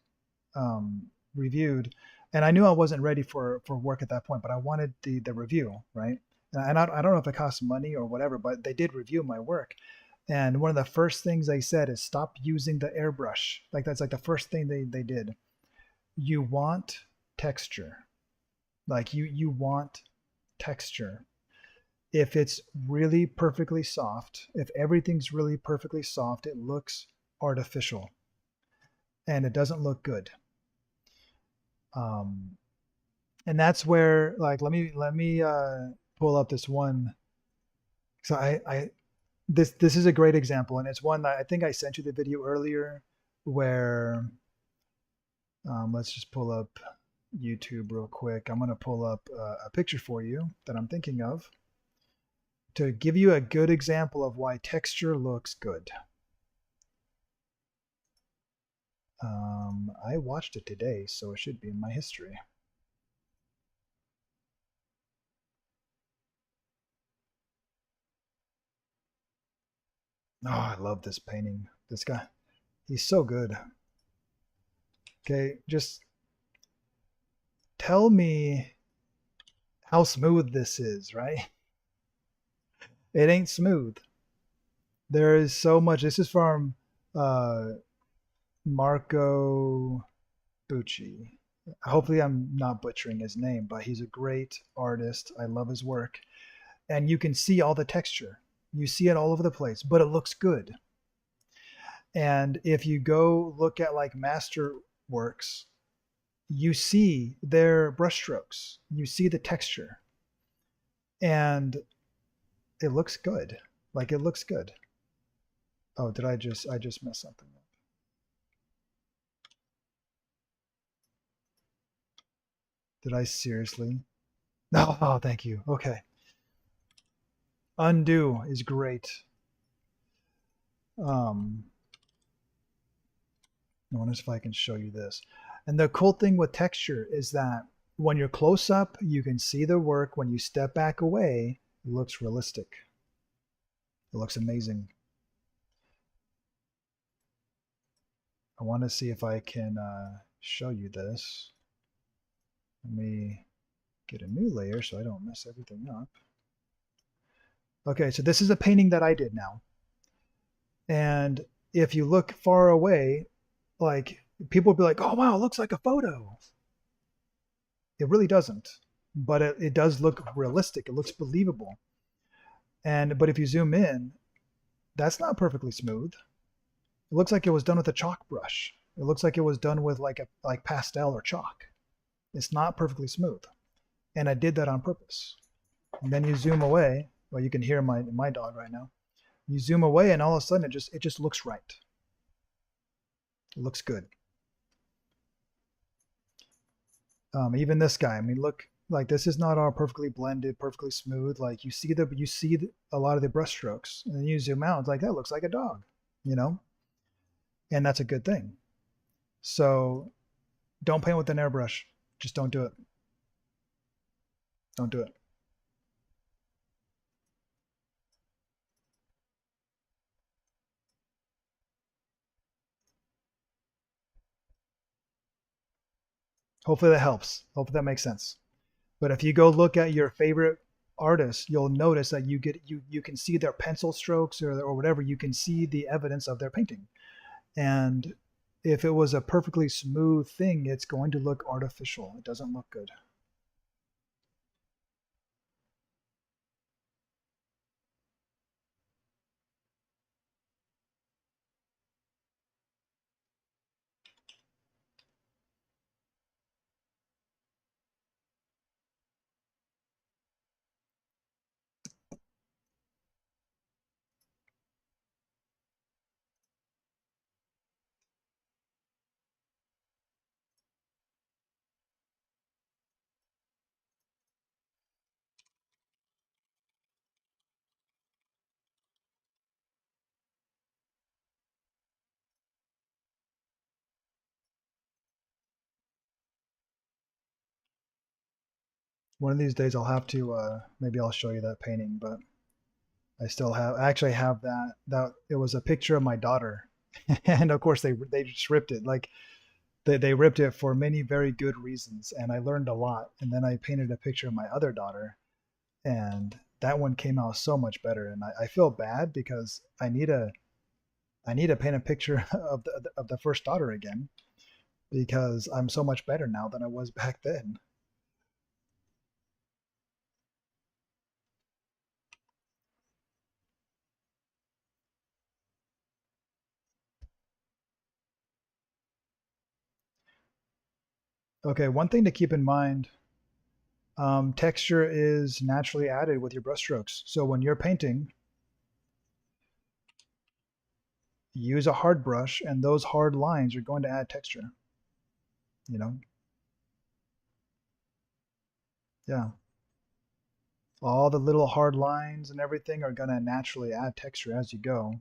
um, reviewed, and I knew I wasn't ready for work at that point, but I wanted the review, right? And I don't know if it costs money or whatever, but they did review my work. And one of the first things they said is stop using the airbrush. Like that's like the first thing they did. You want texture. Like you want texture. If it's really perfectly soft, if everything's really perfectly soft, it looks artificial and it doesn't look good. Um, and that's where, like, let me pull up this one. So this is a great example, and it's one that I think I sent you the video earlier, where let's just pull up YouTube real quick. I'm gonna pull up a picture for you that I'm thinking of to give you a good example of why texture looks good. I watched it today, so it should be in my history. Oh, I love this painting. This guy, he's so good. Okay, just tell me how smooth this is, right? It ain't smooth. There is so much. This is from uh, Marco Bucci. Hopefully, I'm not butchering his name, but he's a great artist. I love his work. And you can see all the texture. You see it all over the place, but it looks good. And if you go look at like master works, you see their brushstrokes, you see the texture, and it looks good. Like it looks good. Oh, did I just mess something up? Did I seriously? No, oh, thank you. Okay. Undo is great. Um, I wonder if I can show you this. And the cool thing with texture is that when you're close up, you can see the work. When you step back away, it looks realistic. It looks amazing. I want to see if I can show you this. Let me get a new layer so I don't mess everything up. Okay, so this is a painting that I did now. And if you look far away, like people will be like, oh, wow, it looks like a photo. It really doesn't, but it does look realistic. It looks believable. But if you zoom in, that's not perfectly smooth. It looks like it was done with a chalk brush. It looks like it was done with like pastel or chalk. It's not perfectly smooth, and I did that on purpose. And then you zoom away. Well, you can hear my dog right now. You zoom away, and all of a sudden it just looks right. It looks good. Even this guy. I mean, look, like this is not all perfectly blended, perfectly smooth. Like you see a lot of the brush strokes, and then you zoom out. It's like that looks like a dog, you know, and that's a good thing. So don't paint with an airbrush. Just don't do it. Don't do it. Hopefully that helps. Hopefully that makes sense. But if you go look at your favorite artists, you'll notice that you can see their pencil strokes or whatever. You can see the evidence of their painting, and if it was a perfectly smooth thing, it's going to look artificial. It doesn't look good. One of these days I'll have to maybe I'll show you that painting, but I actually have that it was a picture of my daughter. And of course they just ripped it. Like they ripped it for many very good reasons, and I learned a lot. And then I painted a picture of my other daughter, and that one came out so much better. And I feel bad because I need to paint a picture of the first daughter again because I'm so much better now than I was back then. Okay, one thing to keep in mind, texture is naturally added with your brushstrokes. So when you're painting, use a hard brush, and those hard lines are going to add texture. You know, yeah. All the little hard lines and everything are going to naturally add texture as you go.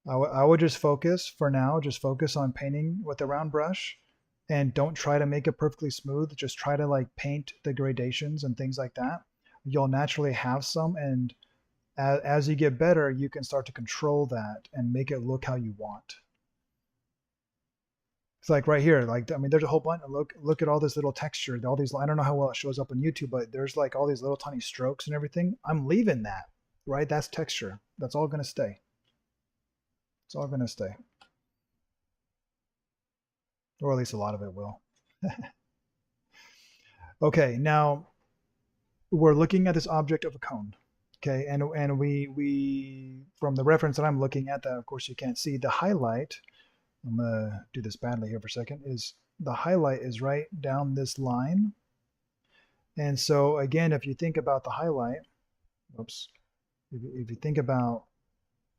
I would just focus for now, just focus on painting with a round brush and don't try to make it perfectly smooth. Just try to like paint the gradations and things like that. You'll naturally have some, and as you get better, you can start to control that and make it look how you want. It's like right here, like I mean, there's a whole bunch. Look at all this little texture, all these. I don't know how well it shows up on YouTube, but there's like all these little tiny strokes and everything. I'm leaving that, right? That's texture. That's all gonna stay. It's all gonna stay, or at least a lot of it will. Okay, now we're looking at this object of a cone. Okay, and we from the reference that I'm looking at, that of course you can't see, the highlight. I'm gonna do this badly here for a second. Is the highlight is right down this line, and so again, if you think about the highlight, oops, if you think about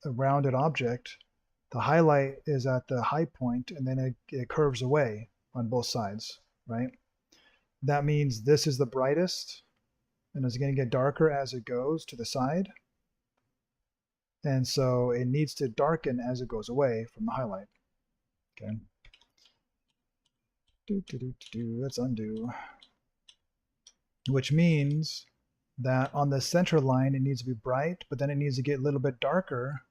a rounded object, the highlight is at the high point, and then it curves away on both sides, right? That means this is the brightest, and it's going to get darker as it goes to the side. And so it needs to darken as it goes away from the highlight. Okay. Let's undo. Which means that on the center line, it needs to be bright, but then it needs to get a little bit darker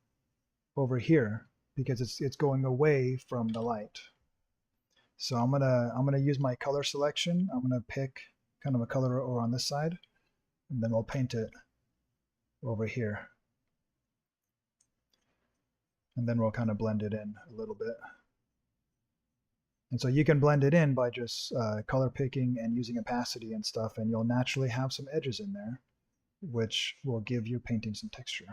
over here because it's going away from the light. So I'm gonna use my color selection. I'm gonna pick kind of a color over on this side, and then we'll paint it over here. And then we'll kind of blend it in a little bit. And so you can blend it in by just color picking and using opacity and stuff, and you'll naturally have some edges in there, which will give your painting some texture.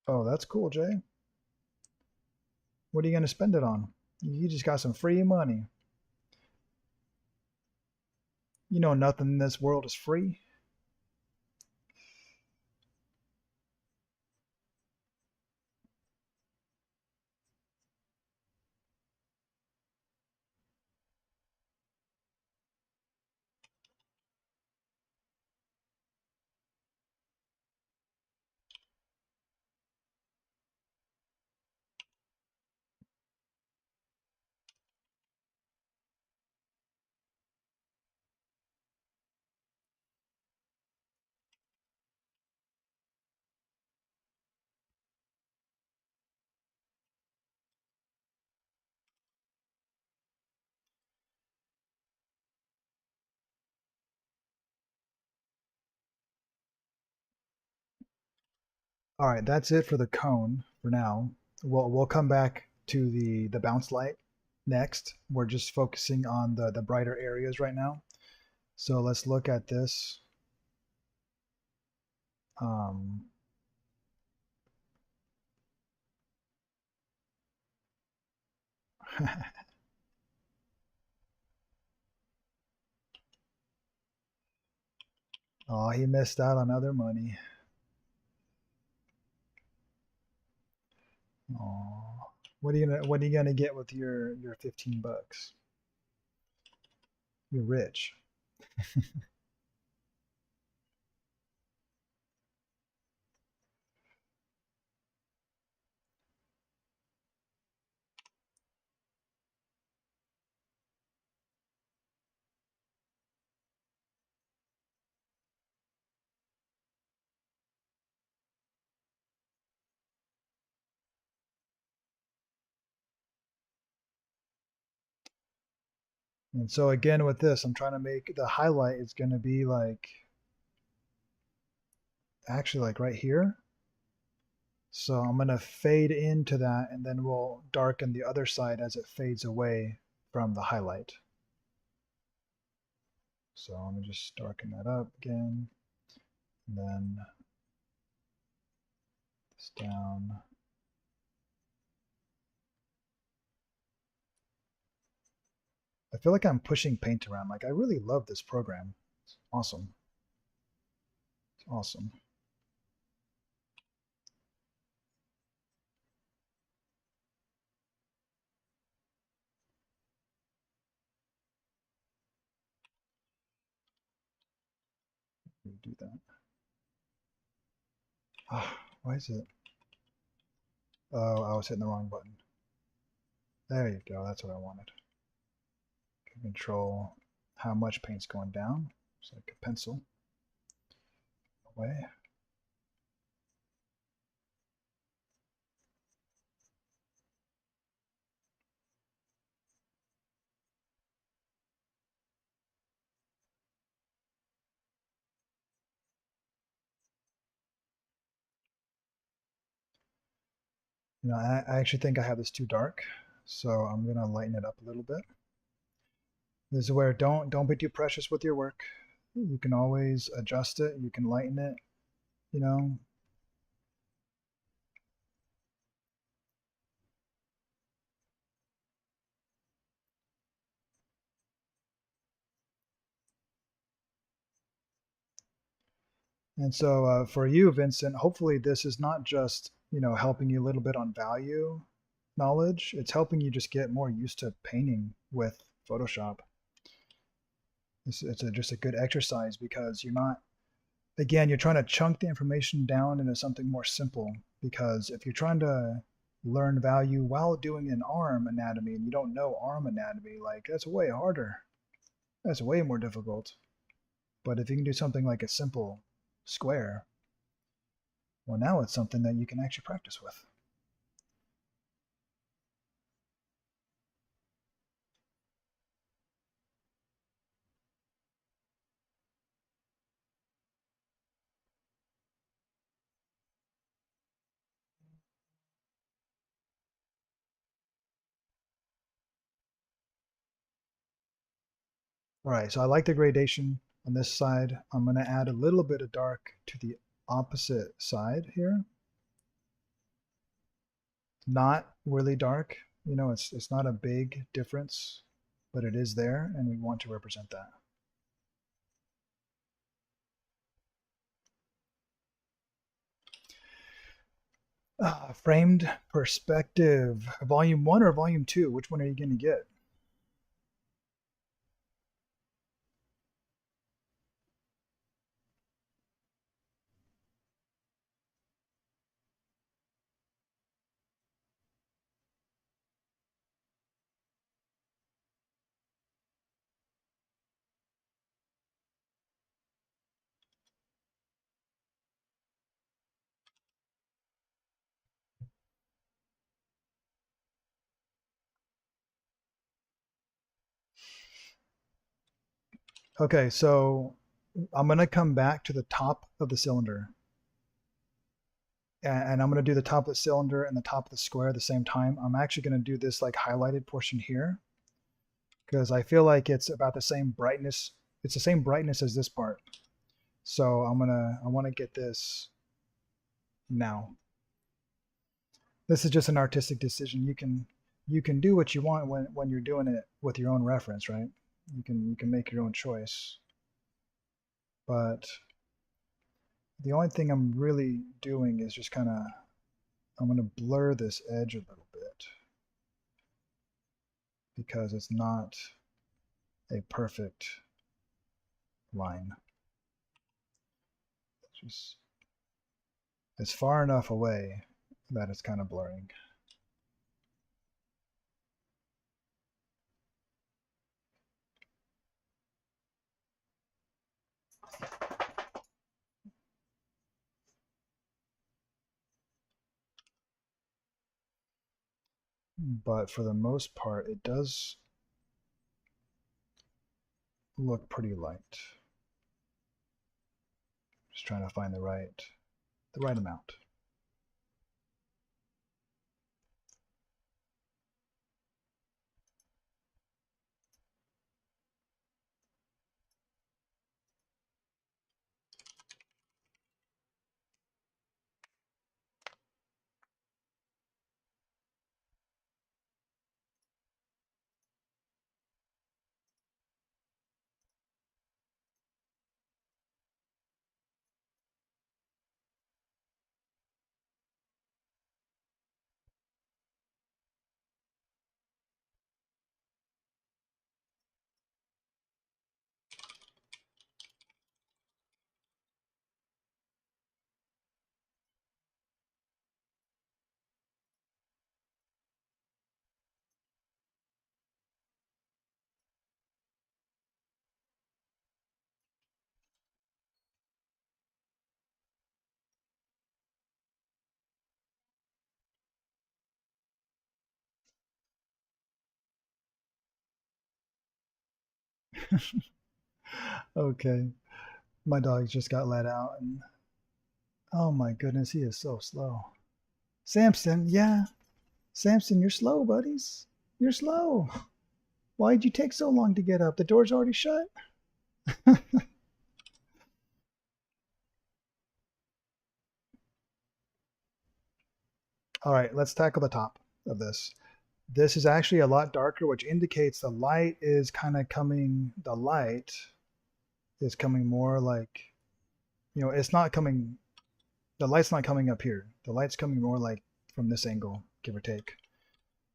Oh, that's cool, Jay. What are you going to spend it on? You just got some free money. You know, nothing in this world is free. All right, that's it for the cone for now. We'll come back to the bounce light next. We're just focusing on the brighter areas right now. So let's look at this. Um, oh, he missed out on other money. Oh, what are you gonna get with your 15 bucks? You're rich. And so again with this, I'm trying to make the highlight is gonna be like actually like right here. So I'm gonna fade into that and then we'll darken the other side as it fades away from the highlight. So let me just darken that up again. And then this down. I feel like I'm pushing paint around. Like I really love this program. It's awesome. It's awesome. Do that. Ah, why is it? Oh, I was hitting the wrong button. There you go. That's what I wanted. Control how much paint's going down. It's like a pencil away. I actually think I have this too dark, so I'm gonna lighten it up a little bit. This is where don't be too precious with your work. You can always adjust it. You can lighten it. You know, and so for you, Vincent, hopefully this is not just helping you a little bit on value knowledge. It's helping you just get more used to painting with Photoshop. Just a good exercise because you're not again you're trying to chunk the information down into something more simple. Because if you're trying to learn value while doing an arm anatomy and you don't know arm anatomy, like that's way harder. That's way more difficult. But if you can do something like a simple square, well, now it's something that you can actually practice with. All right, so I like the gradation on this side. I'm going to add a little bit of dark to the opposite side here. Not really dark. It's not a big difference, but it is there, and we want to represent that. Framed perspective, volume one or volume two? Which one are you going to get? Okay, so I'm going to come back to the top of the cylinder and I'm going to do the top of the cylinder and the top of the square at the same time. I'm actually going to do this like highlighted portion here because I feel like it's about the same brightness. It's the same brightness as this part. So I want to get this now. This is just an artistic decision. You can do what you want when you're doing it with your own reference, right? You can make your own choice. But the only thing I'm really doing is just kind of, I'm going to blur this edge a little bit because it's not a perfect line. It's far enough away that it's kind of blurring. But for the most part, it does look pretty light. Just trying to find the right amount. Okay, my dog just got let out, and oh my goodness, he is so slow. Samson, yeah, Samson, you're slow, buddies. You're slow. Why'd you take so long to get up? The door's already shut. All right, let's tackle the top of this. This is actually a lot darker, which indicates the light is kind of coming, the light is coming more like, it's not coming, the light's not coming up here. The light's coming more like from this angle, give or take.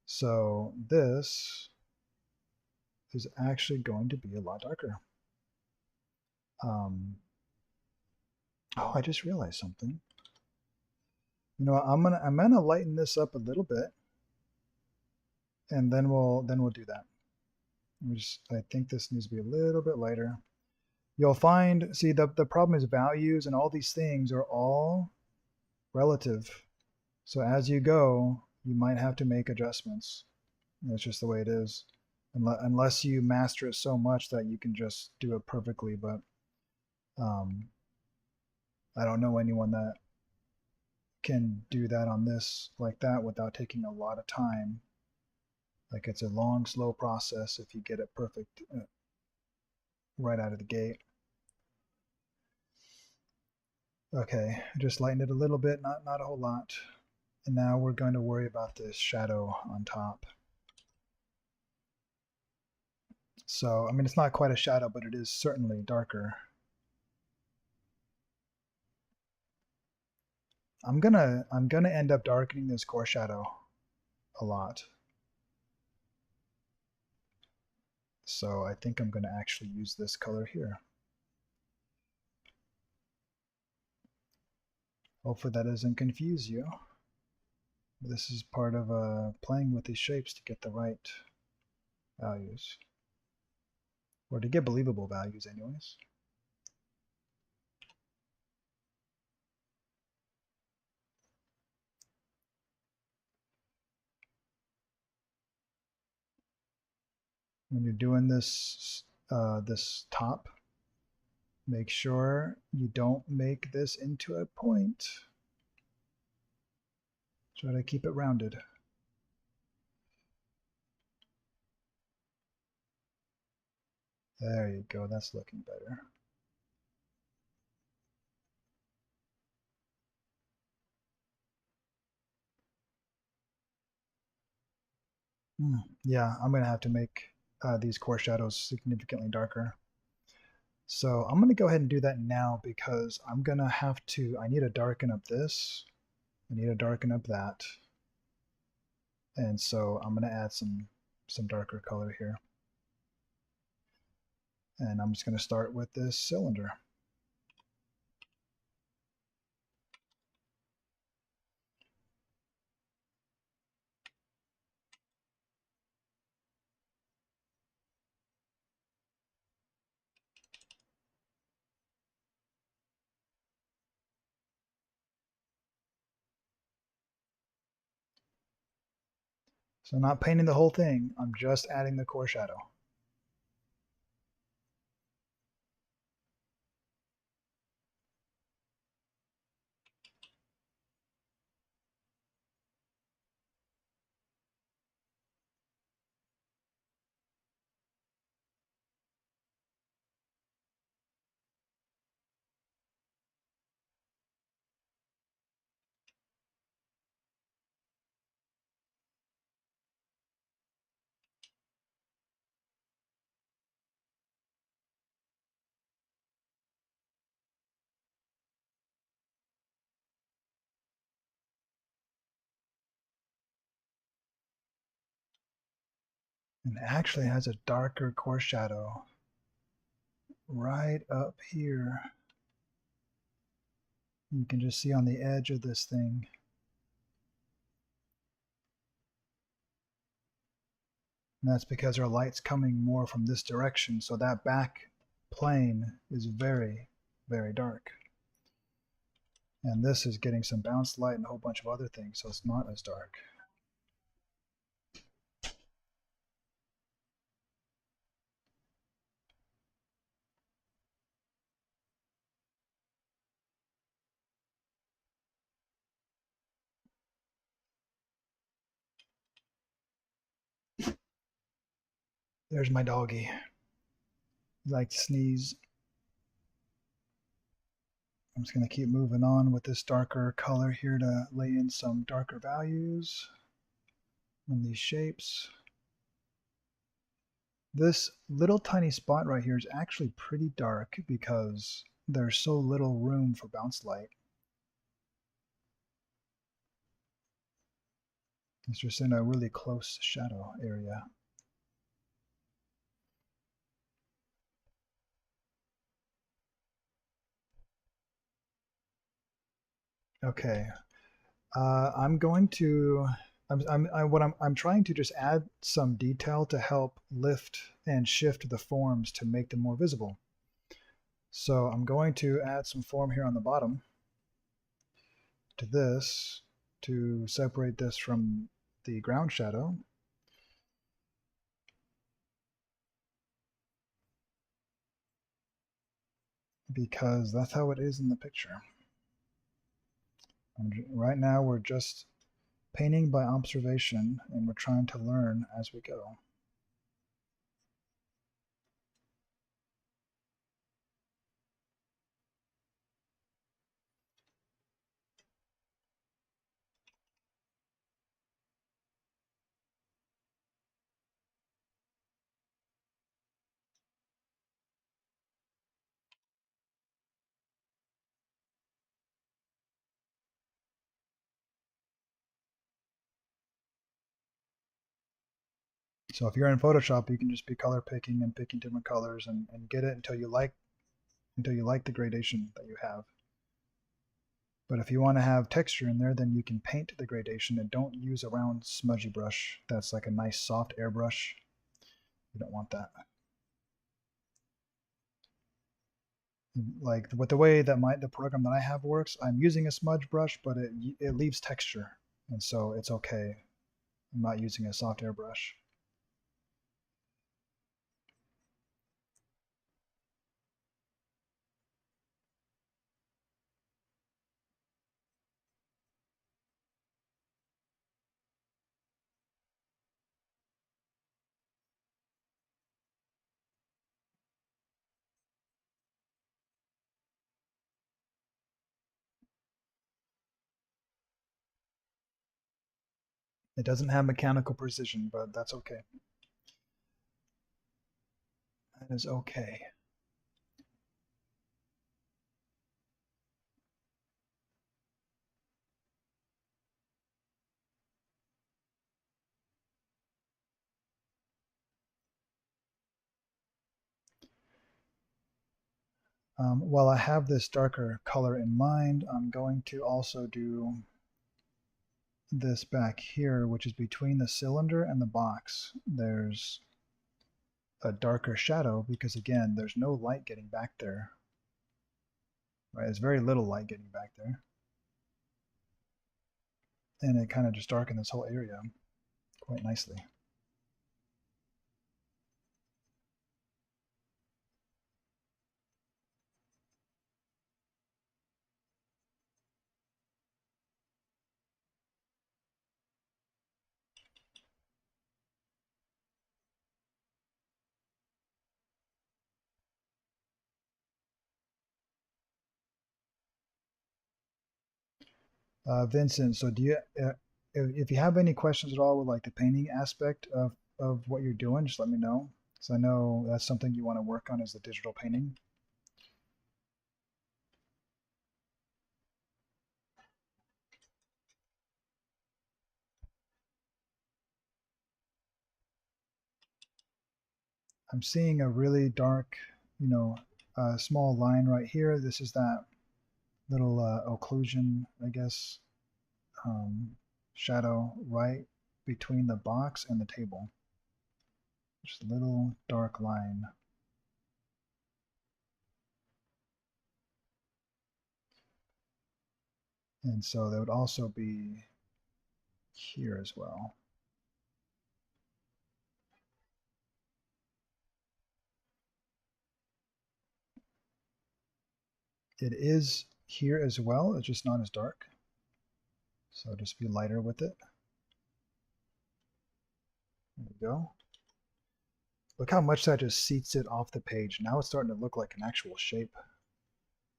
So this is actually going to be a lot darker. Oh, I just realized something. I'm gonna lighten this up a little bit, and then we'll do that. I think this needs to be a little bit lighter. You'll find, see, the problem is values and all these things are all relative. So as you go, you might have to make adjustments. That's just the way it is. Unless you master it so much that you can just do it perfectly. But I don't know anyone that can do that on this like that without taking a lot of time. Like it's a long, slow process if you get it perfect right out of the gate. Okay, just lighten it a little bit, not a whole lot. And now we're going to worry about this shadow on top. So, I mean, it's not quite a shadow, but it is certainly darker. I'm gonna end up darkening this core shadow a lot. So I think I'm gonna actually use this color here. Hopefully that doesn't confuse you. This is part of playing with these shapes to get the right values. Or to get believable values anyways. When you're doing this this top, make sure you don't make this into a point. Try to keep it rounded. There you go, that's looking better. Yeah, I'm going to have to make these core shadows significantly darker. So I'm going to go ahead and do that now because I'm going to have to, I need to darken up this. I need to darken up that. And so I'm going to add some darker color here. And I'm just going to start with this cylinder. So I'm not painting the whole thing, I'm just adding the core shadow. And it actually has a darker core shadow right up here. You can just see on the edge of this thing. And that's because our light's coming more from this direction. So that back plane is very, very dark. And this is getting some bounced light and a whole bunch of other things, so it's not as dark. There's my doggy. He likes to sneeze. I'm just going to keep moving on with this darker color here to lay in some darker values on these shapes. This little tiny spot right here is actually pretty dark because there's so little room for bounce light. It's just in a really close shadow area. Okay, I'm going to. I'm trying to just add some detail to help lift and shift the forms to make them more visible. So I'm going to add some form here on the bottom to this to separate this from the ground shadow. Because that's how it is in the picture. Right now we're just painting by observation and we're trying to learn as we go. So if you're in Photoshop, you can just be color picking and picking different colors and get it until you like the gradation that you have. But if you want to have texture in there, then you can paint the gradation and don't use a round smudgy brush. That's like a nice soft airbrush. You don't want that. Like with the way that the program that I have works, I'm using a smudge brush, but it leaves texture, and so it's okay. I'm not using a soft airbrush. It doesn't have mechanical precision, but that's okay. That is okay. While I have this darker color in mind, I'm going to also do this back here, which is between the cylinder and the box. There's a darker shadow because, again, there's no light getting back there. Right? There's very little light getting back there. And it kind of just darkened this whole area quite nicely. Vincent, so do you, if you have any questions at all with like the painting aspect of what you're doing, just let me know. So I know that's something you want to work on is the digital painting. I'm seeing a really dark, you know, small line right here. This is that little occlusion, I guess, um, shadow right between the box and the table. Just a little dark line. And so there would also be here as well. It is here as well, it's just not as dark. So just be lighter with it. There we go. Look how much that just seats it off the page. Now it's starting to look like an actual shape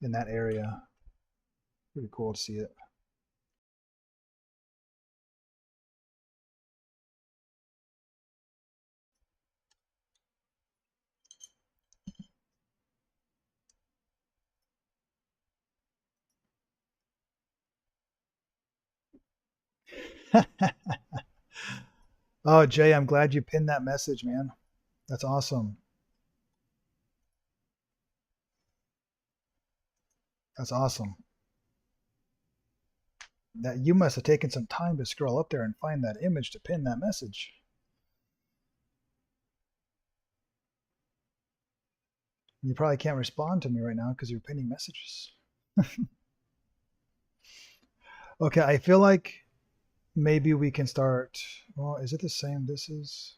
in that area. Pretty cool to see it. Oh, Jay, I'm glad you pinned that message, man. That's awesome. That's awesome. That you must have taken some time to scroll up there and find that image to pin that message. You probably can't respond to me right now because you're pinning messages. Okay, I feel like maybe we can start. Well, is it the same? This is.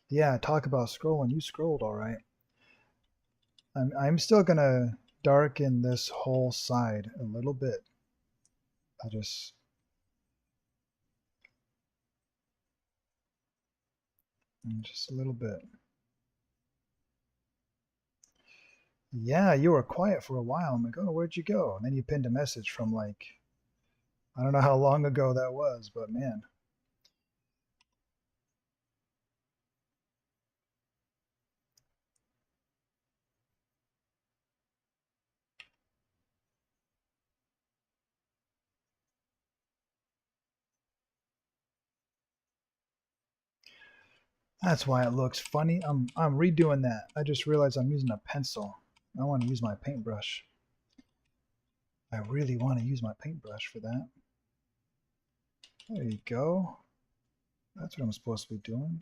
Yeah, talk about scrolling. You scrolled all right. I'm still gonna darken this whole side a little bit. I just a little bit. Yeah, you were quiet for a while. I'm like, oh, where'd you go? And then you pinned a message from like, I don't know how long ago that was, but man. That's why it looks funny. I'm redoing that. I just realized I'm using a pencil. I want to use my paintbrush. I really want to use my paintbrush for that. There you go. That's what I'm supposed to be doing.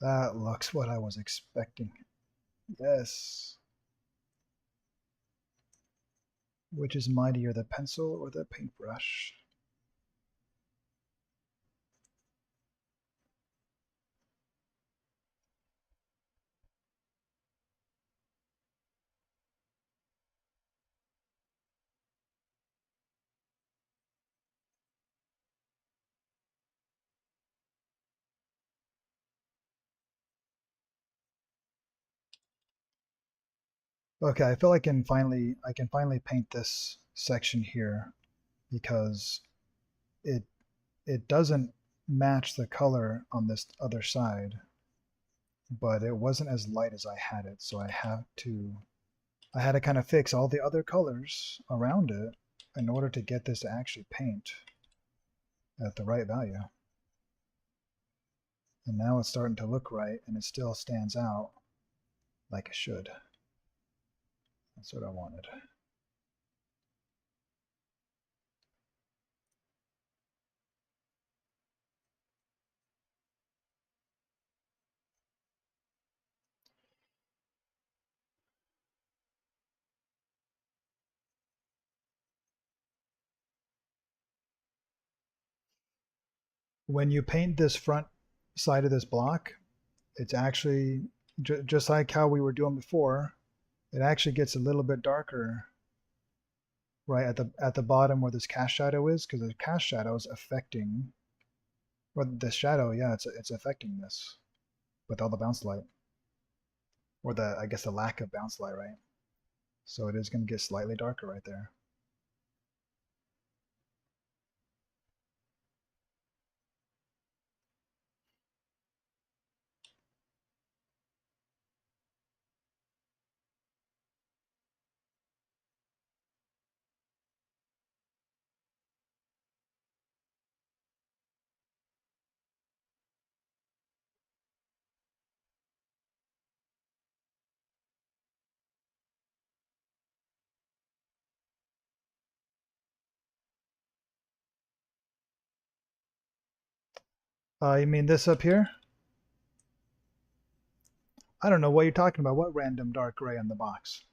That looks what I was expecting. Yes. Which is mightier, the pencil or the paintbrush? Okay, I feel I can finally paint this section here because it it doesn't match the color on this other side, but it wasn't as light as I had it, so I had to kind of fix all the other colors around it in order to get this to actually paint at the right value. And now it's starting to look right and it still stands out like it should. That's what I wanted. When you paint this front side of this block, it's actually just like how we were doing before. It actually gets a little bit darker right at the bottom where this cast shadow is, because the cast shadow is affecting, or the shadow, yeah, it's affecting this with all the bounce light, or the I guess the lack of bounce light, right? So it is going to get slightly darker right there. You mean this up here? I don't know what you're talking about. What random dark gray on the box?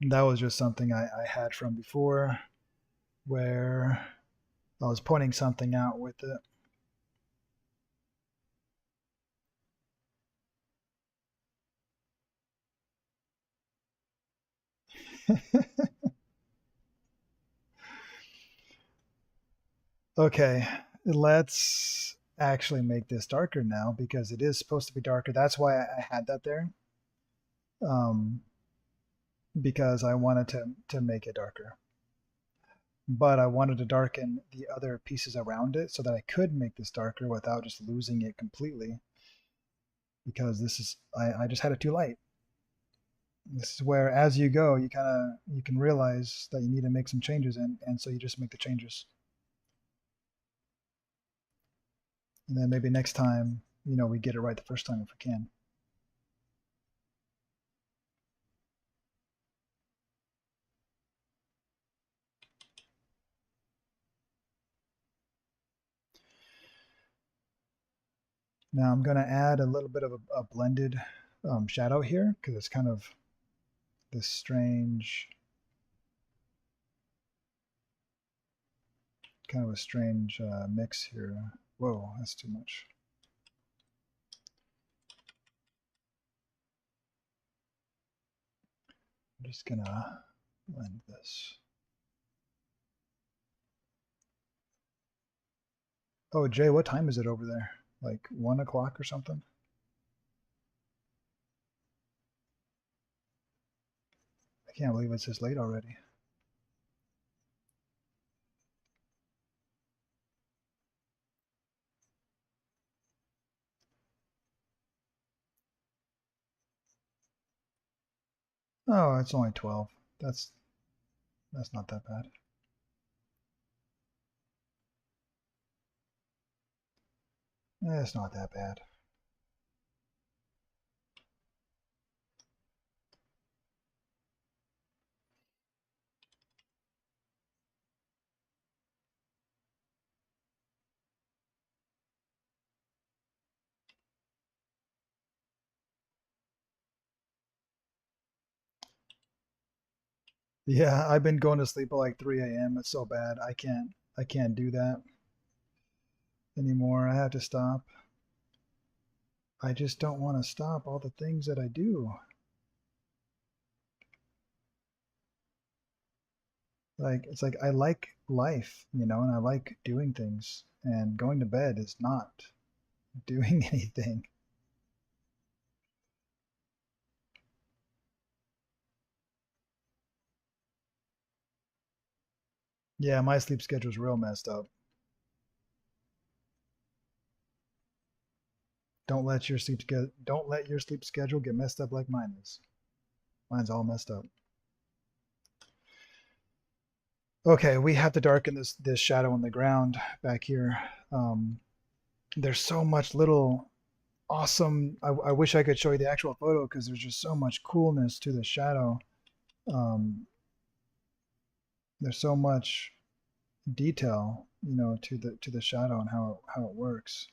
That was just something I had from before where I was pointing something out with it. Okay, let's actually make this darker now because it is supposed to be darker. That's why I had that there, um, because I wanted to make it darker. But I wanted to darken the other pieces around it so that I could make this darker without just losing it completely. Because I just had it too light. This is where, as you go, you can realize that you need to make some changes, and so you just make the changes, and then maybe next time, we get it right the first time if we can. Now I'm going to add a little bit of a blended shadow here because it's kind of this strange, kind of a strange mix here. Whoa, that's too much. I'm just gonna blend this. Oh, Jay, what time is it over there? Like 1 o'clock or something? I can't believe it's this late already. Oh, it's only 12. That's that's not that bad. It's not that bad. Yeah, I've been going to sleep at like 3 a.m. It's so bad. I can't do that anymore. I have to stop. I just don't want to stop all the things that I do. Like, it's like I like life, and I like doing things, and going to bed is not doing anything. Yeah, my sleep schedule's real messed up. Don't let your sleep schedule get messed up like mine is. Mine's all messed up. Okay, we have to darken this shadow on the ground back here. Um, there's so much little awesome. I wish I could show you the actual photo because there's just so much coolness to the shadow. Um, there's so much detail, to the shadow and how it works.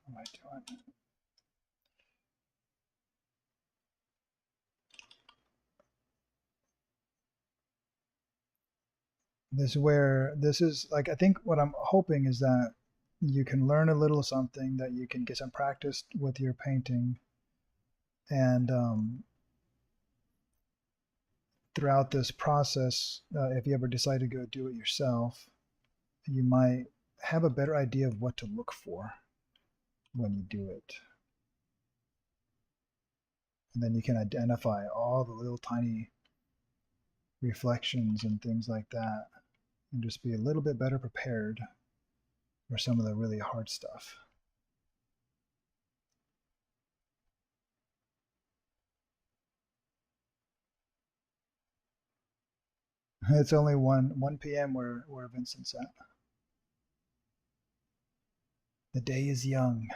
What am I doing? This is like, I think what I'm hoping is that you can learn a little something, that you can get some practice with your painting, and throughout this process, if you ever decide to go do it yourself, you might have a better idea of what to look for when you do it. And then you can identify all the little tiny reflections and things like that, and just be a little bit better prepared for some of the really hard stuff. It's only 1 p.m. where Vincent's at. The day is young.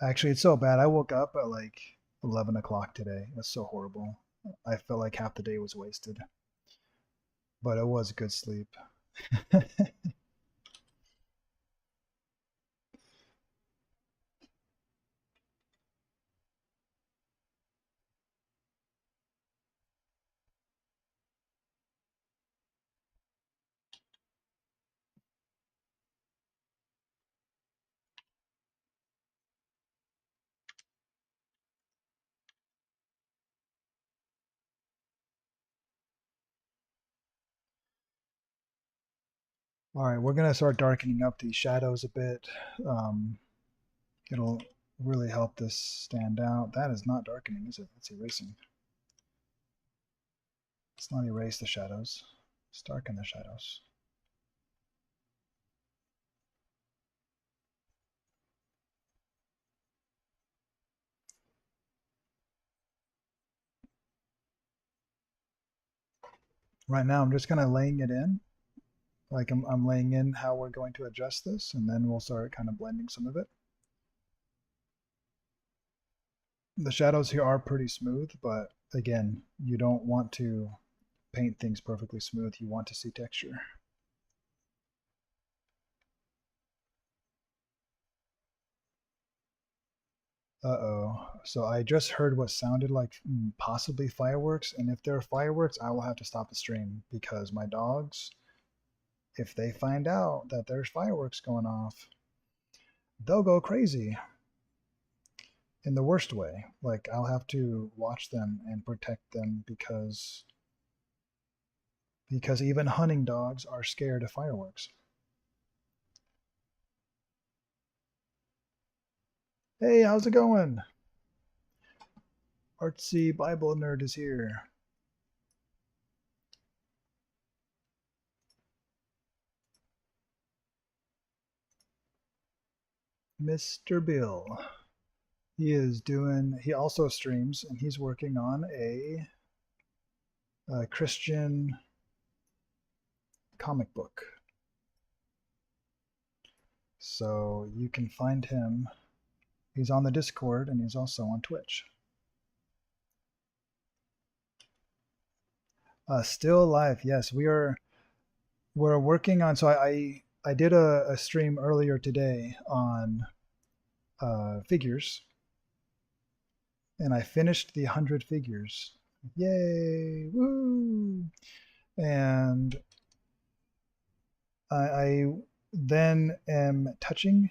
Actually, it's so bad. I woke up at like 11 o'clock today. It was so horrible. I felt like half the day was wasted, but it was good sleep. All right, we're gonna start darkening up these shadows a bit. Um, it'll really help this stand out. That is not darkening, is it? It's erasing. Let's not erase the shadows. Let's darken the shadows. Right now, I'm just kind of laying it in. Like, I'm laying in how we're going to adjust this, and then we'll start kind of blending some of it. The shadows here are pretty smooth, but again, you don't want to paint things perfectly smooth. You want to see texture. Uh-oh. So I just heard what sounded like possibly fireworks, and if there are fireworks, I will have to stop the stream because my dogs, if they find out that there's fireworks going off, they'll go crazy in the worst way. Like, I'll have to watch them and protect them because even hunting dogs are scared of fireworks. Hey, how's it going? Artsy Bible nerd is here. Mr. Bill. He also streams, and he's working on a Christian comic book. So you can find him. He's on the Discord, and he's also on Twitch. Still alive, yes. We're working on. So I did a stream earlier today on figures, and I finished the 100 figures. Yay! Woo! And I then am touching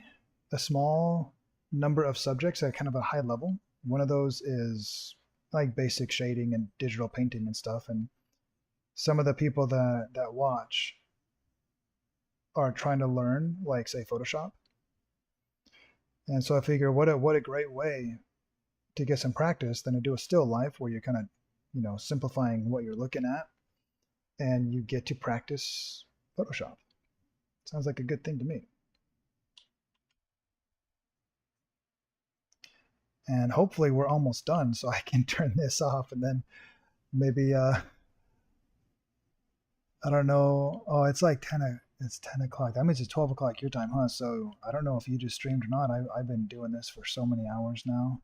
a small number of subjects at kind of a high level. One of those is like basic shading and digital painting and stuff. And some of the people that watch are trying to learn, like say Photoshop. And so I figure what a great way to get some practice than to do a still life where you're kind of, simplifying what you're looking at and you get to practice Photoshop. Sounds like a good thing to me. And hopefully we're almost done so I can turn this off and then maybe I don't know. Oh, it's like 10 o'clock. That means it's 12 o'clock your time, huh? So I don't know if you just streamed or not. I've been doing this for so many hours now.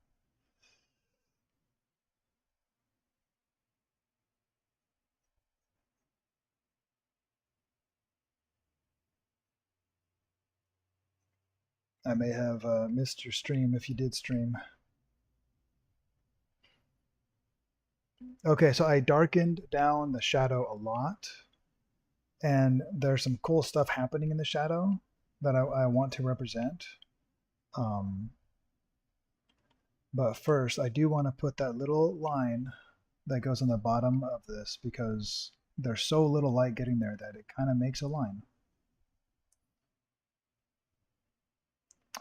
I may have missed your stream if you did stream. Okay, so I darkened down the shadow a lot, and there's some cool stuff happening in the shadow that I want to represent. Um, but first, I do want to put that little line that goes on the bottom of this because there's so little light getting there that it kind of makes a line.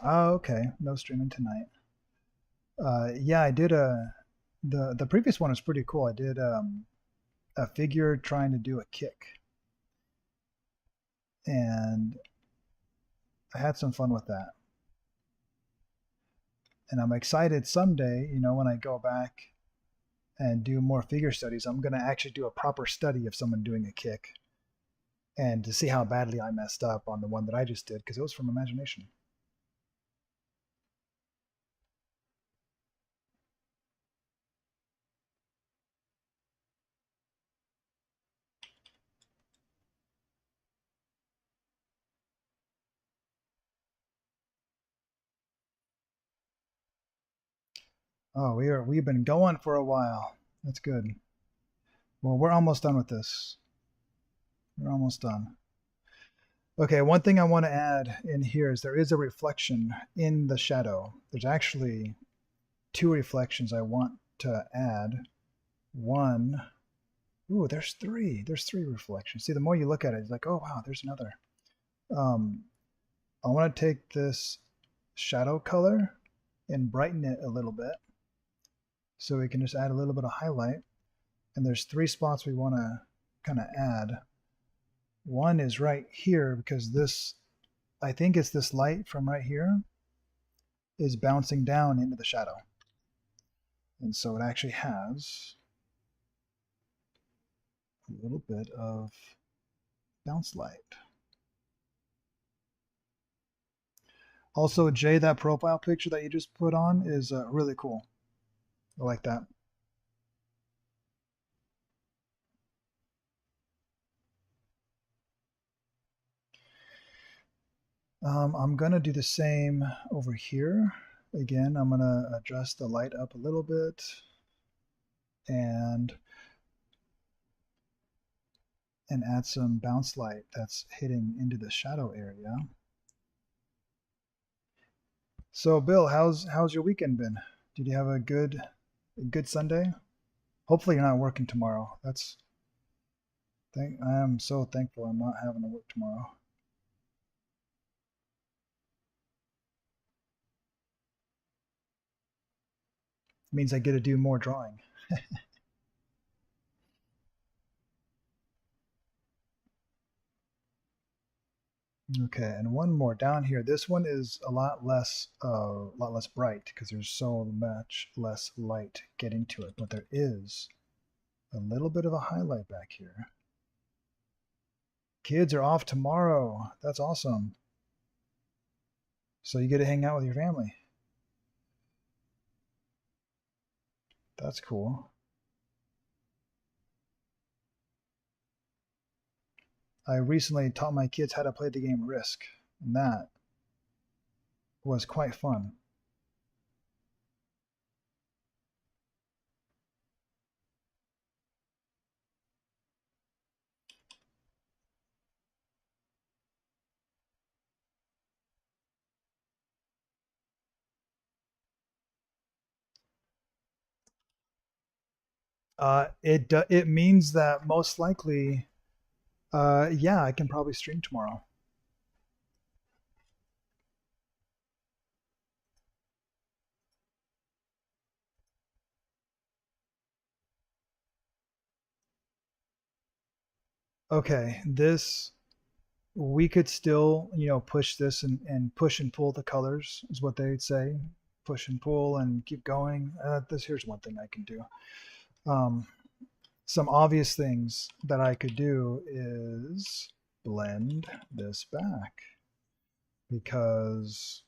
Oh, okay. No streaming tonight. Yeah, I did the previous one was pretty cool. I did a figure trying to do a kick, and I had some fun with that. And I'm excited someday, when I go back and do more figure studies, I'm gonna actually do a proper study of someone doing a kick, and to see how badly I messed up on the one that I just did because it was from imagination. Oh, we've been going for a while. That's good. Well, we're almost done with this. We're almost done. Okay, one thing I want to add in here is there is a reflection in the shadow. There's actually two reflections I want to add. One, ooh, there's three. There's three reflections. See, the more you look at it, it's like, oh wow, there's another. Um, I want to take this shadow color and brighten it a little bit, so we can just add a little bit of highlight. And there's three spots we want to kind of add. One is right here because this, I think it's this light from right here is bouncing down into the shadow. And so it actually has a little bit of bounce light. Also, Jay, that profile picture that you just put on is really cool. I like that. I'm going to do the same over here. Again, I'm going to adjust the light up a little bit and add some bounce light that's hitting into the shadow area. So, Bill, how's your weekend been? Did you have a good Sunday? Hopefully, you're not working tomorrow. I am so thankful I'm not having to work tomorrow. It means I get to do more drawing. Okay, and one more down here. This one is a lot less bright because there's so much less light getting to it. But there is a little bit of a highlight back here. Kids are off tomorrow. That's awesome. So you get to hang out with your family. That's cool. I recently taught my kids how to play the game Risk, and that was quite fun. It means that most likely, yeah, I can probably stream tomorrow. Okay, this we could still, push this and push and pull the colors is what they'd say. Push and pull and keep going. This here's one thing I can do. Um, some obvious things that I could do is blend this back because,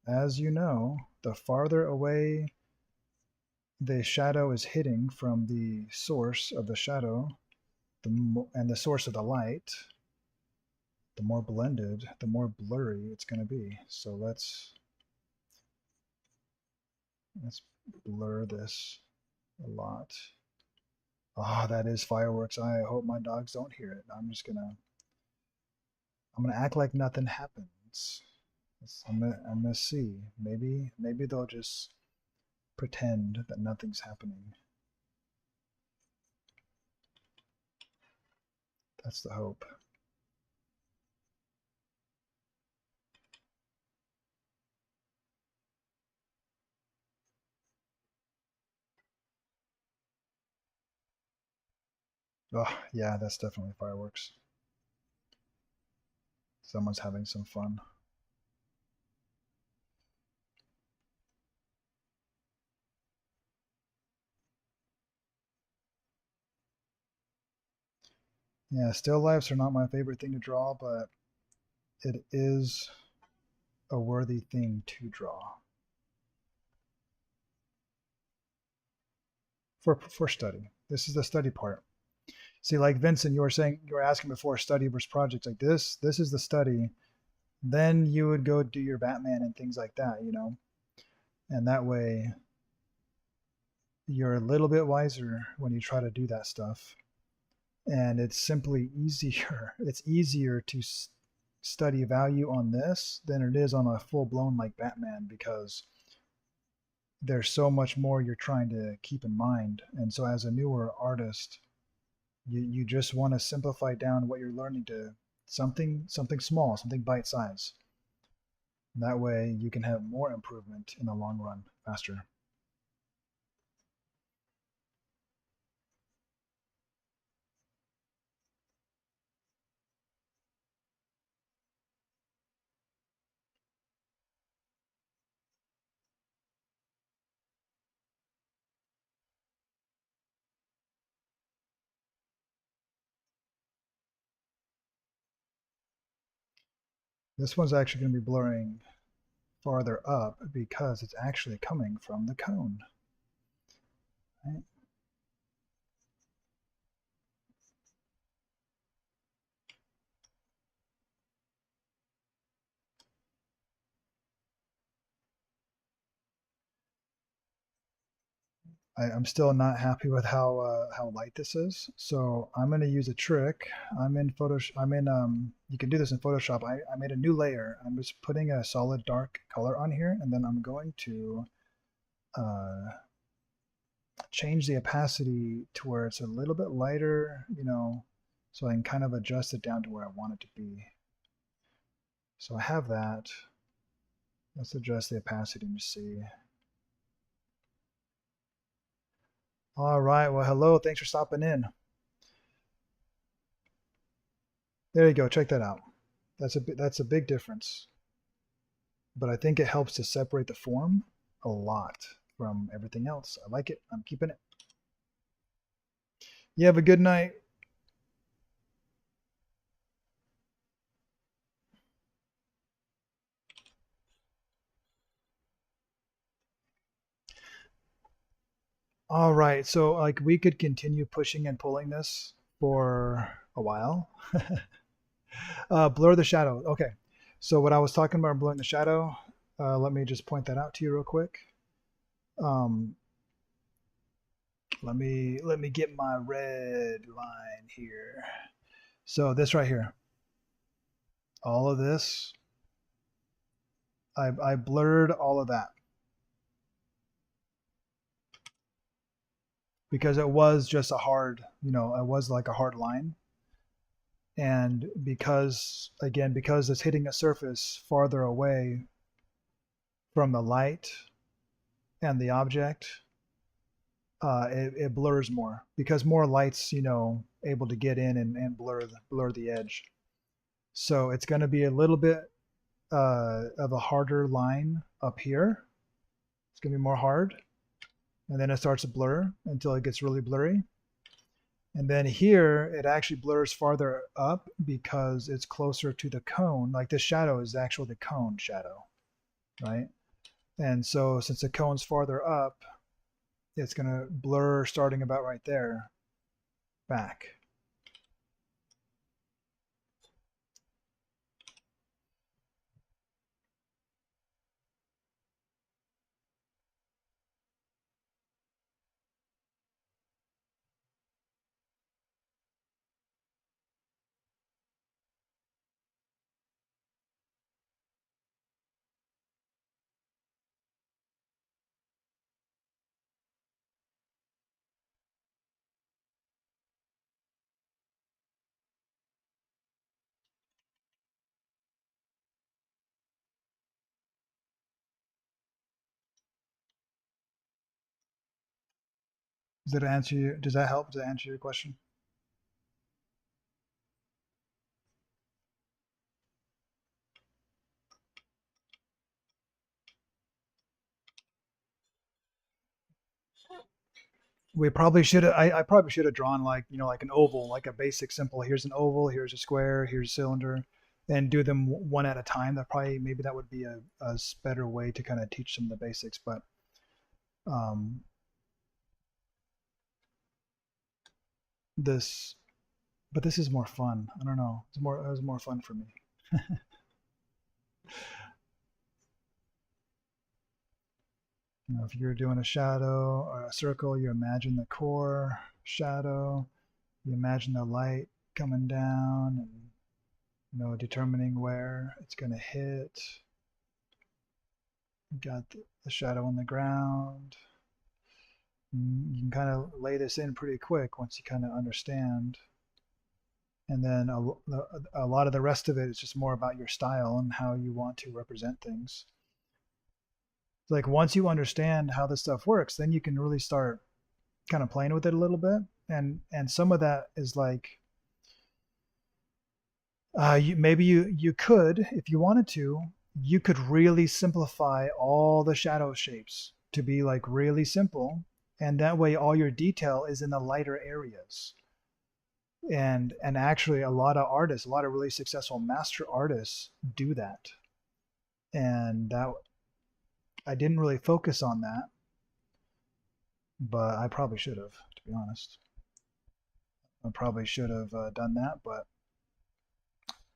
as you know, the farther away the shadow is hitting from the source of the shadow, and the source of the light, the more blended, the more blurry it's going to be. So let's blur this a lot. Ah, oh, that is fireworks. I hope my dogs don't hear it. I'm gonna act like nothing happens. I'm gonna see. Maybe they'll just pretend that nothing's happening. That's the hope. Oh, yeah, that's definitely fireworks. Someone's having some fun. Yeah, still lifes are not my favorite thing to draw, but it is a worthy thing to draw for study. This is the study part. See, like Vincent, you were asking before study versus projects like this. This is the study. Then you would go do your Batman and things like that. And that way you're a little bit wiser when you try to do that stuff. And it's simply easier. It's easier to study value on this than it is on a full blown like Batman because there's so much more you're trying to keep in mind. And so as a newer artist, you just want to simplify down what you're learning to something small, something bite size. That way you can have more improvement in the long run faster. This one's actually going to be blurring farther up because it's actually coming from the cone. Right? I'm still not happy with how light this is, so I'm going to use a trick. I'm in Photoshop. You can do this in Photoshop. I made a new layer. I'm just putting a solid dark color on here, and then I'm going to uh, change the opacity to where it's a little bit lighter, so I can kind of adjust it down to where I want it to be. So I have that. Let's adjust the opacity and see. All right. Well, hello. Thanks for stopping in. There you go. Check that out. That's a big difference, but I think it helps to separate the form a lot from everything else. I like it. I'm keeping it. You have a good night. All right. So like we could continue pushing and pulling this for a while. Blur the shadow. Okay. So what I was talking about blurring the shadow, let me just point that out to you real quick. Um, let me get my red line here. So this right here, all of this, I blurred all of that because it was just a hard, it was like a hard line. And because, again, because it's hitting a surface farther away from the light and the object, it blurs more because more light's, able to get in and blur the edge. So it's going to be a little bit of a harder line up here. It's going to be more hard. And then it starts to blur until it gets really blurry. And then here, it actually blurs farther up because it's closer to the cone. Like the shadow is actually the cone shadow, right? And so since the cone's farther up, it's going to blur starting about right there back. Does that help to answer your question? We probably should have, I probably should have drawn like, like an oval, like a basic simple, here's an oval, here's a square, here's a cylinder, and do them one at a time. Maybe that would be a better way to kind of teach them the basics. But um, this, but this is more fun. I don't know. It was more fun for me. If you're doing a shadow or a circle, you imagine the core shadow, you imagine the light coming down and determining where it's going to hit. You got the shadow on the ground. You can kind of lay this in pretty quick once you kind of understand. And then a lot of the rest of it is just more about your style and how you want to represent things. Like once you understand how this stuff works, then you can really start kind of playing with it a little bit. And some of that is like maybe you could, if you wanted to, you could really simplify all the shadow shapes to be like really simple, and that way all your detail is in the lighter areas. And actually, a lot of artists, a lot of really successful master artists do that. And that I didn't really focus on that, but I probably should have, to be honest. I probably should have done that, but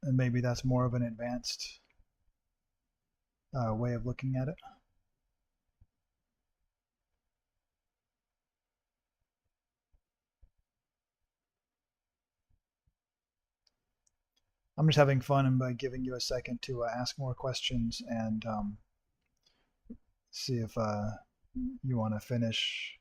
maybe that's more of an advanced way of looking at it. I'm just having fun and by giving you a second to ask more questions and see if you want to finish.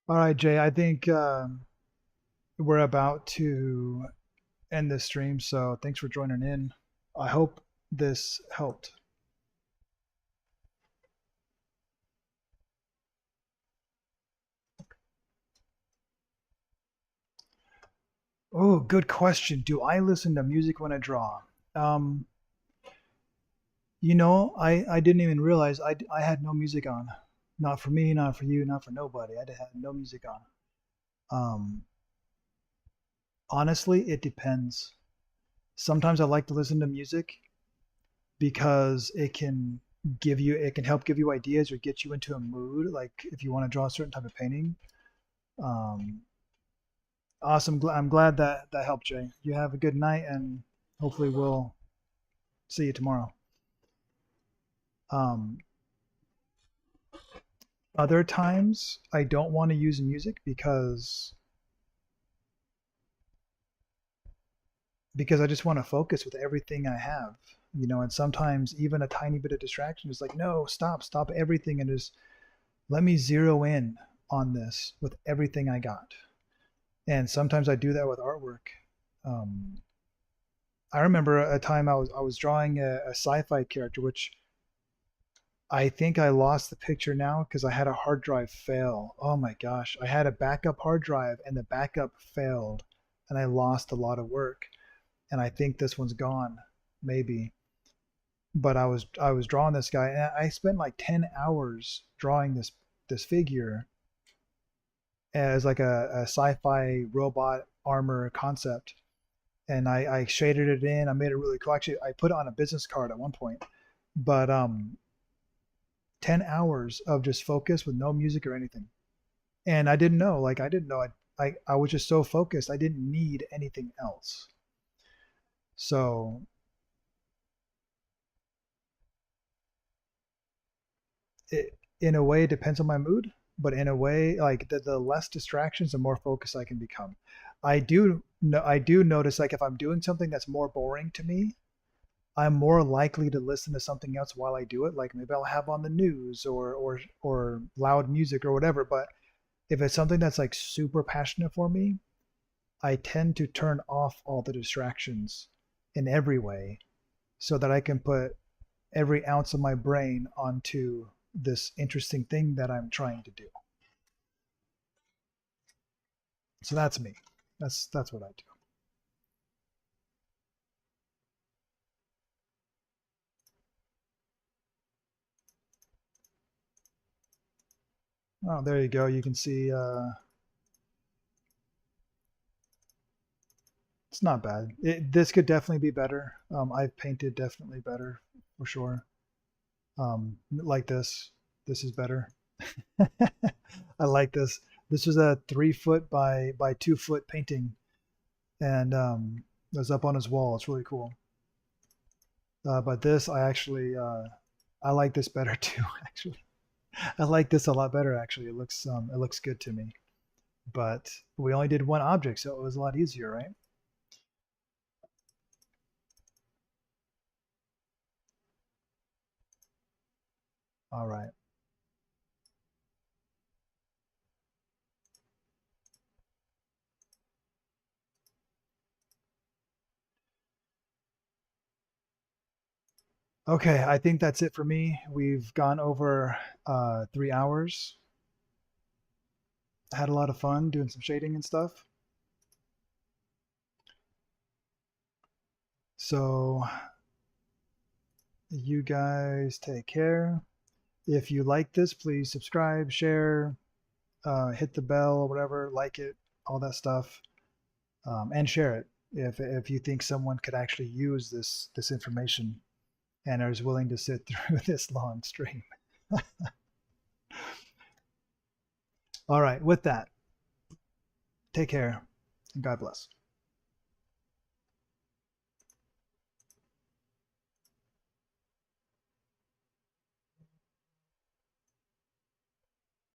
All right, Jay, I think we're about to end this stream, so thanks for joining in. I hope this helped. Oh, good question. Do I listen to music when I draw? Um, I didn't even realize I had no music on. Not for me, not for you, not for nobody. I had no music on. Um, Honestly, it depends. Sometimes I like to listen to music because it can help give you ideas or get you into a mood. Like if you want to draw a certain type of painting. Um, awesome. I'm glad that that helped, Jay. You have a good night, and hopefully we'll see you tomorrow. Um, Other times I don't want to use music because I just want to focus with everything I have, and sometimes even a tiny bit of distraction is like, no, stop everything and just let me zero in on this with everything I got. And sometimes I do that with artwork. Um, I remember a time I was drawing a sci-fi character, which I think I lost the picture now because I had a hard drive fail. Oh my gosh, I had a backup hard drive and the backup failed, and I lost a lot of work. And I think this one's gone, maybe. But I was drawing this guy, and I spent like 10 hours drawing this figure as like a sci-fi robot armor concept. And I shaded it in. I made it really cool. Actually, I put it on a business card at one point. But 10 hours of just focus with no music or anything. And I didn't know, like I didn't know I was just so focused. I didn't need anything else. So in a way, it depends on my mood, but in a way, like the less distractions, the more focused I can become. I do notice like if I'm doing something that's more boring to me, I'm more likely to listen to something else while I do it. Like maybe I'll have on the news or loud music or whatever. But if it's something that's like super passionate for me, I tend to turn off all the distractions in every way so that I can put every ounce of my brain onto this interesting thing that I'm trying to do. So that's me. That's what I do. Oh, there you go. You can see it's not bad. This could definitely be better. I've painted definitely better for sure. Like this. This is better. I like this. This was a 3 foot by 2 foot painting, and it was up on his wall. It's really cool. But this, I like this better too. Actually, I like this a lot better. Actually, it looks good to me. But we only did one object, so it was a lot easier, right? All right. Okay, I think that's it for me. We've gone over 3 hours. Had a lot of fun doing some shading and stuff. So you guys take care. If you like this, please subscribe, share, hit the bell or whatever, like it, all that stuff, and share it if you think someone could actually use this information and is willing to sit through this long stream. All right, with that, take care and God bless.